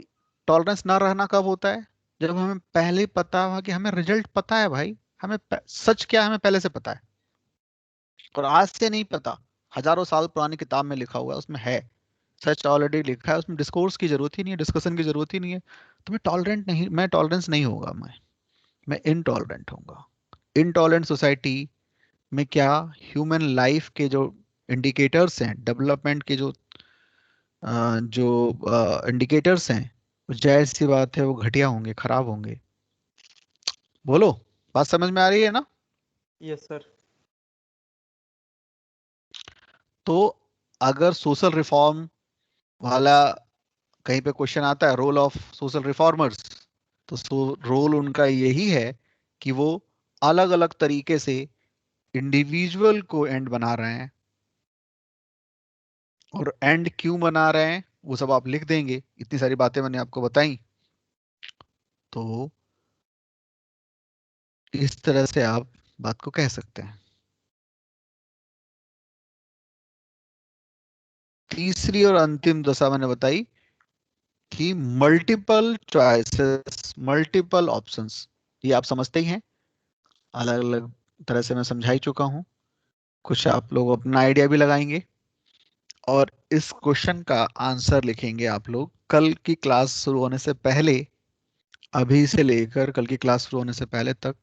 S1: टॉलरेंस ना रहना कब होता है? जब हमें पहले ही पता हुआ कि हमें रिजल्ट पता है भाई, हमें सच क्या है हमें पहले से पता है, और आज से नहीं पता, हजारों साल पुरानी किताब में लिखा हुआ है, उसमें है, सच ऑलरेडी लिखा है, उसमें डिस्कोर्स की जरूरत ही नहीं है, डिस्कशन की जरूरत ही नहीं है। तो मैं टॉलरेंट नहीं, मैं टॉलरेंस नहीं होगा, मैं इनटॉलरेंट होऊंगा। इनटॉलरेंट सोसाइटी में क्या, ह्यूमन लाइफ के जो इंडिकेटर्स हैं, डेवलपमेंट के जो इंडिकेटर्स हैं, वो जाहिर सी बात है वो घटिया होंगे, खराब होंगे। बोलो, बात समझ में आ रही है ना?
S2: Yes sir.
S1: तो अगर सोशल रिफॉर्म वाला कहीं पे क्वेश्चन आता है, रोल ऑफ सोशल रिफॉर्मर्स, तो रोल उनका यही है कि वो अलग अलग तरीके से इंडिविजुअल को एंड बना रहे हैं, और एंड क्यों बना रहे हैं वो सब आप लिख देंगे, इतनी सारी बातें मैंने आपको बताई। तो इस तरह से आप बात को कह सकते हैं। तीसरी और अंतिम दशा मैंने बताई कि मल्टीपल चॉइसेस, मल्टीपल ऑप्शंस, ये आप समझते ही हैं, अलग अलग तरह से मैं समझा ही चुका हूं। कुछ आप लोग अपना आइडिया भी लगाएंगे, और इस क्वेश्चन का आंसर लिखेंगे आप लोग कल की क्लास शुरू होने से पहले, अभी से लेकर कल की क्लास शुरू होने से पहले तक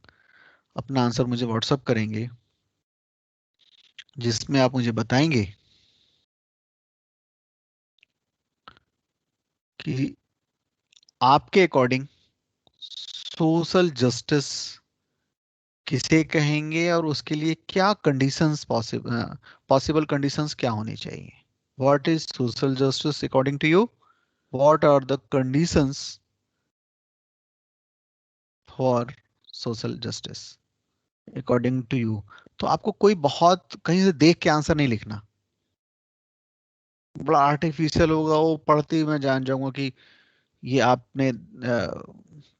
S1: अपना आंसर मुझे व्हाट्सअप करेंगे, जिसमें आप मुझे बताएंगे कि आपके अकॉर्डिंग सोशल जस्टिस किसे कहेंगे और उसके लिए क्या कंडीशंस पॉसिबल कंडीशंस क्या होनी चाहिए? What is social justice according to you? What are the conditions for social justice according to you? तो आपको कोई बहुत कहीं से देख के आंसर नहीं लिखना, बड़ा आर्टिफिशियल होगा, वो पढ़ते ही मैं जान जाऊंगा कि ये आपने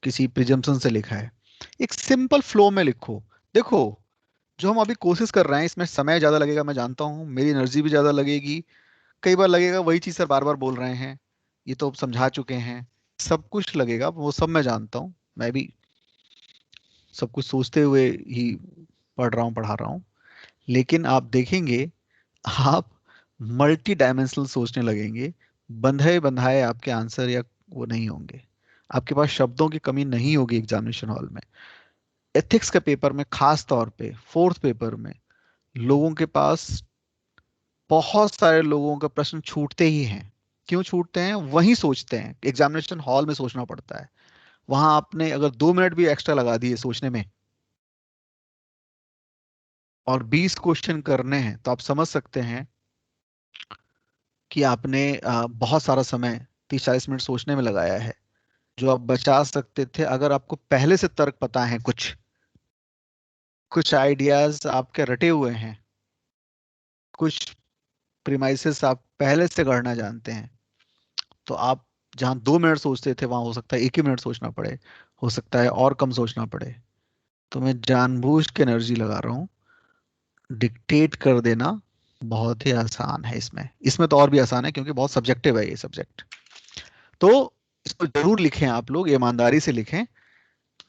S1: किसी प्रिजम्पशन से लिखा है। एक सिंपल फ्लो में लिखो। देखो, जो हम अभी कोशिश कर रहे हैं इसमें समय ज्यादा लगेगा, मैं जानता हूँ, मेरी एनर्जी भी ज्यादा लगेगी, कई बार लगेगा वही चीज सर बार बार बोल रहे हैं, ये तो समझा चुके हैं, सब कुछ लगेगा, वो सब मैं जानता हूँ, मैं भी सब कुछ सोचते हुए ही पढ़ रहा हूँ, पढ़ा रहा हूँ। लेकिन आप देखेंगे, आप मल्टी डायमेंशनल सोचने लगेंगे, बंधाए बंधाए आपके आंसर या वो नहीं होंगे, आपके पास शब्दों की कमी नहीं होगी एग्जामिनेशन हॉल में। एथिक्स के पेपर में खास तौर पे फोर्थ पेपर में लोगों के पास बहुत सारे लोगों के प्रश्न छूटते ही हैं। क्यों छूटते हैं? वहीं सोचते हैं, एग्जामिनेशन हॉल में सोचना पड़ता है। वहां आपने अगर 2 मिनट भी एक्स्ट्रा लगा दिए सोचने में और 20 क्वेश्चन करने हैं, तो आप समझ सकते हैं कि आपने बहुत सारा समय 30-40 मिनट सोचने में लगाया है, जो आप बचा सकते थे अगर आपको पहले से तर्क पता है, कुछ कुछ आइडियाज आपके रटे हुए हैं, कुछ प्रीमाइसेस आप पहले से गढ़ना जानते हैं। तो आप जहां 2 मिनट सोचते थे वहां हो सकता है 1 ही मिनट सोचना पड़े, हो सकता है और कम सोचना पड़े। तो मैं जानबूझ के एनर्जी लगा रहा हूँ। डिक्टेट कर देना बहुत ही आसान है, इसमें इसमें तो और भी आसान है क्योंकि बहुत सब्जेक्टिव है ये सब्जेक्ट। तो इसको जरूर लिखें, आप लोग ईमानदारी से लिखें,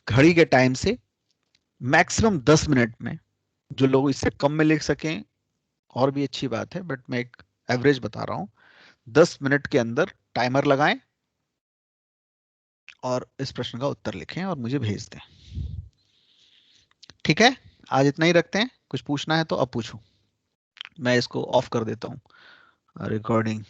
S1: घड़ी के टाइम से मैक्सिमम 10 मिनट में। जो लोग इससे कम में लिख सकें और भी अच्छी बात है, बट मैं एक एवरेज बता रहा हूँ। 10 मिनट के अंदर टाइमर लगाएं और इस प्रश्न का उत्तर लिखें और मुझे भेज दें। ठीक है, आज इतना ही रखते हैं। कुछ पूछना है तो अब पूछो। मैं इसको ऑफ कर देता हूँ रिकॉर्डिंग।